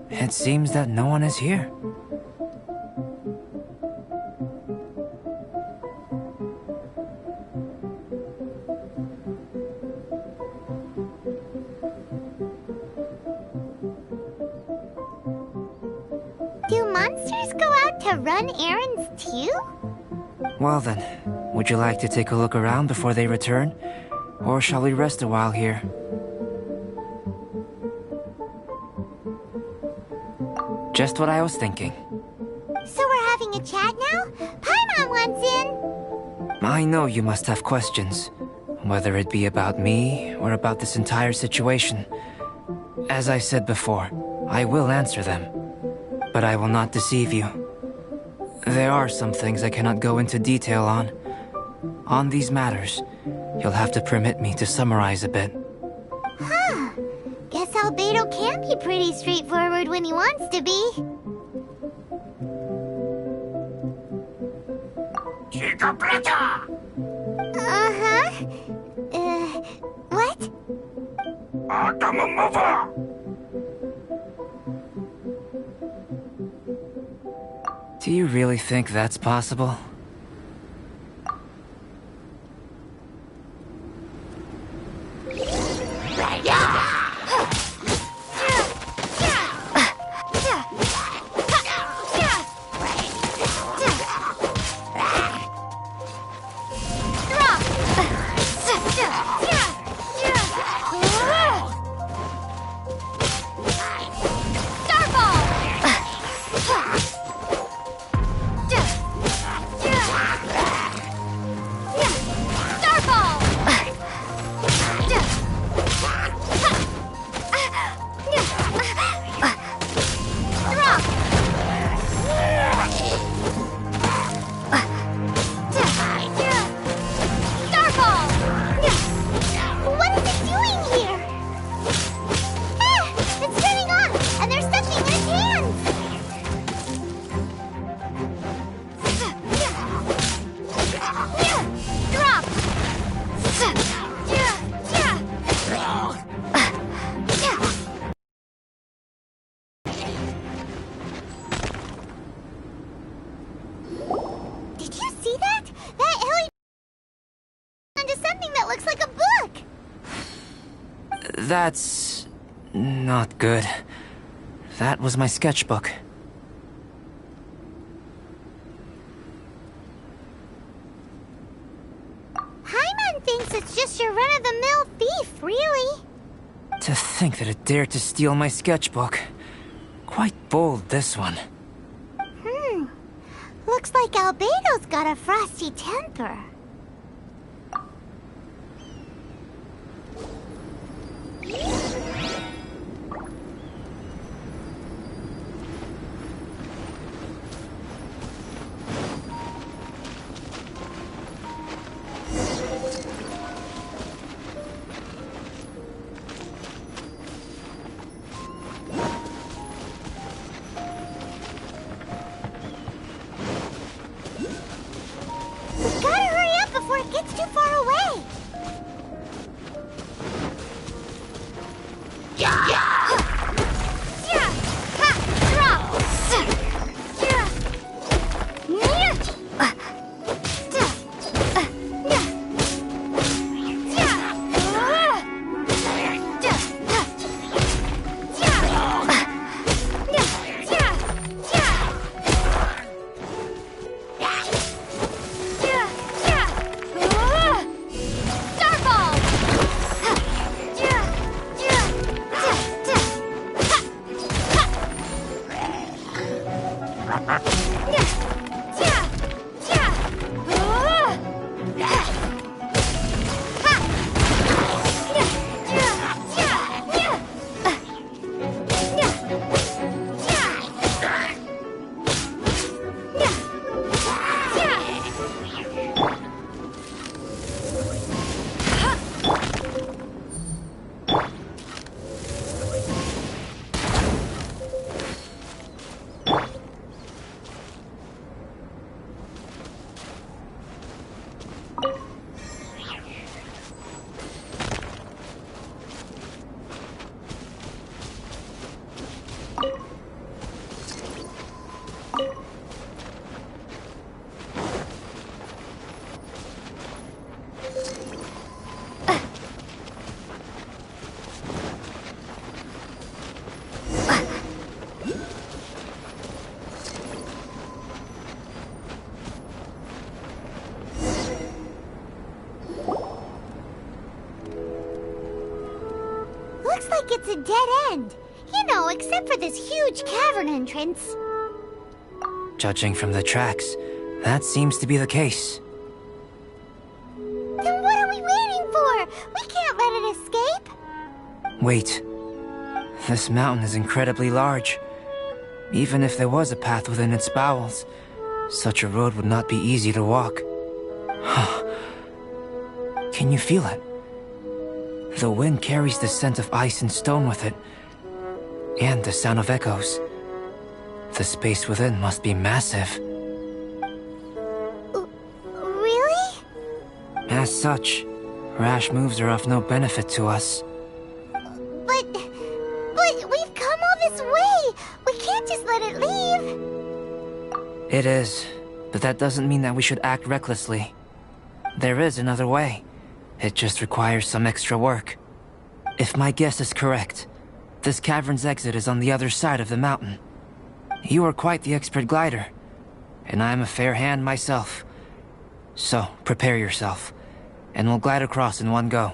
It seems that no one is here. Do monsters go out to run errands too? Well then, would you like to take a look around before they return? Or shall we rest a while here? Just what I was thinking. So we're having a chat now? Paimon wants in! I know you must have questions, whether it be about me or about this entire situation. As I said before, I will answer them, but I will not deceive you. There are some things I cannot go into detail on. On these matters, you'll have to permit me to summarize a bit. Huh. Guess Albedo can be pretty straightforward when he wants to be. Uh-huh. What? Do you really think that's possible? Starball! That's... not good. That was my sketchbook. Paimon thinks it's just your run-of-the-mill thief, really. To think that it dared to steal my sketchbook. Quite bold, this one. Looks like Albedo's got a frosty temper. It's a dead end. You know, except for this huge cavern entrance. Judging from the tracks, that seems to be the case. Then what are we waiting for? We can't let it escape. Wait. This mountain is incredibly large. Even if there was a path within its bowels, such a road would not be easy to walk. Can you feel it? The wind carries the scent of ice and stone with it, and the sound of echoes. The space within must be massive. Really? As such, rash moves are of no benefit to us. But we've come all this way! We can't just let it leave! It is, but that doesn't mean that we should act recklessly. There is another way. It just requires some extra work. If my guess is correct, this cavern's exit is on the other side of the mountain. You are quite the expert glider, and I am a fair hand myself. So, prepare yourself, and we'll glide across in one go.